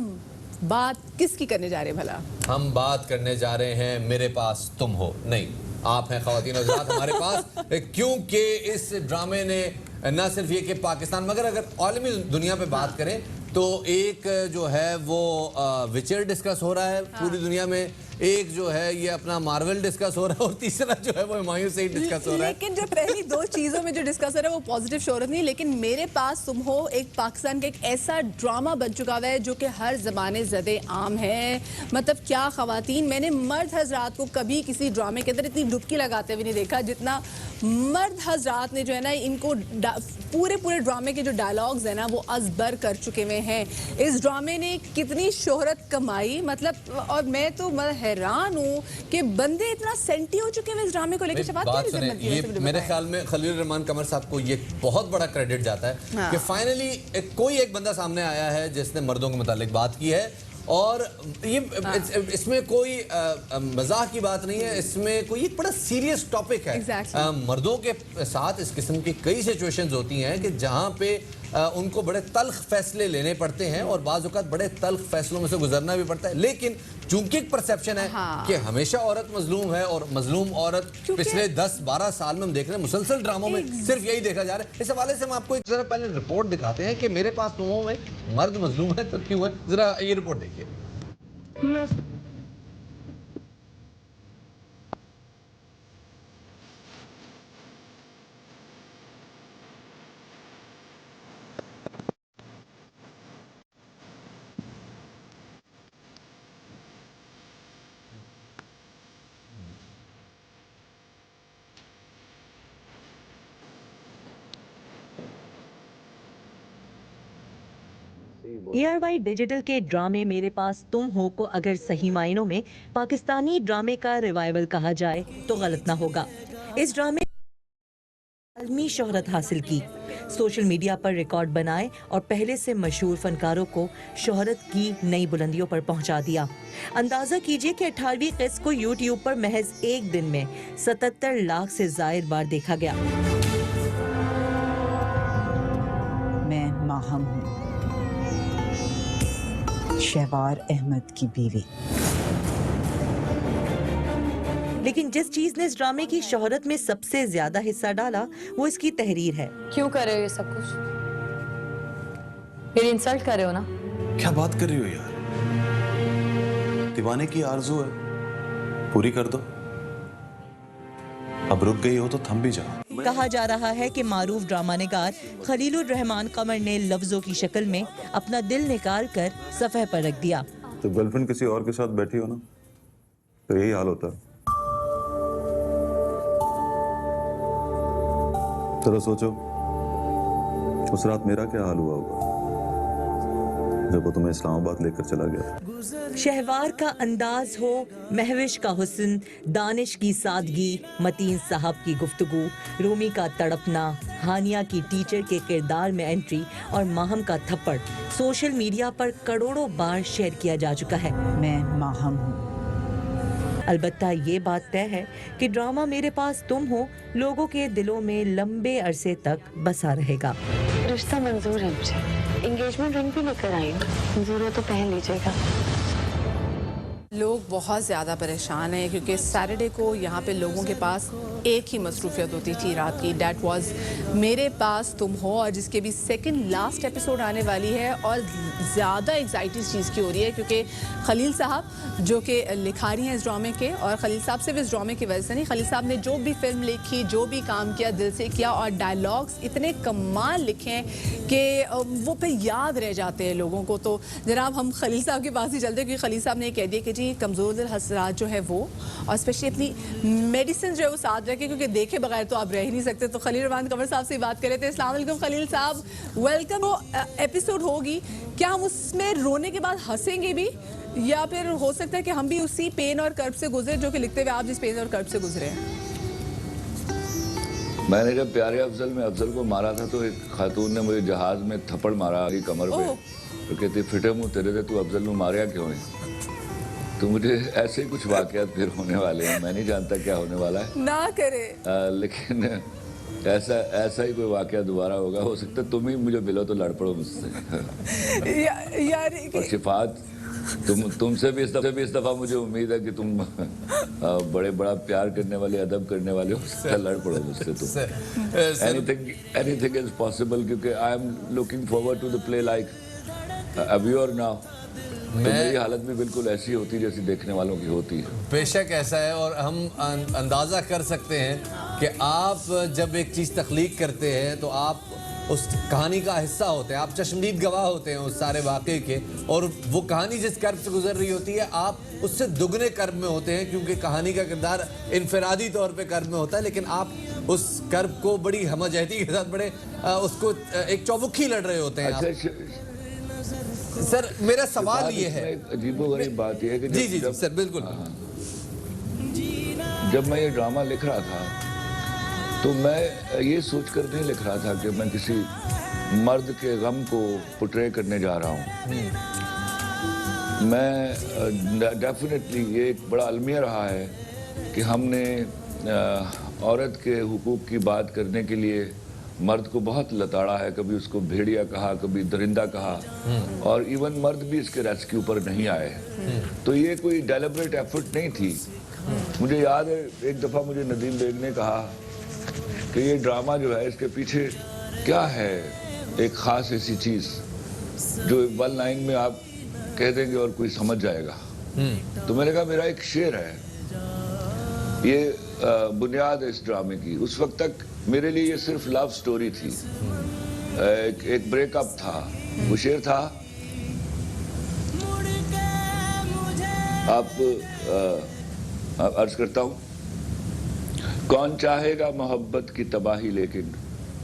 A: बात किसकी करने जा रहे हैं भला? हम
B: बात करने जा रहे हैं मेरे पास तुम हो, नहीं आप हैं ख़वातीन और हज़रात हमारे पास, क्योंकि इस ड्रामे ने न सिर्फ ये कि पाकिस्तान मगर अगर आलमी दुनिया पे बात करें तो एक जो है वो विचर डिस्कस हो रहा है पूरी दुनिया में, एक जो है ये अपना मार्वल डिस्कस हो रहा है, और तीसरा जो है वो हुमायूं से ही डिस्कस हो रहा है।
A: लेकिन जो पहली दो चीजों में जो डिस्कस हो रहा है वो पॉजिटिव शोहरत नहीं, लेकिन मेरे पास तुम हो एक पाकिस्तान का एक ऐसा ड्रामा बन चुका हुआ है जो कि हर जमाने ज़दे आम है। मतलब क्या ख़वातीन, मैंने मर्द हजरात को कभी किसी ड्रामे के अंदर इतनी डुबकी लगाते हुए नहीं देखा जितना मर्द हजरात ने जो है ना इनको पूरे ड्रामे के जो डायलॉग्स है ना वो अजबर कर चुके हुए हैं। इस ड्रामे ने कितनी शोहरत कमाई, मतलब और मैं तो हैरान हूँ कि बंदे इतना सेंटी हो चुके हैं इस ड्रामे को लेकर।
B: बात सुने, ये मेरे ख्याल में खलील रहमान कमर साहब को ये बहुत बड़ा क्रेडिट जाता है कि फाइनली कोई एक बंदा सामने आया है जिसने मर्दों के मुतालिक बात की है, और ये इसमें कोई मजाक की बात नहीं है, इसमें कोई एक बड़ा सीरियस टॉपिक है। मर्दों के साथ इस किस्म की कई सिचुएशंस होती हैं कि जहाँ पे उनको बड़े तल्ख फैसले लेने पड़ते हैं और बाज़ औक़ात बड़े तल्ख फैसलों में से गुजरना भी पड़ता है। लेकिन चूंकि एक परसेप्शन है कि हमेशा औरत मजलूम है, और मजलूम औरत पिछले 10-12 साल में हम देख रहे हैं मुसलसल ड्रामों में सिर्फ यही देखा जा रहा है। इस हवाले से हम आपको एक जरा पहले रिपोर्ट दिखाते हैं कि मेरे पास तुमों में मर्द मजलूम है तो क्यों है, जरा ये रिपोर्ट देखिए।
H: ARY डिजिटल के ड्रामे मेरे पास तुम हो को अगर सही मायनों में पाकिस्तानी ड्रामे का रिवाइवल कहा जाए तो गलत ना होगा। इस ड्रामे आलमी शोहरत हासिल की, सोशल मीडिया पर रिकॉर्ड बनाए और पहले से मशहूर फनकारों को शोहरत की नई बुलंदियों पर पहुंचा दिया। अंदाजा कीजिए कि 18वीं किस्त को यूट्यूब पर महज एक दिन में 77 लाख से जायद बार देखा गया।
I: मैं माहम हूँ, शहबार अहमद की बीवी।
H: लेकिन जिस चीज ने इस ड्रामे की शोहरत में सबसे ज्यादा हिस्सा डाला वो इसकी तहरीर है।
J: क्यों कर रहे हो ये सब कुछ? मेरी इंसल्ट कर रहे हो ना?
K: क्या बात कर रही हो यार, दीवाने की आरज़ू है, पूरी कर दो। अब रुक गई हो तो थम भी जाओ।
H: कहा जा रहा है कि मारूफ ड्रामा निगार खलीलुर रहमान कमर ने लफ्जों की शक्ल में अपना दिल निकाल कर सफ़ह पर रख दिया।
K: तो गर्लफ्रेंड किसी और के साथ बैठी हो ना, तो यही हाल होता है। जरा सोचो, उस रात मेरा क्या हाल हुआ होगा जब वो तुम्हें इस्लामाबाद लेकर चला गया।
H: शहवार का अंदाज हो, महविश का हुस्न, दानिश की सादगी, मतीन साहब की गुफ्तगू, रूमी का तड़पना, हानिया की टीचर के किरदार में एंट्री और माहम का थप्पड़ सोशल मीडिया पर करोड़ों बार शेयर किया जा चुका है।
I: मैं माहम हूँ।
H: अलबत्ता ये बात तय है कि ड्रामा मेरे पास तुम हो लोगों के दिलों में लंबे अरसे तक बसा रहेगा।
J: रिश्ता मंजूर है मुझे। एंगेजमेंट रिंग भी लेकर आई हूँ, मंजूर हो तो पहन लीजिएगा।
A: लोग बहुत ज़्यादा परेशान हैं क्योंकि सैटरडे को यहाँ पे लोगों के पास एक ही मसरूफियत होती थी रात की, डैट वाज मेरे पास तुम हो, और जिसके भी सेकंड लास्ट एपिसोड आने वाली है। और ज़्यादा एग्जाइटी इस चीज़ की हो रही है क्योंकि खलील साहब जो कि लिखारी हैं इस ड्रामे के, और खलील साहब सिर्फ इस ड्रामे की वजह से नहीं, खलील साहब ने जो भी फिल्म लिखी, जो भी काम किया, दिल से किया, और डायलॉग्स इतने कमाल लिखे हैं कि वो फिर याद रह जाते हैं लोगों को। तो जनाब हम खलील साहब के पास ही चलते हैं क्योंकि खलील साहब ने कह दिया कि जी कमज़ोर दिल हसरात जो है वो, और स्पेशली अपनी मेडिसिन जो है वो साथ रखें क्योंकि देखे बगैर तो आप रह ही नहीं सकते। तो खलील रहमान कमर साहब से बात कर रहे थे। अस्सलाम वालेकुम खलील साहब, वेलकम। वो एपिसोड होगी, क्या हम उसमें रोने के बाद हंसेंगे भी, या फिर हो सकता है कि हम भी उसी पेन और कर्ब से गुजरे जो कि लिखते हुए आप जिस पेन और कर्ब से गुजरे हैं?
L: मैंने जब प्यारे अफजल में अफजल को मारा था तो एक खातून ने मुझे जहाज में थप्पड़ मारा कमर पे, तो कहती फिटे मुँह तेरे थे, तू अफजल में मारे क्यों है? तो मुझे ऐसे ही कुछ वाकयात फिर होने वाले हैं, मैं नहीं जानता क्या होने वाला है, ना करे लेकिन ऐसा ही कोई वाकया दोबारा होगा। हो सकता है तुम ही मुझे मिलो तो लड़ पड़ो मुझसे।
A: यार
L: और शिफात तुमसे भी इस दफा मुझे उम्मीद है कि तुम बड़ा प्यार करने वाले, अदब करने वाले हो, लड़ पड़ो मुझसे तुम। एनीथिंग इज पॉसिबल क्योंकि I am looking forward to the play like अभी और नाउ। तो मेरी हालत भी बिल्कुल ऐसी होती जैसी देखने वालों की होती है।
B: बेशक ऐसा है, और हम अंदाज़ा कर सकते हैं कि आप जब एक चीज़ तख्लीक करते हैं तो आप उस कहानी का हिस्सा होते हैं, आप चश्मदीद गवाह होते हैं उस सारे वाक़े के, और वो कहानी जिस कर्ब से गुजर रही होती है आप उससे दुगने कर्ब में होते हैं क्योंकि कहानी का किरदार इनफरादी तौर पे कर्ब में होता है, लेकिन आप उस कर्ब को बड़ी हमजहती के साथ बड़े उसको एक चौमुखी लड़ रहे होते हैं। सर मेरा सवाल ये है,
L: अजीबोगरीब बात यह है कि
B: जी जी सर बिल्कुल,
L: जब मैं ये ड्रामा लिख रहा था तो मैं ये सोचकर नहीं लिख रहा था कि मैं किसी मर्द के गम को पुट्रे करने जा रहा हूँ। मैं डेफिनेटली ये एक बड़ा अलमिया रहा है कि हमने औरत के हुकूक की बात करने के लिए मर्द को बहुत लताड़ा है, कभी उसको भेड़िया कहा, कभी दरिंदा कहा, और इवन मर्द भी इसके रेस्क्यू पर नहीं आए। तो ये कोई डेलिब्रेट एफर्ट नहीं थी। मुझे याद है एक दफ़ा मुझे नदीम बेग ने कहा कि ये ड्रामा जो है इसके पीछे क्या है एक ख़ास ऐसी चीज़ जो वन लाइन में आप कह देंगे और कोई समझ जाएगा। तो मैंने कहा मेरा एक शेर है, ये बुनियाद है इस ड्रामे की। उस वक्त तक मेरे लिए ये सिर्फ लव स्टोरी थी, एक ब्रेकअप था। वो शेर था, आप अर्ज करता हूँ, कौन चाहेगा मोहब्बत की तबाही लेकिन,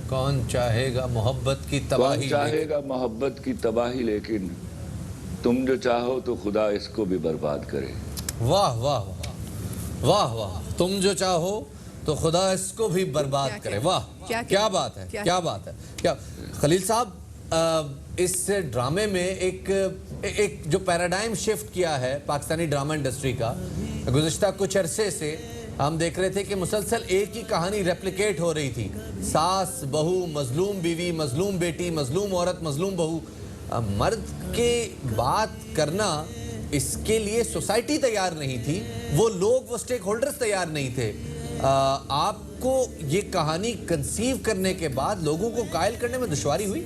B: कौन चाहेगा मोहब्बत की तबाही,
L: कौन चाहेगा मोहब्बत की तबाही लेकिन तुम जो चाहो तो खुदा इसको भी बर्बाद करे।
B: वाह वाह वाह वाह, तुम जो चाहो तो खुदा इसको भी बर्बाद करे। वाह क्या बात है, क्या बात है। क्या खलील साहब, इस ड्रामे में एक जो पैराडाइम शिफ्ट किया है पाकिस्तानी ड्रामा इंडस्ट्री का, गुज़िश्ता कुछ अरसे से हम देख रहे थे कि मुसलसल एक ही कहानी रेप्लिकेट हो रही थी, सास बहू, मजलूम बीवी, मजलूम बेटी, मजलूम औरत, मजलूम बहू। मर्द के बात करना इसके लिए सोसाइटी तैयार नहीं थी, वो लोग, वो स्टेक होल्डर्स तैयार नहीं थे। आपको ये कहानी कंसीव करने के बाद लोगों को कायल करने में दुश्वारी हुई?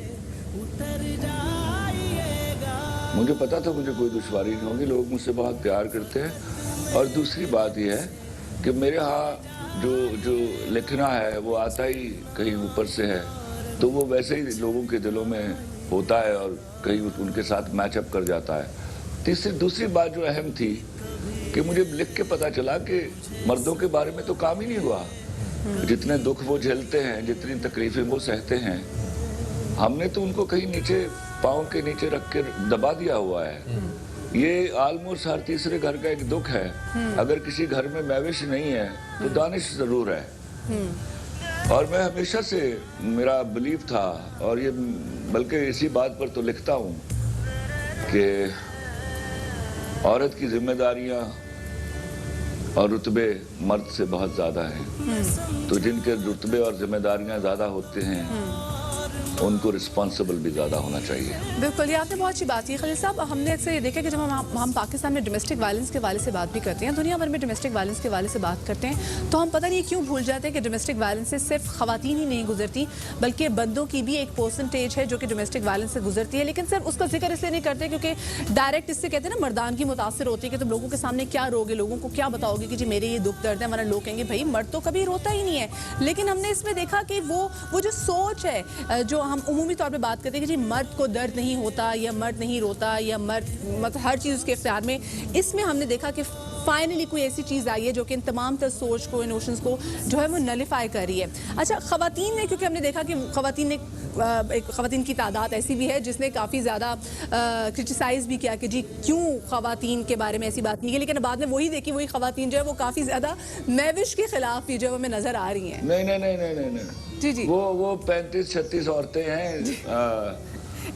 L: मुझे पता था मुझे कोई दुश्वारी नहीं होगी, लोग मुझसे बहुत प्यार करते हैं। और दूसरी बात यह है कि मेरे यहाँ जो लिखना है वो आता ही कहीं ऊपर से है, तो वो वैसे ही लोगों के दिलों में होता है और कहीं उनके साथ मैचअप कर जाता है। दूसरी बात जो अहम थी कि मुझे लिख के पता चला कि मर्दों के बारे में तो काम ही नहीं हुआ। जितने दुख वो झेलते हैं, जितनी तकलीफें वो सहते हैं, हमने तो उनको कहीं नीचे, पाँव के नीचे रख के दबा दिया हुआ है। ये ऑलमोस्ट हर तीसरे घर का एक दुख है। अगर किसी घर में मैविश नहीं है तो दानिश जरूर है। और मैं हमेशा से, मेरा बिलीव था, और ये बल्कि इसी बात पर तो लिखता हूँ कि औरत की जिम्मेदारियां और रुतबे मर्द से बहुत ज़्यादा हैं। तो जिनके रुतबे और जिम्मेदारियां ज़्यादा होते हैं उनको रिस्पॉन्सिबल भी ज़्यादा होना चाहिए।
A: बिल्कुल, ये आपने बहुत अच्छी बात की खलील साहब। हमने अक्सर ये देखा कि जब हम पाकिस्तान में डोमेस्टिक वायलेंस के वाले से बात भी करते हैं, दुनिया भर में डोमेस्टिक वायलेंस के वाले से बात करते हैं, तो हम पता नहीं क्यों भूल जाते हैं कि डोमेस्टिक वायलेंस से सिर्फ खवातीन ही नहीं गुजरती, बल्कि बंदों की भी एक परसेंटेज है जो कि डोमेस्टिक वायलेंस से गुजरती है। लेकिन सिर्फ उसका जिक्र इसलिए नहीं करते क्योंकि डायरेक्ट इससे कहते हैं ना, मर्दान की मुतासर होती है कि तुम लोगों के सामने क्या रोगे, लोगों को क्या बताओगे कि जी मेरे ये दुख दर्द है, हमारा लोग कहेंगे भाई मर्द तो कभी रोता ही नहीं है। लेकिन हमने इसमें देखा कि वो जो सोच है, जो हम उमूमी तौर पर बात करते हैं कि जी मर्द को दर्द नहीं होता या मर्द नहीं रोता या मर्द मतलब हर चीज़ उसके इख्तियार में, इसमें हमने देखा कि फाइनली कोई ऐसी चीज़ आई है जो कि इन तमाम तर सोच को, इनोशंस को जो है वो नलिफाई कर रही है। अच्छा, ख़वातीन ने, क्योंकि हमने देखा कि ख़वातीन की तादाद ऐसी भी है जिसने काफ़ी ज़्यादा क्रिटिसाइज़ भी किया कि जी क्यों ख़वातीन के बारे में ऐसी बात नहीं की, लेकिन बाद में वही देखी वही ख़वातीन जो है वो काफ़ी ज़्यादा मैविश के ख़िलाफ़ भी जो है हमें नज़र आ रही हैं।
L: नहीं, जी जी, वो 35-36 औरतें हैं,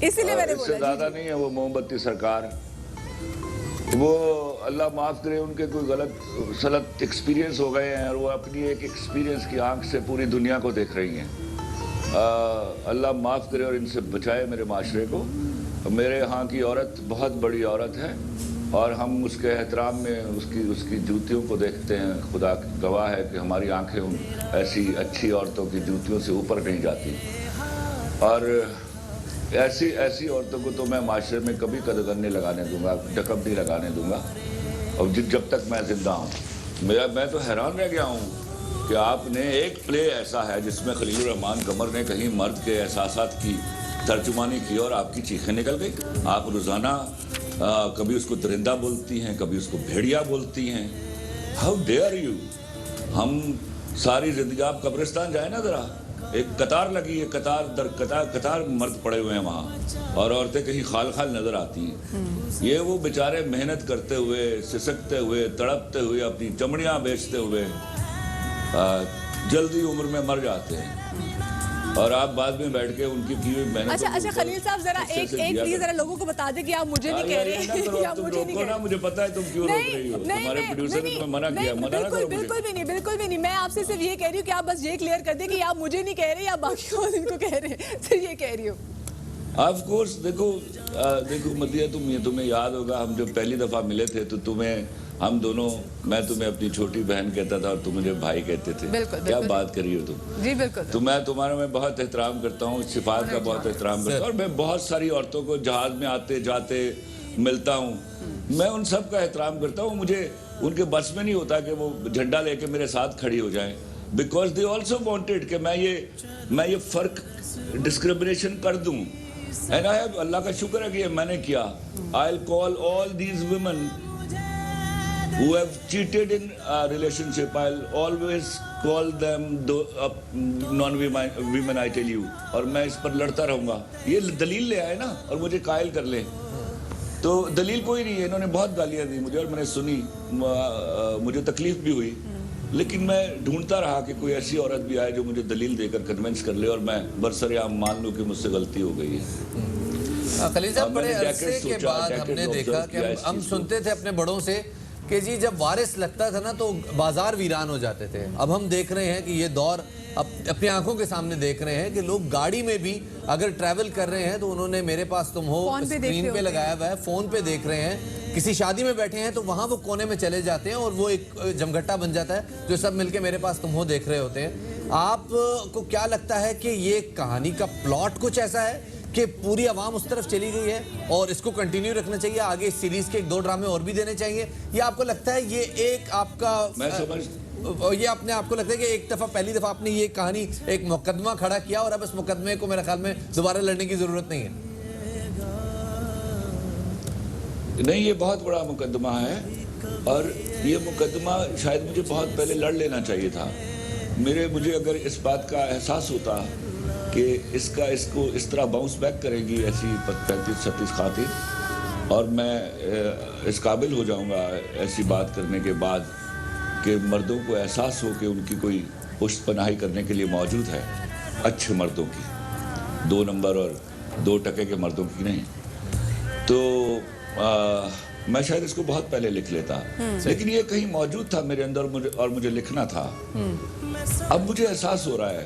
A: इसीलिए मैंने बोला,
L: इससे ज़्यादा नहीं है। वो मोमबत्ती सरकार, वो अल्लाह माफ़ करे उनके कोई गलत एक्सपीरियंस हो गए हैं और वो अपनी एक एक्सपीरियंस की आंख से पूरी दुनिया को देख रही हैं। अल्लाह माफ़ करे और इनसे बचाए मेरे माशरे को। मेरे यहाँ की औरत बहुत बड़ी औरत है और हम उसके एहतराम में उसकी जूतियों को देखते हैं। खुदा गवाह है कि हमारी आंखें ऐसी अच्छी औरतों की जूतियों से ऊपर नहीं जाती। और ऐसी औरतों को तो मैं माशरे में कभी कदर नहीं लगाने दूंगा, डकब नहीं लगाने दूंगा, और जब तक मैं जिंदा हूँ। मैं तो हैरान रह गया हूँ कि आपने एक प्ले ऐसा है जिसमें खलील रहमान कमर ने कहीं मर्द के एहसासात की तर्जुमानी की और आपकी चीखें निकल गई। आप रोज़ाना कभी उसको दरिंदा बोलती हैं, कभी उसको भेड़िया बोलती हैं। How dare you. हम सारी जिंदगी, आप कब्रिस्तान जाए ना ज़रा, एक कतार लगी है, कतार मर्द पड़े हुए हैं वहाँ और औरतें कहीं खाल नज़र आती हैं। ये वो बेचारे मेहनत करते हुए, सिसकते हुए, तड़पते हुए, अपनी चमड़ियाँ बेचते हुए जल्दी उम्र में मर जाते हैं और आप बाद में बैठ के उनकी की हुई मेहनत।
A: अच्छा खलील साहब, जरा एक प्लीज जरा लोगों को बता दें कि आप मुझे नहीं कह रहे या मुझे नहीं कह रहे।
L: मुझे पता है तुम क्यों रोक रही हो, तुम्हारे प्रोड्यूसर ने तुम्हें मना किया।
A: बिल्कुल भी नहीं। मैं आपसे सिर्फ ये कह रही हूँ कि आप बस ये क्लियर कर दें कि आप मुझे नहीं कह रहे या बाकी को इनको कह रहे हैं, सिर्फ ये कह रही हूँ।
L: ऑफ कोर्स, देखो मदिया, तुम्हें याद होगा हम जब पहली दफ़ा मिले थे तो हम दोनों, मैं तुम्हें अपनी छोटी बहन कहता था और तुम मुझे भाई कहते थे।
A: बिल्कुल,
L: क्या बात कर रही हो तुम।
A: जी बिल्कुल।
L: तो मैं तुम्हारा मैं बहुत एहतराम करता हूँ, सिफात का बहुत एहतराम करता हूँ और मैं बहुत सारी औरतों को जहाज में आते जाते मिलता हूँ। मैं उन सब का एहतराम करता हूँ। मुझे उनके बस में नहीं होता कि वो झंडा लेके मेरे साथ खड़ी हो जाएं, बिकॉज दे ऑल्सो वॉन्टेड कि मैं ये फ़र्क डिस्क्रिमिनेशन कर दूँ। एंड अल्लाह का शुक्र है कि मैंने किया। I will call all these women who have cheated in a relationship, I'll always call them non-women, I tell you। और मैं इस पर लड़ता रहूँगा। ये दलील ले आए ना और मुझे कायल कर ले, तो दलील कोई नहीं है। इन्होंने बहुत गालियाँ दी मुझे और मैंने सुनी, मुझे तकलीफ भी हुई, लेकिन मैं ढूंढता रहा कि कोई ऐसी औरत भी आए जो मुझे दलील देकर कन्विंस कर ले और मैं बरसरेआम मान लूँ कि मुझसे गलती हो गई है।
B: खलील साहब, बड़े अरसे के बाद हमने देखा कि हम सुनते थे अपने बड़ों से कि जी जब वारिस लगता था ना तो बाजार वीरान हो जाते थे। अब हम देख रहे हैं कि ये दौर अपनी आंखों के सामने देख रहे हैं कि लोग गाड़ी में भी अगर ट्रैवल कर रहे हैं तो उन्होंने मेरे पास तुम हो स्क्रीन पे लगाया हुआ है, फोन पे देख रहे हैं। किसी शादी में बैठे हैं तो वहां वो कोने में चले जाते हैं और वो एक जमघट्टा बन जाता है जो सब मिलके मेरे पास तुम हो देख रहे होते हैं। आपको क्या लगता है कि ये कहानी का प्लॉट कुछ ऐसा है कि पूरी आवाम उस तरफ चली गई है और इसको कंटिन्यू रखना चाहिए, आगे इस सीरीज के 1-2 ड्रामे और भी देने चाहिए, या आपको लगता है ये एक आपका ये अपने आपको लगता है कि एक दफा पहली दफा आपने ये कहानी एक मुकदमा खड़ा किया और अब इस मुकदमे को मेरे ख्याल में दोबारा लड़ने की जरूरत नहीं है?
L: नहीं, ये बहुत बड़ा मुकदमा है और ये मुकदमा शायद मुझे बहुत पहले लड़ लेना चाहिए था। मुझे अगर इस बात का एहसास होता कि इसको इस तरह बाउंस बैक करेंगी ऐसी 35-36 खातिर, और मैं इस काबिल हो जाऊंगा ऐसी बात करने के बाद कि मर्दों को एहसास हो कि उनकी कोई पुष्ट पनाही करने के लिए मौजूद है, अच्छे मर्दों की, 2 नंबर और 2 टके के मर्दों की नहीं, तो मैं शायद इसको बहुत पहले लिख लेता। लेकिन ये कहीं मौजूद था मेरे अंदर और मुझे लिखना था। अब मुझे एहसास हो रहा है,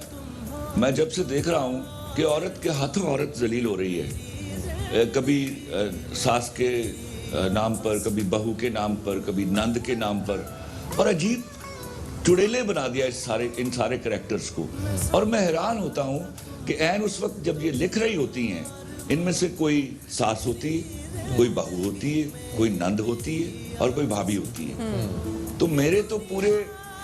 L: मैं जब से देख रहा हूँ कि औरत के हाथों औरत जलील हो रही है, कभी सास के नाम पर, कभी बहू के नाम पर, कभी नंद के नाम पर, और अजीब चुड़ैले बना दिया इन सारे कैरेक्टर्स को। और मैं हैरान होता हूँ कि ऐन उस वक्त जब ये लिख रही होती हैं, इनमें से कोई सास होती है, कोई बहू होती है, कोई नंद होती है और कोई भाभी होती है। तो मेरे तो पूरे,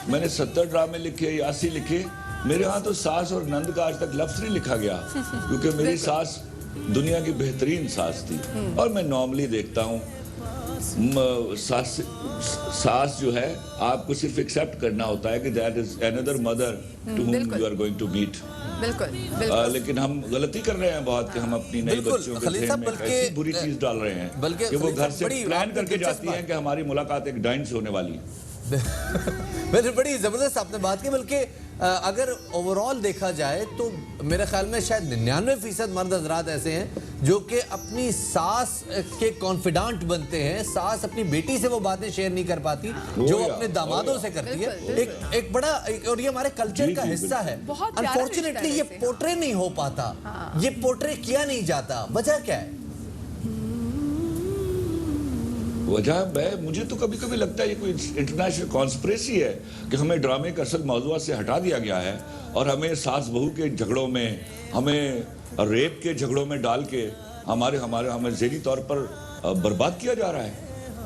L: मैंने 70 ड्रामे लिखे, 80 लिखे, मेरे यहाँ तो सास और नंद का आज तक लफ्ज नहीं लिखा गया, क्योंकि मेरी सास दुनिया की बेहतरीन सास थी। और मैं नॉर्मली देखता हूँ सास जो है, आपको सिर्फ एक्सेप्ट करना होता है कि that is another mother to whom you are going to meet.
A: बिल्कुल।
L: लेकिन हम गलती कर रहे हैं बहुत कि हम अपनी नई बच्चियों के ज़हन में ऐसी बुरी चीज डाल रहे हैं कि वो घर से प्लान करके जाती हैं कि हमारी मुलाकात एक डाइन से होने वाली है।
B: वैसे बड़ी जबरदस्त आपने बात की। बल्कि अगर ओवरऑल देखा जाए तो मेरे ख्याल में शायद 99% मर्द हजरात ऐसे हैं जो कि अपनी सास के कॉन्फिडेंट बनते हैं। सास अपनी बेटी से वो बातें शेयर नहीं कर पाती जो अपने दामादों से करती है। एक बड़ा, और ये हमारे कल्चर का हिस्सा है। अनफॉर्चुनेटली ये पोर्ट्रे नहीं हो पाता, ये पोर्ट्रे किया नहीं जाता। वजह क्या है?
L: वजह मुझे तो कभी कभी लगता है ये कोई इंटरनेशनल कॉन्स्पिरेसी है कि हमें ड्रामे का असल मौजूद से हटा दिया गया है और हमें सास बहू के झगड़ों में, हमें रेप के झगड़ों में डाल के हमें ज़हनी तौर पर बर्बाद किया जा रहा है।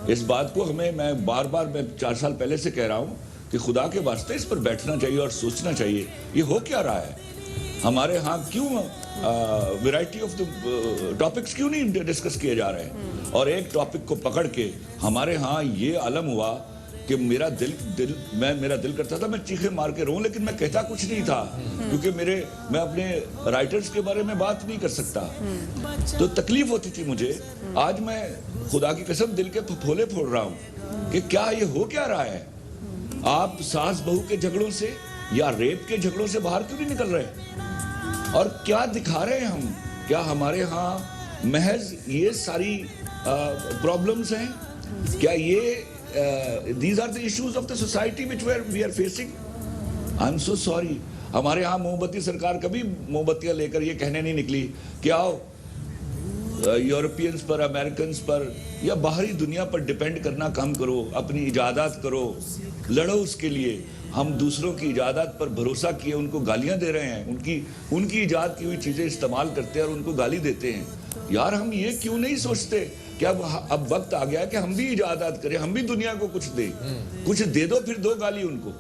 L: इस बात को मैं बार मैं 4 साल पहले से कह रहा हूँ कि खुदा के वास्ते इस पर बैठना चाहिए और सोचना चाहिए ये हो क्या रहा है। हमारे यहाँ क्यों वैरायटी ऑफ द टॉपिक्स क्यों नहीं डिस्कस किए जा रहे हैं? और एक टॉपिक को पकड़ के हमारे यहाँ ये आलम हुआ कि मेरा दिल करता था मैं चीखे मार के रोऊं, लेकिन मैं कहता कुछ नहीं था क्योंकि मैं अपने राइटर्स के बारे में बात नहीं कर सकता, तो तकलीफ होती थी मुझे। आज मैं खुदा की कसम दिल के फफोले फोड़ रहा हूँ कि क्या ये हो क्या रहा है। आप सास बहू के झगड़ों से या रेप के झगड़ों से बाहर क्यों नहीं निकल रहे? और क्या दिखा रहे हैं हम? क्या हमारे यहाँ महज ये सारी प्रॉब्लम्स हैं? क्या ये these are the issues of the society which we are facing? I'm so sorry. हमारे यहाँ मोमबत्ती सरकार कभी मोमबत्तियाँ लेकर ये कहने नहीं निकली कि आओ यूरोपियंस पर, अमेरिकन्स पर या बाहरी दुनिया पर डिपेंड करना कम करो, अपनी इजादात करो, लड़ो उसके लिए। हम दूसरों की इजादात पर भरोसा किए उनको गालियां दे रहे हैं, उनकी इजाद की हुई चीज़ें इस्तेमाल करते हैं और उनको गाली देते हैं। यार हम ये क्यों नहीं सोचते कि अब वक्त आ गया है कि हम भी इजादात करें, हम भी दुनिया को कुछ दे दो, फिर दो गाली उनको।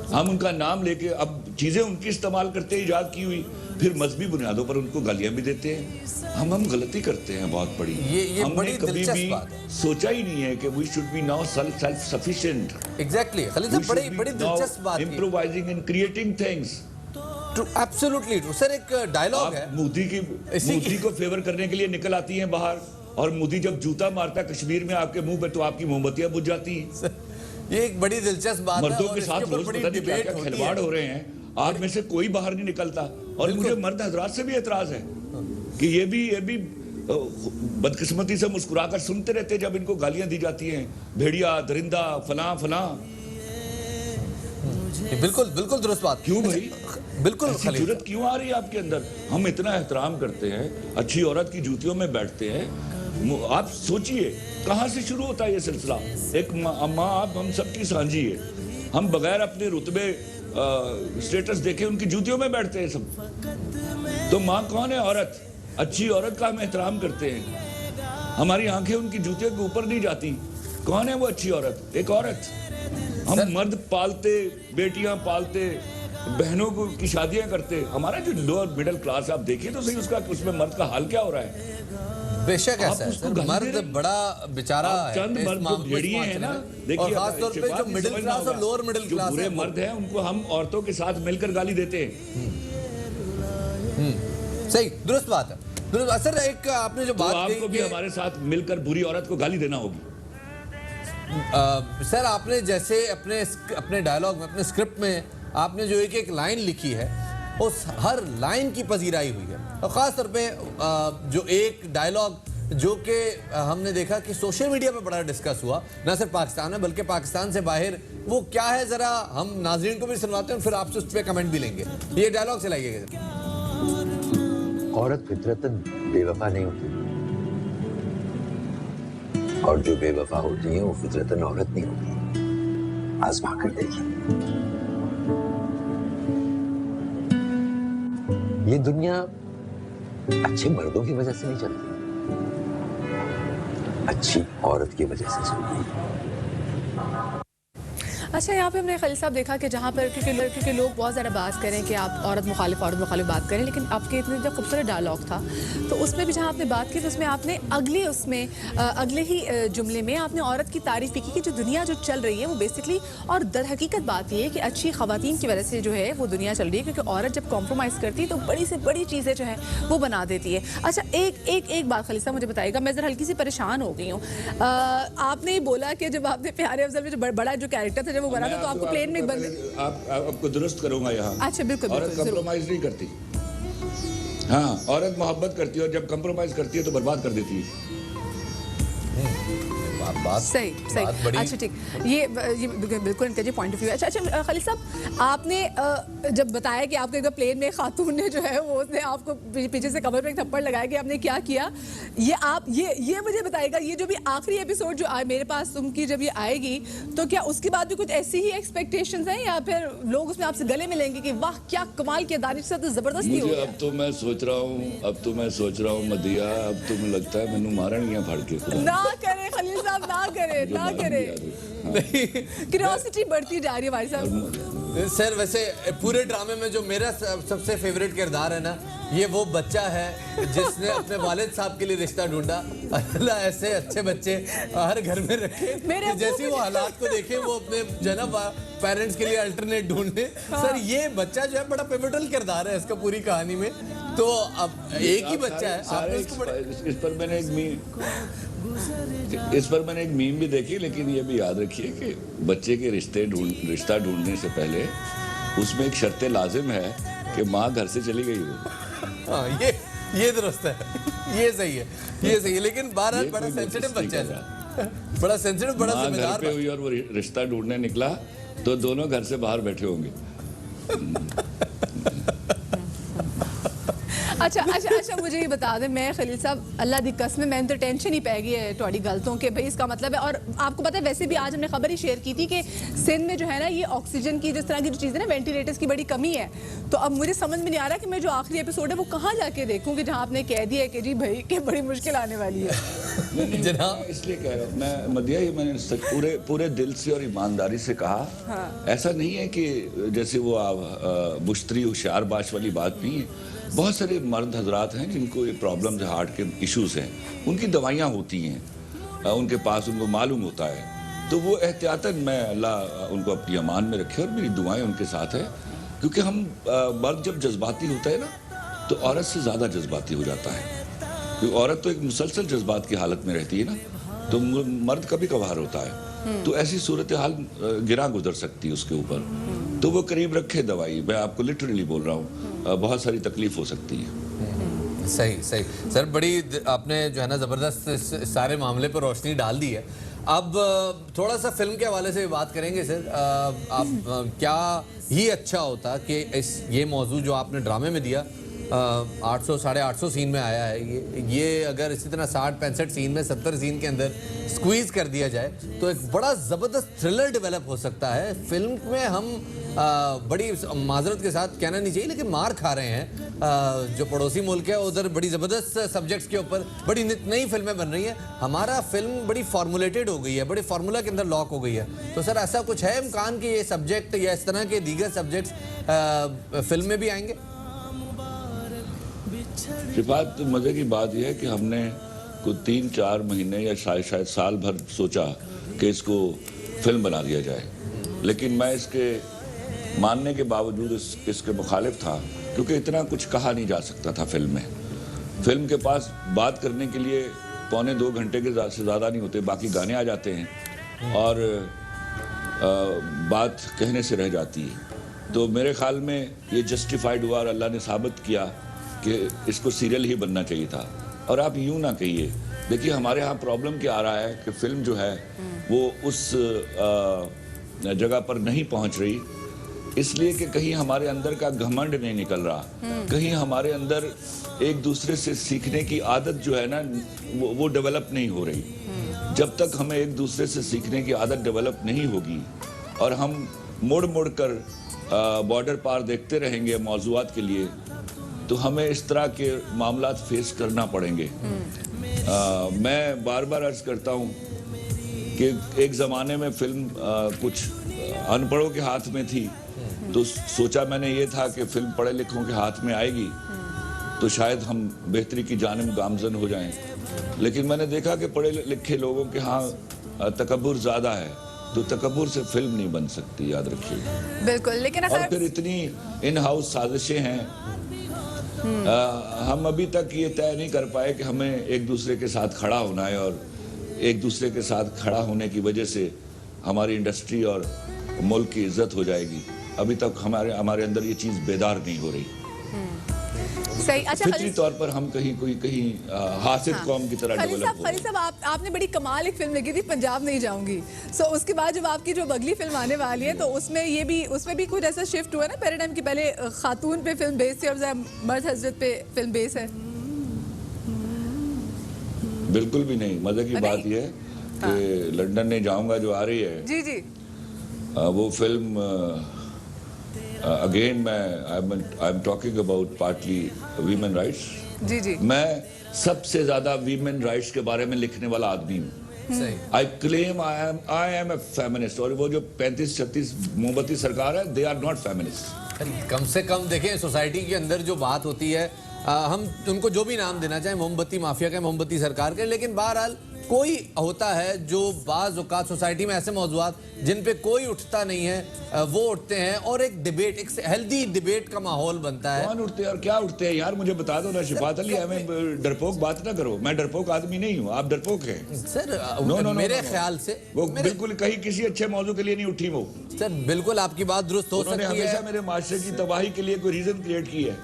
L: हम उनका नाम लेके अब चीजें उनकी इस्तेमाल करते हैं इजाद की हुई, फिर मजहबी बुनियादों पर उनको गालियां भी देते हैं। हम गलती करते हैं बहुत बड़ी। हमने कभी भी सोचा ही नहीं है कि we should be now self sufficient.
B: Exactly Khalil साहब, बड़ी दिलचस्प बात,
L: improvising and creating things.
B: Absolutely true sir. एक डायलॉग है,
L: मोदी को फेवर करने के लिए निकल आती हैं बाहर, और मोदी जब जूता मारता है कश्मीर में आपके मुंह पे तो आपकी मोमबत्तियां बुझ जाती हैं।
B: ये एक बड़ी दिलचस्प बात है।
L: मर्दों के साथ रोज पता नहीं क्या खिलवाड़ हो रहे हैं। आप में से कोई बाहर नहीं निकलता। और मुझे मर्द हजरात से भी एतराज है कि ये भी बदकिस्मती से मुस्कुराकर सुनते रहते जब इनको गालियां दी जाती हैं, भेड़िया, दरिंदा, फलां।
B: बिल्कुल दुरुस्त बात।
L: क्यों भाई?
B: बिल्कुल
L: जरूरत क्यों आ रही है आपके अंदर? हम इतना एहतराम करते हैं, अच्छी औरत की जूतियों में बैठते हैं। आप सोचिए कहां से शुरू होता है ये सिलसिला। एक माँ आप हम सबकी साझी है, हम बगैर अपने रुतबे स्टेटस देखे उनकी जूतियों में बैठते हैं सब। तो माँ कौन है? औरत। अच्छी औरत का हम एहतराम करते हैं, हमारी आंखें उनकी जूतियों के ऊपर नहीं जाती। कौन है वो अच्छी औरत? एक औरत। हम मर्द पालते, बेटियां पालते, बहनों को की शादियां करते। हमारा जो लोअर मिडिल क्लास आप देखिए तो सही, उसमें मर्द का हाल क्या हो रहा है।
B: बेशक ऐसा है सर, मर्द बड़ा बेचारा है
L: चंद
B: इस
L: मर्द
B: मामले
L: भेड़िए हैं ना, देखिए
B: और खास तौर पे जो मिडिल क्लास और लोअर मिडिल क्लास
L: बुरे मर्द हैं उनको हम औरतों के साथ मिलकर गाली देते हैं।
B: सही, दुरुस्त बात है, दुरुस्त। सर एक आपने जो बात कही
L: आपको भी हमारे साथ मिलकर बुरी औरत को गाली देना होगी।
B: सर आपने जैसे अपने डायलॉग में, अपने स्क्रिप्ट में आपने जो एक लाइन लिखी है, उस हर लाइन की पजीराई हुई है। और ख़ास तौर पे जो एक डायलॉग जो कि हमने देखा कि सोशल मीडिया पे बड़ा डिस्कस हुआ, ना सिर्फ पाकिस्तान में बल्कि पाकिस्तान से बाहर, वो क्या है ज़रा हम नाज़रीन को भी सुनवाते हैं, फिर आपसे उस पर कमेंट भी लेंगे। ये डायलॉग चलाइएगा।
M: औरत फितरतन बेवफा नहीं होती, और जो बेवफा होती है वो फितरतन औरत नहीं होती। आजमा कर देखिए। ये दुनिया अच्छे मर्दों की वजह से नहीं चलती, अच्छी औरत की वजह से चलती है।
A: अच्छा, यहाँ पे हमने खलील साहब देखा कि जहाँ पर क्योंकि लोग बहुत ज़्यादा बात करें कि आप औरत मुखालिफ बात करें, लेकिन आपके इतने जो खूबसूरत डायलॉग था तो उसमें भी जहाँ आपने बात की तो उसमें आपने अगले ही जुमले में आपने औरत की तारीफ की कि जो दुनिया जो चल रही है वो बेसिकली, और दर हकीकत बात ये है कि अच्छी ख़वातीन की वजह से जो है वो दुनिया चल रही है, क्योंकि औरत जब कॉम्प्रोमाइज़ करती है तो बड़ी से बड़ी चीज़ें जो है वो बना देती है। अच्छा, एक बात खलील साहब मुझे बताइएगा, मैं ज़रा हल्की सी परेशान हो गई हूँ। आपने बोला कि जब आपने प्यारे अफजल में जो बड़ा जो कैरेक्टर था जब वो बना था तो आपको प्लेन में
L: आपको दुरुस्त करूंगा यहाँ।
A: अच्छा, बिल्कुल,
L: औरत कंप्रोमाइज नहीं करती। हाँ, औरत मोहब्बत करती है और जब कंप्रोमाइज करती है तो बर्बाद कर देती है।
A: सही। अच्छा ठीक, ये बिल्कुल इनका जी पॉइंट ऑफ व्यू है। अच्छा खलील साहब, आपने जब बताया कि आपके एक प्लेन में खातून ने जो है वो उसने आपको पीछे से कमर पे एक थप्पड़ लगाया कि आपने क्या किया, ये मुझे बताएगा, ये जो भी आखिरी एपिसोड जो मेरे पास उनकी जब ये आएगी तो क्या उसके बाद भी कुछ ऐसी ही एक्सपेक्टेशंस हैं या फिर लोग उसमें आपसे गले मिलेंगे कि वाह क्या कमाल किया, दानिश से तो जबरदस्ती हो गया।
L: अब तो मैं सोच रहा हूँ मदिया, अब तो मुझे लगता है मैंने मारनियां फाड़ के।
A: ना करे खलील साहब, ना करे क्यूरियोसिटी बढ़ती जा रही है भाई साहब।
B: सर वैसे पूरे ड्रामे में जो मेरा सबसे फेवरेट किरदार है ना, ये वो बच्चा है जिसने अपने वालिद साहब के लिए रिश्ता ढूंढा। अल्लाह ऐसे अच्छे बच्चे हर घर में रखे कि जैसे वो हालात को देखे वो अपने जनाब पेरेंट्स के लिए अल्टरनेट ढूंढने। सर ये बच्चा जो है बड़ा पिवटल किरदार है इसका पूरी कहानी में। तो अब एक ही बच्चा है, आपने उसको
L: इस पर मैंने एक मीम भी देखी, लेकिन ये भी याद रखिए कि बच्चे के रिश्ता ढूंढने से पहले उसमें एक शर्त लाजिम है कि माँ घर से चली गई हो।
B: हाँ, ये दुरुस्त है, ये सही है, लेकिन बहरहाल बड़ा सेंसिटिव बच्चा है, बड़ा सेंसिटिव, बड़ा जिम्मेदार
L: घर पे हुई और वो रिश्ता ढूंढने निकला तो दोनों घर से बाहर बैठे होंगे।
A: अच्छा मुझे ये बता दें, मैं खलील साहब अल्लाह दी कसम मैं तो टेंशन ही पै गई है थोड़ी गलतों के, भाई इसका मतलब है। और आपको पता है वैसे भी आज हमने खबर ही शेयर की थी कि सिंध में जो है ना ये ऑक्सीजन की जिस तरह की जो चीज़ें ना वेंटिलेटर्स की बड़ी कमी है। तो अब मुझे समझ में नहीं आ रहा कि मैं जो आखिरी एपिसोड है वो कहाँ जाके देखूँ कि जहाँ आपने कह दिया है कि जी भाई कि बड़ी मुश्किल आने वाली है।
L: जनाब इसलिए कह रहा हूँ मैं मदिया, ये मैंने पूरे दिल से और ईमानदारी से कहा।
A: हाँ।
L: ऐसा नहीं है कि जैसे वो मुश्तरी होशियार बाश वाली बात नहीं है। बहुत सारे मर्द हजरात हैं जिनको ये प्रॉब्लम्स, हार्ट के इश्यूज हैं, उनकी दवाइयाँ होती हैं उनके पास, उनको मालूम होता है। तो वो एहतियातन, मैं अल्लाह उनको अपनी अमान में रखे और मेरी दुआएं उनके साथ है। क्योंकि हम मर्द जब जज्बाती होता है ना तो औरत से ज़्यादा जज्बाती हो जाता है, क्योंकि औरत तो एक मुसलसल जज्बात की हालत में रहती है ना, तो मर्द कभी कभार होता है। तो ऐसी सूरत हाल गिरा गुजर सकती है उसके ऊपर, तो वो करीब रखे दवाई। मैं आपको लिटरली बोल रहा हूँ, बहुत सारी तकलीफ हो सकती है।
B: सही सर, बड़ी आपने जो है ना ज़बरदस्त इस सारे मामले पर रोशनी डाल दी है। अब थोड़ा सा फिल्म के हवाले से बात करेंगे सर। आप क्या ही अच्छा होता कि ये मौजू जो आपने ड्रामे में दिया 800 850 सीन में आया है। ये अगर इसी तरह 60-65 सीन में 70 सीन के अंदर स्क्वीज कर दिया जाए तो एक बड़ा ज़बरदस्त थ्रिलर डेवलप हो सकता है। फिल्म में हम बड़ी माजरत के साथ कहना नहीं चाहिए लेकिन मार खा रहे हैं। जो पड़ोसी मुल्क है उधर बड़ी ज़बरदस्त सब्जेक्ट्स के ऊपर बड़ी नई फिल्में बन रही हैं। हमारा फिल्म बड़ी फार्मूलेटेड हो गई है, बड़े फार्मूला के अंदर लॉक हो गई है। तो सर ऐसा कुछ है इम्कान कि ये सब्जेक्ट या इस तरह के दीगर सब्जेक्ट्स फिल्म में भी आएंगे?
L: शिफात, मज़े की बात यह है कि हमने कुछ 3-4 महीने या शायद साल भर सोचा कि इसको फिल्म बना दिया जाए, लेकिन मैं इसके मानने के बावजूद इसके मुखालिफ था, क्योंकि इतना कुछ कहा नहीं जा सकता था फिल्म में। फिल्म के पास बात करने के लिए 1.25-2 घंटे के से ज़्यादा नहीं होते, बाकी गाने आ जाते हैं और बात कहने से रह जाती है। तो मेरे ख्याल में ये जस्टिफाइड हुआ और अल्लाह ने साबित किया कि इसको सीरियल ही बनना चाहिए था। और आप यूँ ना कहिए, देखिए हमारे यहाँ प्रॉब्लम क्या आ रहा है कि फिल्म जो है वो उस जगह पर नहीं पहुँच रही, इसलिए कि कहीं हमारे अंदर का घमंड नहीं निकल रहा, कहीं हमारे अंदर एक दूसरे से सीखने की आदत जो है ना वो डेवलप नहीं हो रही। जब तक हमें एक दूसरे से सीखने की आदत डेवलप नहीं होगी और हम मुड़ मुड़ कर बॉर्डर पार देखते रहेंगे मौजूआत के लिए, तो हमें इस तरह के मामलात फेस करना पड़ेंगे। मैं बार बार अर्ज करता हूँ कि एक ज़माने में फिल्म कुछ अनपढ़ों के हाथ में थी, तो सोचा मैंने ये था कि फिल्म पढ़े लिखों के हाथ में आएगी तो शायद हम बेहतरी की जानिब गामजन हो जाएं। लेकिन मैंने देखा कि पढ़े लिखे लोगों के यहाँ तकब्बुर ज़्यादा है, तो तकब्बुर से फिल्म नहीं बन सकती, याद रखिए।
A: बिल्कुल, लेकिन
L: और फिर इतनी इन हाउस साजिशें हैं, हम अभी तक ये तय नहीं कर पाए कि हमें एक दूसरे के साथ खड़ा होना है और एक दूसरे के साथ खड़ा होने की वजह से हमारी इंडस्ट्री और मुल्क की इज्जत हो जाएगी। अभी तक हमारे अंदर ये चीज़ बेदार नहीं हो रही।
A: सही। अच्छा,
L: फितरी तौर पर हम कहीं हासिद कौम की तरह डेवलप हो।
A: खलील साहब, आपने बड़ी कमाल एक फिल्म लगी थी पंजाब नहीं जाऊंगी। सो उसके बाद जब आपकी जो अगली फिल्म आने वाली है तो उसमें भी कुछ ऐसा शिफ्ट हुआ ना पैराडाइम की, पहले खातून पे फिल्म बेस थी और मर्द हजरत पे फिल्म बेस है।
L: बिल्कुल भी नहीं। मजे की बात यह है कि लंदन नहीं जाऊंगा जो आ रही है,
A: जी जी,
L: वो film again I am talking about partly women rights.
A: जी जी,
L: मैं सबसे ज्यादा वीमेन राइट्स के बारे में लिखने वाला आदमी हूँ। I claim I am a feminist, और वो जो 35-36 मोमबत्ती सरकार है, दे आर नॉट फेमिनिस्ट।
B: कम से कम देखें सोसाइटी के अंदर जो बात होती है, हम उनको जो भी नाम देना चाहें, मोमबत्ती माफिया के, मोमबत्ती सरकार के, लेकिन बहरहाल कोई होता है जो बाज़ औक़ात सोसाइटी में ऐसे मौज़ूआत जिन पे कोई उठता नहीं है वो उठते हैं और एक डिबेट, एक हेल्दी डिबेट का माहौल बनता है।
L: कौन उठते हैं और क्या उठते हैं यार, मुझे बता दो ना शिफात अली। हमें डरपोक बात ना करो, मैं डरपोक आदमी नहीं हूँ, आप डरपोक हैं
B: सर। मेरे ख्याल से
L: वो बिल्कुल कहीं किसी अच्छे मौजू के लिए नहीं उठी वो।
B: सर बिल्कुल आपकी बात दुरुस्त हो सकती है।
L: हमेशा मेरे माशरे की तबाही के लिए कोई रीजन क्रिएट की है।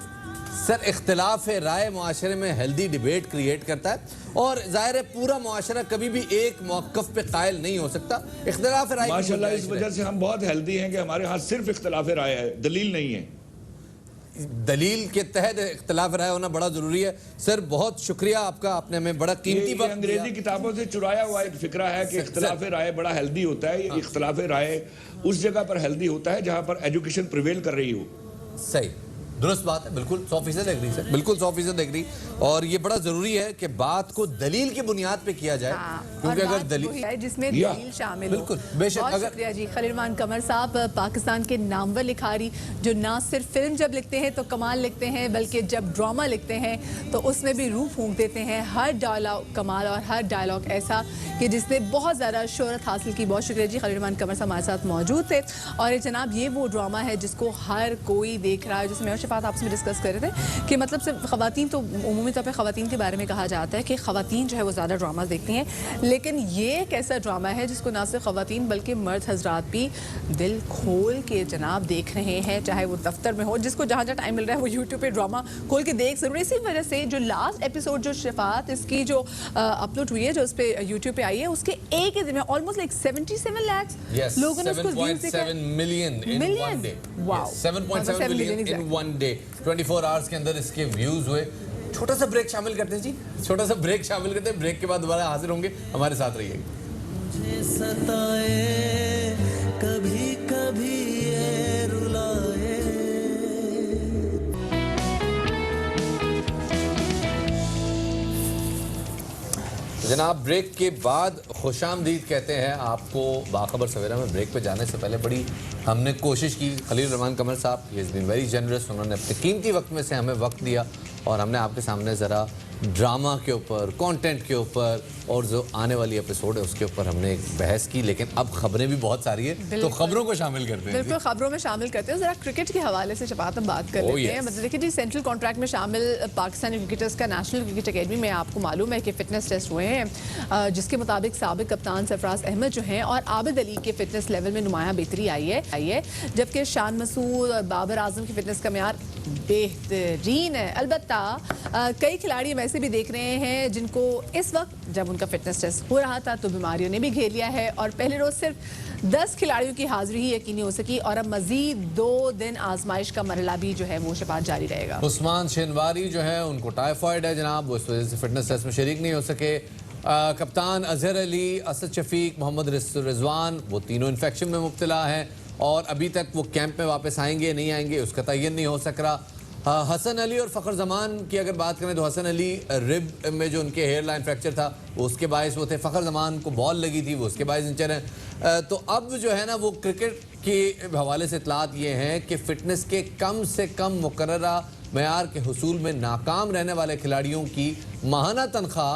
B: सर इख्तिलाफ राय मुआशरे में हेल्दी डिबेट क्रिएट करता है और जाहिर है पूरा मुआशरा कभी भी एक मौक़िफ़ पे कायल नहीं हो सकता। इख्तिलाफ राय
L: माशाल्लाह इस वजह से हम बहुत हेल्दी हैं कि हमारे यहाँ सिर्फ इख्तिलाफ राय है, दलील नहीं है।
B: दलील के तहत इख्तिलाफ राय होना बड़ा ज़रूरी है। सर बहुत शुक्रिया आपका, आपने हमें बड़ा कीमती वक्त।
L: अंग्रेजी किताबों से चुराया हुआ एक फिक्रा है कि इख्तिलाफ राय बड़ा हेल्दी होता है। इख्तिलाफ राय उस जगह पर हेल्दी होता है जहाँ पर एजुकेशन प्रिवेल कर रही हो।
B: सही, दुरुस्त बात है, बिल्कुल 100% एग्री सर, बिल्कुल 100% एग्री। और ये बड़ा जरूरी है कि बात को दलील की बुनियाद पे किया जाए, क्योंकि अगर दलील
A: है जिसमें दलील शामिल हो।
B: बिल्कुल, बेशक।
A: बहुत शुक्रिया जी खलील कमर साहब, पाकिस्तान के नामवर लिखारी, जो ना सिर्फ फिल्म जब लिखते हैं तो कमाल लिखते हैं, बल्कि जब ड्रामा लिखते हैं तो उसमें भी रूह फूंक देते हैं। हर डायलॉग कमाल और हर डायलॉग ऐसा कि जिसने बहुत ज़्यादा शोहरत हासिल की। बहुत शुक्रिया जी खलील कमर साहब हमारे साथ मौजूद थे। और जनाब ये वो ड्रामा है जिसको हर कोई देख रहा है, जिसमें बात आपसे डिस्कस कर रहे थे कि मतलब सिर्फ ख़वातीन, तो उमूमी तौर पे ख़वातीन के बारे में कहा जाता है कि ख़वातीन जो है वो ज़्यादा ड्रामा देखती हैं, लेकिन ये एक ऐसा ड्रामा है जिसको ना सिर्फ ख़वातीन बल्कि मर्द हजरात भी दिल खोल के जनाब देख रहे हैं, चाहे वो दफ्तर में हो, जिसको जहाँ जहाँ टाइम मिल रहा है वो यूट्यूब पे ड्रामा खोल के देख जरूर। इसी वजह से जो लास्ट एपिसोड जो शिफात इसकी जो अपलोड हुई है, जो उस पर यूट्यूब पे आई है, उसके एक ही दिन में ऑलमोस्ट लाइक 77 लाख लोगों ने उसको
B: 7.7 million in one day.
A: 7.7 million in one
B: one day 24 hours के अंदर इसके व्यूज हुए। छोटा सा ब्रेक शामिल करते हैं जी, छोटा सा ब्रेक शामिल करते हैं। ब्रेक के बाद दोबारा हाजिर होंगे, हमारे साथ रहिएगा।
N: कभी कभी ये रुलाए।
B: जनाब, ब्रेक के बाद खुशामदीद कहते हैं आपको। बाखबर सवेरा में ब्रेक पे जाने से पहले बड़ी हमने कोशिश की। Khalil Rahman Qamar sahab, he is been very generous, उन्होंने अपने कीमती वक्त में से हमें वक्त दिया और हमने आपके सामने ज़रा ड्रामा के ऊपर, कंटेंट के ऊपर और जो आने वाली एपिसोड है उसके ऊपर हमने एक बहस की। लेकिन अब खबरें भी बहुत सारी है, तो खबरों को शामिल करते हैं।
A: बिल्कुल, खबरों में शामिल करते हैं। जरा क्रिकेट के हवाले से शफात हम बात कर लेते हैं। मतलब देखिए जी, सेंट्रल कॉन्ट्रैक्ट में शामिल पाकिस्तानी क्रिकेटर्स का नेशनल क्रिकेट अकेडमी में आपको मालूम है कि फिटनेस टेस्ट हुए हैं, जिसके मुताबिक साबिक कप्तान सरफराज अहमद जो हैं और आबिद अली के फिटनेस लेवल में नुमायां बेहतरी आई है, जबकि शान मसूद और बाबर आजम की फिटनेस का मेयार बेहतरीन है। अलबत्ता कई खिलाड़ी हम ऐसे भी देख रहे हैं जिनको इस वक्त जब उनका फिटनेस टेस्ट हो रहा था तो बीमारियों ने भी घेर लिया है और पहले रोज सिर्फ 10 खिलाड़ियों की हाजिरी ही यकीनी हो सकी और अब मजीद 2 दिन आजमाइश का मरहला भी जो है वो शफात जारी रहेगा।
B: उस्मान शिनवारी जो है उनको टाइफाइड है जनाब, वो इस वजह से फिटनेस टेस्ट में शरीक नहीं हो सके। कप्तान अजहर अली, असद शफीक, मोहम्मद रिजवान, वो तीनों इन्फेक्शन में मुब्तला हैं और अभी तक वो कैंप में वापस आएंगे नहीं आएंगे उसका तयन नहीं हो सक रहा। हसन अली और फ़खर जमान की अगर बात करें तो हसन अली रिब में जो उनके हेयर लाइन फ्रैक्चर था वो उसके बायस वो थे, फ़खर जमान को बॉल लगी थी वो उसके बायस इंचर हैं। तो अब जो है ना वो क्रिकेट के हवाले से इतलात ये हैं कि फ़िटनेस के कम से कम मुकर्ररा मेयार के हुसूल में नाकाम रहने वाले खिलाड़ियों की माहाना तनख्वाह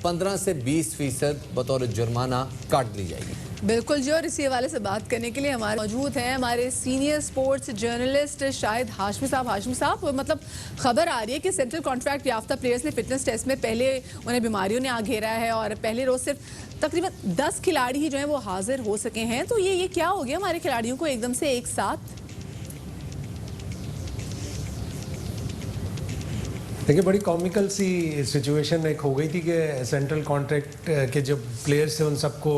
B: 15 से 20% बतौर जुर्माना काट ली जाएगी।
A: बिल्कुल जी, और इसी हवाले से बात करने के लिए हमारे मौजूद हैं हमारे senior sports journalist Shahid Hashmi साहब। हाशमी साहब, मतलब खबर आ रही है कि सेंट्रल कॉन्ट्रैक्ट याफ्ता प्लेयर्स ने फिटनेस टेस्ट में पहले उन्हें बीमारियों ने आ घेरा है और पहले रोज सिर्फ तकरीबन 10 खिलाड़ी ही जो है वो हाजिर हो सके हैं। तो ये क्या हो गया हमारे खिलाड़ियों को एकदम से एक साथ?
O: देखिए, बड़ी कॉमिकल सी सिचुएशन एक हो गई थी कि सेंट्रल कॉन्ट्रैक्ट के जो प्लेयर्स थे उन सबको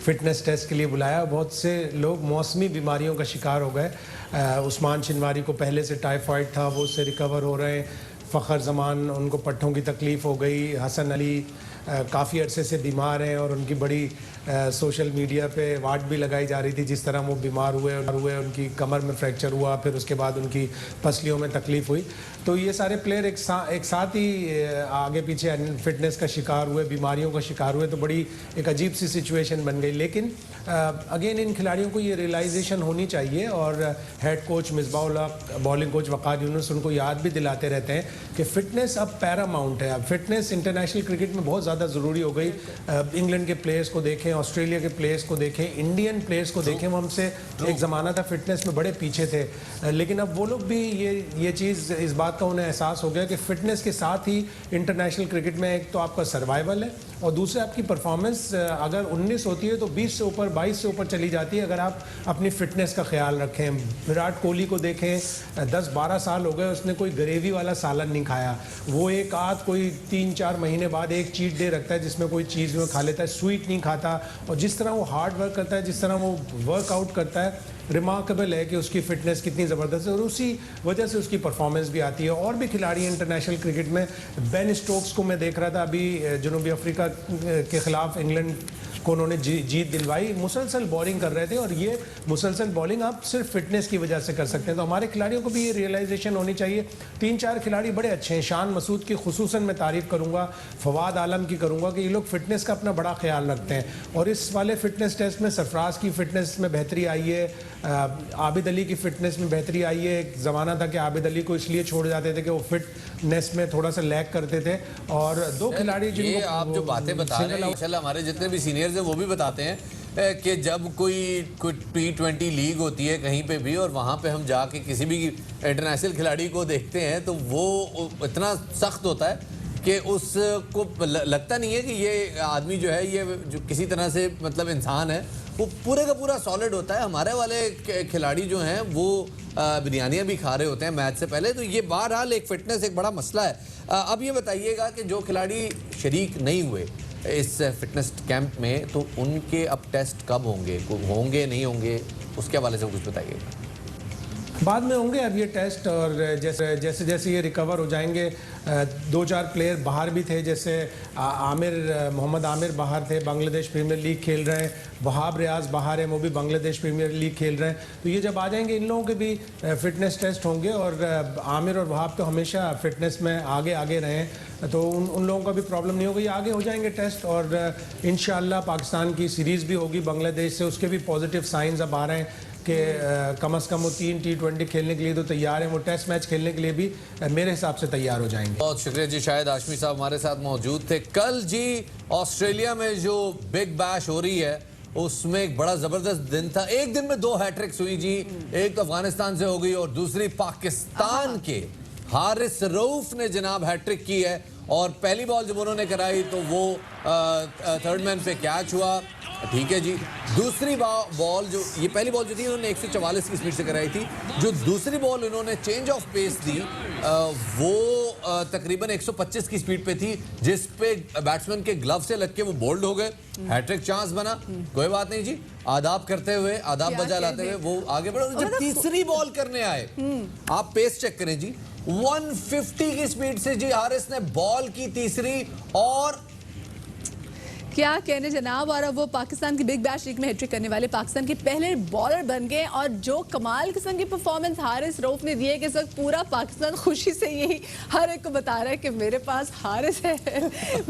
O: फिटनेस टेस्ट के लिए बुलाया। बहुत से लोग मौसमी बीमारियों का शिकार हो गए। उस्मान शिनवारी को पहले से टाइफाइड था, वो उससे रिकवर हो रहे हैं। फ़खर जमान, उनको पट्ठों की तकलीफ़ हो गई। हसन अली काफ़ी अरसे से बीमार हैं और उनकी बड़ी सोशल मीडिया पे वाट भी लगाई जा रही थी जिस तरह वो बीमार हुए, उनकी कमर में फ्रैक्चर हुआ, फिर उसके बाद उनकी पसलियों में तकलीफ़ हुई। तो ये सारे प्लेयर एक साथ ही आगे पीछे फिटनेस का शिकार हुए, बीमारियों का शिकार हुए, तो बड़ी एक अजीब सी सिचुएशन बन गई। लेकिन अगेन इन खिलाड़ियों को ये रियलाइजेशन होनी चाहिए और हेड कोच मिसबाउल हक, बॉलिंग कोच वक़ार यूनुस उनको याद भी दिलाते रहते हैं कि फ़िटनेस अब पैरामाउंट है। अब फिटनेस इंटरनेशनल क्रिकेट में बहुत ज़्यादा ज़रूरी हो गई। इंग्लैंड के प्लेयर्स को देखें, ऑस्ट्रेलिया के प्लेयर्स को देखें, इंडियन प्लेयर्स को देखें, वो हमसे एक ज़माना था फिटनेस में बड़े पीछे थे, लेकिन अब वो लोग भी ये चीज़, इस बात का उन्हें एहसास हो गया कि फ़िटनेस के साथ ही इंटरनेशनल क्रिकेट में एक तो आपका सर्वाइवल है और दूसरे आपकी परफॉर्मेंस अगर 19 होती है तो 20 से ऊपर, 22 से ऊपर चली जाती है अगर आप अपनी फ़िटनेस का ख्याल रखें। विराट कोहली को देखें, 10-12 साल हो गए उसने कोई ग्रेवी वाला सालन नहीं खाया। वो एक आध कोई 3-4 महीने बाद एक चीट डे रखता है जिसमें कोई चीज़ में खा लेता है, स्वीट नहीं खाता। और जिस तरह वो हार्ड वर्क करता है, जिस तरह वो वर्कआउट करता है, रिमार्केबल है कि उसकी फ़िटनेस कितनी ज़बरदस्त है और उसी वजह से उसकी परफॉर्मेंस भी आती है। और भी खिलाड़ी इंटरनेशनल क्रिकेट में, बेन स्टोक्स को मैं देख रहा था अभी जनूबी अफ्रीका के ख़िलाफ़ इंग्लैंड को उन्होंने जीत दिलवाई, मुसलसल बॉलिंग कर रहे थे और ये मुसलसल बॉलिंग आप सिर्फ फिटनेस की वजह से कर सकते हैं। तो हमारे खिलाड़ियों को भी ये रियलाइजेशन होनी चाहिए। 3-4 खिलाड़ी बड़े अच्छे हैं, शान मसूद की खुसूसन मैं तारीफ़ करूँगा, फवाद आलम की करूँगा कि ये लोग फिटनेस का अपना बड़ा ख्याल रखते हैं और इस वाले फिटनेस टेस्ट में सरफराज की फ़िटनेस में बेहतरी आई है, आबिद अली की फ़िटनेस में बेहतरी आई है। एक ज़माना था कि आबिद अली को इसलिए छोड़ जाते थे कि वो फिटनेस में थोड़ा सा लैग करते थे और 2 खिलाड़ी जिनको
B: आप जो बातें बता रहे हैं इंशाल्लाह हमारे जितने भी सीनियर्स हैं वो भी बताते हैं कि जब कोई T20 लीग होती है कहीं पे भी और वहाँ पे हम जाके किसी भी इंटरनेशनल खिलाड़ी को देखते हैं तो वो इतना सख्त होता है कि उसको लगता नहीं है कि ये आदमी जो है ये जो किसी तरह से मतलब इंसान है, वो पूरे का पूरा सॉलिड होता है। हमारे वाले खिलाड़ी जो हैं वो बिरयानियाँ भी खा रहे होते हैं मैच से पहले। तो ये बहरहाल एक फ़िटनेस एक बड़ा मसला है। अब ये बताइएगा कि जो खिलाड़ी शरीक नहीं हुए इस फिटनेस कैंप में तो उनके अब टेस्ट कब होंगे नहीं होंगे, उसके हवाले से कुछ बताइएगा।
O: बाद में होंगे अब ये टेस्ट, और जैसे जैसे ये रिकवर हो जाएंगे। 2-4 प्लेयर बाहर भी थे, जैसे मोहम्मद आमिर बाहर थे, बांग्लादेश प्रीमियर लीग खेल रहे हैं। वहाब रियाज बाहर है, वो भी बांग्लादेश प्रीमियर लीग खेल रहे हैं। तो ये जब आ जाएंगे इन लोगों के भी फिटनेस टेस्ट होंगे, और आमिर और वहाब तो हमेशा फिटनेस में आगे रहे हैं, तो उन लोगों का भी प्रॉब्लम नहीं होगी, आगे हो जाएंगे टेस्ट। और इंशाल्लाह पाकिस्तान की सीरीज़ भी होगी बांग्लादेश से, उसके भी पॉजिटिव साइंस अब आ रहे हैं कि कम से कम वो 3 T20 खेलने के लिए तो तैयार हैं, वो टेस्ट मैच खेलने के लिए भी मेरे हिसाब से तैयार हो जाएंगे।
B: बहुत शुक्रिया जी। शायद हाशमी साहब हमारे साथ मौजूद थे। कल जी ऑस्ट्रेलिया में जो बिग बैश हो रही है उसमें एक बड़ा ज़बरदस्त दिन था। एक दिन में 2 हैट्रिक्स हुई जी, एक तो अफगानिस्तान से हो गई और दूसरी पाकिस्तान के हारिस रऊफ ने जनाब हैट्रिक की है। और पहली बॉल जब उन्होंने कराई तो वो थर्ड मैन पे कैच हुआ, ठीक है जी। दूसरी बॉल जो ये पहली बॉल जो थी उन्होंने 144 की स्पीड से कराई थी। जो दूसरी बॉल उन्होंने चेंज ऑफ पेस दी वो तकरीबन 125 की स्पीड पे थी, जिस पे बैट्समैन के ग्लव से लग के वो बोल्ड हो गए। हैट्रिक चांस बना, कोई बात नहीं जी, आदाब करते हुए, आदाब बजा लाते हुए वो आगे बढ़े। जब तीसरी बॉल करने आए, आप पेस चेक करें जी, 150 की स्पीड से जी हारिस ने बॉल की तीसरी, और
A: क्या कहने जनाब। और अब वो पाकिस्तान की बिग बैश लीग में हैट्रिक करने वाले पाकिस्तान के पहले बॉलर बन गए। और जो कमाल किस्म की परफॉर्मेंस हारिस रऊफ ने दी है कि इस वक्त पूरा पाकिस्तान खुशी से यही हर एक को बता रहा है कि मेरे पास हारिस है,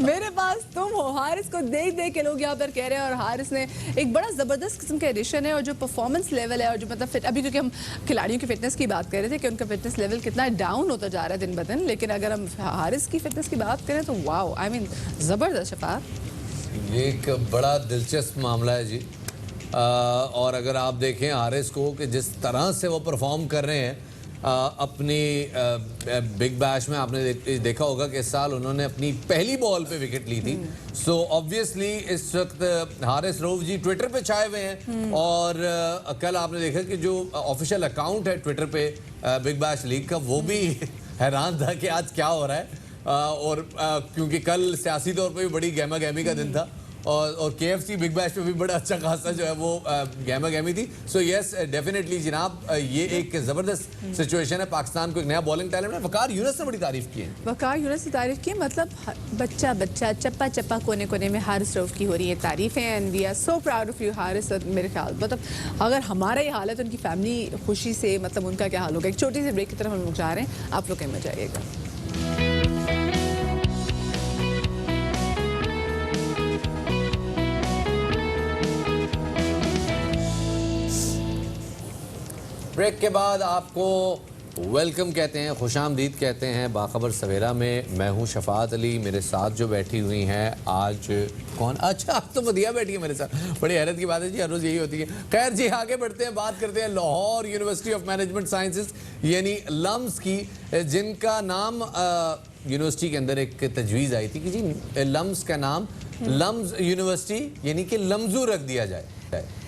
A: मेरे पास तुम हो। हारिस को देख देख के लोग यहाँ पर कह रहे हैं। और हारिस ने एक बड़ा ज़बरदस्त किस्म का एडिशन है, और जो परफॉर्मेंस लेवल है और जो मतलब फिट, अभी क्योंकि हम खिलाड़ियों की फिटनेस की बात कर रहे थे कि उनका फिटनेस लेवल कितना डाउन होता जा रहा है दिन ब दिन, लेकिन अगर हम हारिस की फिटनेस की बात करें तो वाओ, आई मीन ज़बरदस्त। शफात,
B: ये एक बड़ा दिलचस्प मामला है जी। और अगर आप देखें हारिस को कि जिस तरह से वो परफॉर्म कर रहे हैं अपनी बिग बैश में, आपने देखा होगा कि इस साल उन्होंने अपनी पहली बॉल पे विकेट ली थी। सो ऑब्वियसली इस वक्त हारिस रऊफ जी ट्विटर पे छाए हुए हैं। और कल आपने देखा कि जो ऑफिशियल अकाउंट है ट्विटर पे बिग बैश लीग का, वो भी हैरान था कि आज क्या हो रहा है। और क्योंकि कल सियासी तौर पे भी बड़ी गहमा गहमी का दिन था, और KFC बिग बैश पे भी बड़ा अच्छा खासा जो है वो गहमा गहमी थी। सो यस डेफिनेटली जनाब, ये एक ज़बरदस्त सिचुएशन है। पाकिस्तान को एक नया बॉलिंग टैलेंट है। वकार यूनुस ने बड़ी तारीफ की है।
A: वकार यूनुस की तारीफ की, मतलब बच्चा बच्चा चप्पा चप्पा कोने कोने में हारिस रऊफ की हो रही है तारीफें। And we are so proud of you Haris. मेरे ख्याल मतलब अगर हमारा ये हालत, उनकी फैमिली खुशी से, मतलब उनका क्या हाल होगा। एक छोटी सी ब्रेक की तरफ हम लोग जा रहे हैं, आप लोग कहीं में जाइएगा।
B: ब्रेक के बाद आपको वेलकम कहते हैं, खुशामदीद कहते हैं बाखबर सवेरा में। मैं हूं शफात अली, मेरे साथ जो बैठी हुई हैं आज कौन, अच्छा आप तो मदिया बैठी है मेरे साथ, बड़ी हैरत की बात है जी, हर रोज़ यही होती है। खैर जी, आगे बढ़ते हैं, बात करते हैं Lahore University of management sciences यानी लम्स की, जिनका नाम यूनिवर्सिटी के अंदर एक तजवीज़ आई थी कि जी लम्स का नाम लम्स यूनिवर्सिटी यानी कि लम्जू रख दिया जाए।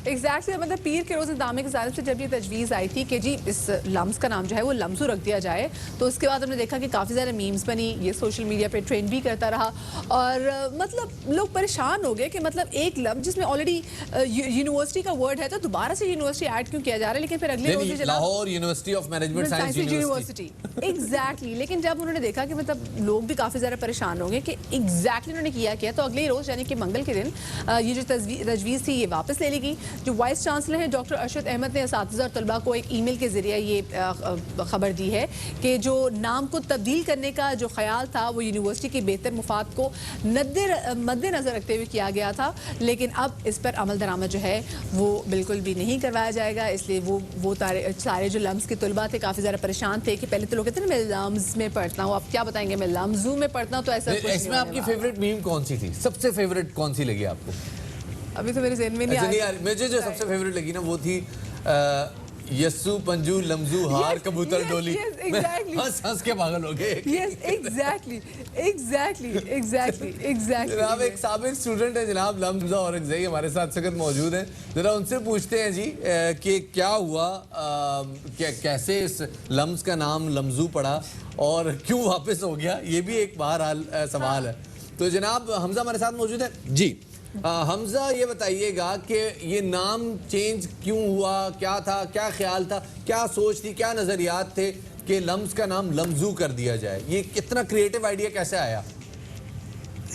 A: एग्जैक्टली मतलब पीर के रोज़ इंतजामिया की जानिब से जब ये तजवीज़ आई थी कि जी इस लम्स का नाम जो है वो लम्जू रख दिया जाए, तो उसके बाद हमने देखा कि काफ़ी ज़्यादा मीम्स बनी, ये सोशल मीडिया पे ट्रेंड भी करता रहा। और मतलब लोग परेशान हो गए कि मतलब एक लम्स जिसमें ऑलरेडी यूनिवर्सिटी का वर्ड है, तो दोबारा से यूनिवर्सिटी ऐड क्यों किया जा रहा है। लेकिन फिर अगले रोज़
B: Lahore University of Management Science
A: University exactly. लेकिन जब उन्होंने देखा कि मतलब लोग भी काफ़ी ज़्यादा परेशान हो गए कि एग्जैक्टली उन्होंने किया, तो अगले रोज़ यानी कि मंगल के दिन ये जो तजवीज़ थी ये वापस ले ली गई। जो वाइस चांसलर हैं डॉक्टर अरशद अहमद ने असातिज़ा और तलबा को एक ईमेल के ज़रिए ये खबर दी है कि जो नाम को तब्दील करने का जो ख्याल था वो यूनिवर्सिटी के बेहतर मुफाद को मद्देनज़र रखते हुए किया गया था, लेकिन अब इस पर अमल दरामद जो है वो बिल्कुल भी नहीं करवाया जाएगा। इसलिए वो सारे जो लम्स के तलबा थे काफ़ी ज़्यादा परेशान थे कि पहले तो लोग कहते हैं मैं लम्स में पढ़ता हूँ, आप क्या बताएंगे मैं लम्जू में पढ़ता हूँ। तो ऐसा
B: इसमें आपकी फेवरेट मीम कौन सी थी, सबसे फेवरेट कौन सी लगी आपको?
A: अभी तो मेरे ज़हन में नहीं आ रही।
B: मुझे जो सबसे फेवरेट लगी ना वो थी यस्सू पंजू लम्जू हार कबूतर डोली। हंस के पागल हो गए।
A: एग्जैक्टली
B: जनाब एक साबिक स्टूडेंट है जनाब लम्जा और हमारे साथ सख्त मौजूद हैं, जरा उनसे पूछते हैं जी कि क्या हुआ, कैसे इस लम्स का नाम लम्जू पड़ा और क्यों वापस हो गया, ये भी एक बहरहाल सवाल है। तो जनाब हमजा हमारे साथ मौजूद है जी। हमजा ये बताइए कि ये नाम चेंज क्यों हुआ, क्या था, क्या ख्याल था, क्या सोच थी, क्या नजरियात थे कि लम्स का नाम लमजू कर दिया जाए? ये कितना क्रिएटिव आइडिया कैसे आया?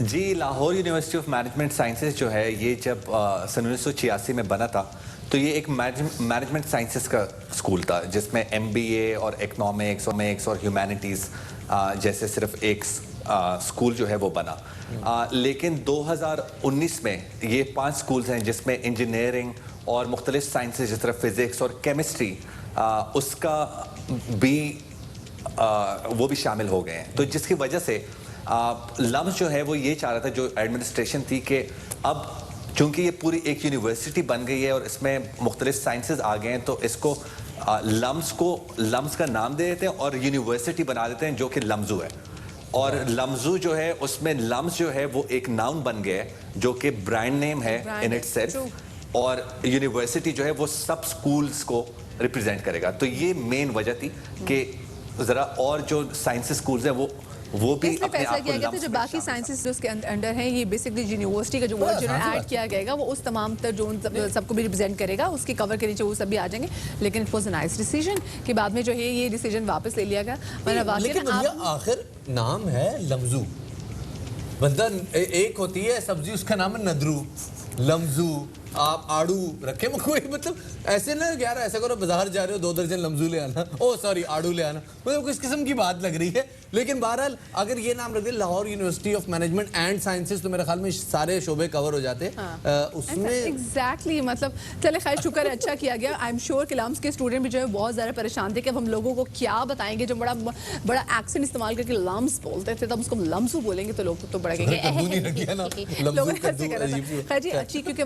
P: जी, Lahore University of Management Sciences जो है ये जब सन 1986 में बना था तो ये एक मैनेजमेंट साइंसेस का स्कूल था जिसमें MBA और इकोनॉमिक्स और ह्यूमैनिटीज़ जैसे सिर्फ एक स्कूल जो है वो बना। लेकिन 2019 में ये 5 स्कूल्स हैं जिसमें इंजीनियरिंग और मुख्तलिफ साइंसेज जिस तरह फिज़िक्स और केमिस्ट्री उसका भी वो भी शामिल हो गए हैं। तो जिसकी वजह से लम्स जो है वो ये चाह रहा था, जो एडमिनिस्ट्रेशन थी, कि अब चूंकि ये पूरी एक यूनिवर्सिटी बन गई है और इसमें मुख्तलिफ साइंसेज आ गए हैं तो इसको लम्स का नाम दे देते हैं और यूनिवर्सिटी बना देते हैं जो कि लमजू है। और लमजू जो है उसमें लम्स जो है वो एक नाउन बन गया है जो कि ब्रांड नेम है इन इटसेल्फ, और यूनिवर्सिटी जो है वो सब स्कूल्स को रिप्रेजेंट करेगा। तो ये मेन वजह थी कि ज़रा और जो साइंस स्कूल्स हैं वो भी
A: इसलिए
P: अपने
A: फैसला
P: आप को
A: किया गया था जो बाकी साइंसेस जो उसके अंडर हैं, ये बेसिकली यूनिवर्सिटी का जो वर्ड जो ऐड किया जाएगा वो उस तमाम तर जो सबको भी रिप्रेजेंट करेगा, उसके कवर के नीचे वो सब भी आ जाएंगे। लेकिन it was a nice decision कि बाद में जो है ये डिसीजन वापस ले लिया गया।
B: लेकिन आखिर नाम है लमजू, मतलब एक होती है सब्जी उसका नाम है नदरू, लमजू, आप आड़ू रखे कोई, मतलब ऐसे ना यार ऐसा करो बाजार जा रहे हो 2 दर्जन लमजू ले आना, ओ सॉरी आड़ू ले आना, मतलब किस किस्म की बात लग रही है। लेकिन बहरहाल अगर ये नाम रख दे Lahore University of Management and Sciences तो मेरे ख्याल में सारे शोबे कवर हो जाते हैं उसमें।
A: एग्जैक्टली, मतलब चले खैर शुक्र है, अच्छा किया गया। आई एम श्योर कि लम्स के स्टूडेंट भी जो है बहुत ज़्यादा परेशान थे कि अब हम लोगों को क्या बताएंगे, जो बड़ा एक्सेंट इस्तेमाल करके लम्स बोलते थे तब उसको लमजू बोलेंगे तो लोग तो बड़ा कहेंगे लोग ऐसे कर रहे थे। खैर जी, अच्छी क्योंकि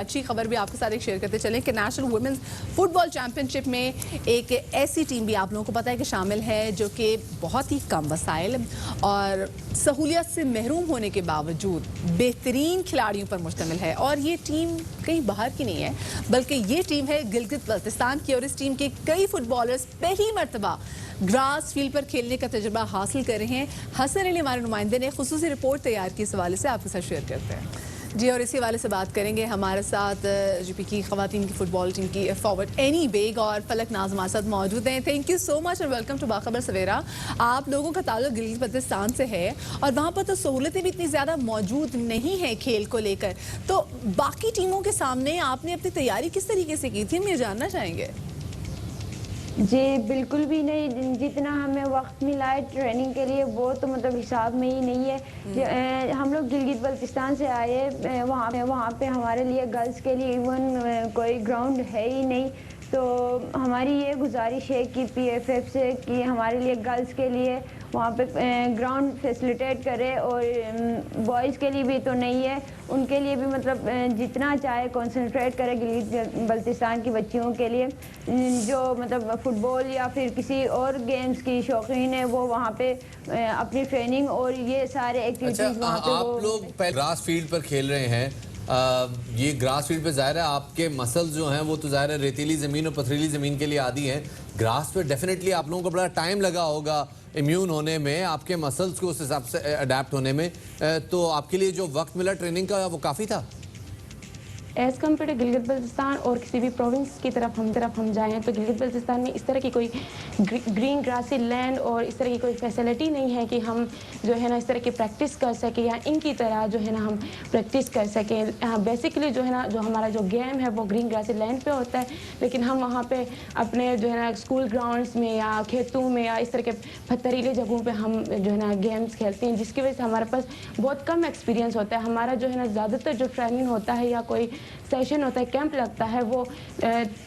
A: अच्छी खबर भी आपके साथ एक शेयर करते चलें कि नेशनल वुमेन्स फुटबॉल चैंपियनशिप में एक ऐसी टीम भी आप लोगों को पता है कि शामिल है जो कि बहुत ही कम वसाइल और सहूलियत से महरूम होने के बावजूद बेहतरीन खिलाड़ियों पर मुश्तमिल है। और ये टीम कहीं बाहर की नहीं है बल्कि ये टीम है गिलगित बल्तिस्तान की, और इस टीम के कई फुटबॉलर्स पहली मरतबा ग्रास फील्ड पर खेलने का तजुर्बा हासिल कर रहे हैं। हसन अली हमारे नुमाइंदे ने खुसूसी रिपोर्ट तैयार की, इस हवाले से आपके साथ शेयर करते हैं जी। और इसी वाले से बात करेंगे हमारे साथ यूपी की खवातीन की फुटबॉल टीम की फॉरवर्ड एनी बेग और फलक नाज हमारे साथ मौजूद हैं। Thank you so much and welcome to Bakhabar Savera. आप लोगों का ताल्लुक गिलगित बल्तिस्तान से है और वहाँ पर तो सहूलतें भी इतनी ज़्यादा मौजूद नहीं है खेल को लेकर, तो बाकी टीमों के सामने आपने अपनी तैयारी किस तरीके से की थी, हम ये जानना चाहेंगे।
Q: जी बिल्कुल भी नहीं, जितना हमें वक्त मिला है ट्रेनिंग के लिए वो तो मतलब हिसाब में ही नहीं है। हम लोग गिलगित बल्तिस्तान से आए, वहाँ पे हमारे लिए गर्ल्स के लिए इवन कोई ग्राउंड है ही नहीं, तो हमारी ये गुजारिश है कि PFF से कि हमारे लिए गर्ल्स के लिए वहाँ पे ग्राउंड फैसिलिटेट करे, और बॉयज़ के लिए भी तो नहीं है, उनके लिए भी मतलब जितना चाहे कंसंट्रेट करे गिलगित बल्तिस्तान की बच्चियों के लिए जो मतलब फुटबॉल या फिर किसी और गेम्स की शौकीन है वो वहाँ पे अपनी ट्रेनिंग और ये सारे एक्टिविटीज़ वहाँ पे।
B: आप लोग ग्रास फील्ड पर खेल रहे हैं, ये ग्रास फील्ड पे ज़ाहिर है आपके मसल्स जो हैं वो तो ज़ाहिर है रेतीली ज़मीन और पथरीली ज़मीन के लिए आदी हैं। ग्रास पे डेफिनेटली आप लोगों को बड़ा टाइम लगा होगा इम्यून होने में, आपके मसल्स को उस हिसाब से अडेप्ट होने में, तो आपके लिए जो वक्त मिला ट्रेनिंग का वो काफ़ी था।
R: As compare to Gilgit Baltistan और किसी भी प्रोविंस की तरफ हम जाएँ तो गिलगित बल्तिस्तान में इस तरह की कोई ग्रीन ग्रासी लैंड और इस तरह की कोई फैसिलिटी नहीं है कि हम जो है ना इस तरह की प्रैक्टिस कर सकें या इनकी तरह जो है ना हम प्रैक्टिस कर सकें। बेसिकली जो है ना जो हमारा जो गेम है वो ग्रीन ग्रासी लैंड पे होता है, लेकिन हम वहाँ पे अपने जो है ना स्कूल ग्राउंड्स में या खेतों में या इस तरह के पथरीले जगहों पे हम जो है ना गेम्स खेलते हैं, जिसकी वजह से हमारे पास बहुत कम एक्सपीरियंस होता है। हमारा जो है ना ज़्यादातर जो ट्रेनिंग होता है या कोई सेशन होता है, कैंप लगता है, वो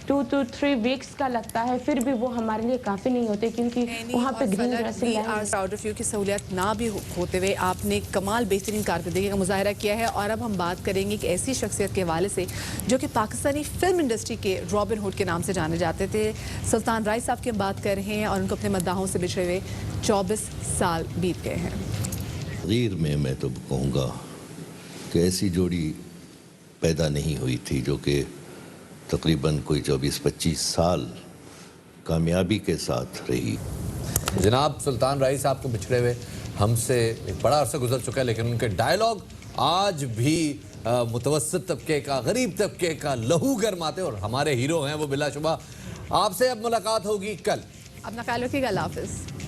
R: 2 to 3 वीक्स का लगता है, फिर भी वो हमारे लिए काफ़ी नहीं होते क्योंकि वहाँ पे green grassy
A: proud of you की सहूलियत ना भी होते हुए आपने कमाल बेहतरीन कारकर्दगी का मुजाहरा किया है। और अब हम बात करेंगे एक ऐसी शख्सियत के हवाले से जो कि पाकिस्तानी फिल्म इंडस्ट्री के रॉबिन हुड के नाम से जाने जाते थे। सुल्तान राय साहब की हम बात कर रहे हैं और उनको अपने मद्दाहों से बिछड़े हुए 24 साल बीत गए हैं।
S: तकदीर में मैं तो कहूँगा कि ऐसी जोड़ी पैदा नहीं हुई थी जो कि तकरीबन कोई 24-25 साल कामयाबी के साथ रही।
B: जनाब सुल्तान राय साहब को बिछड़े हुए हमसे एक बड़ा अरसा गुजर चुका है, लेकिन उनके डायलॉग आज भी मुतवस्सित तबके का, गरीब तबके का लहू गरमाते, और हमारे हीरो हैं वो बिलाशुबा आपसे अब मुलाकात होगी कल।
A: अपना ख्याल रखिएगा, अल्लाह हाफिज़।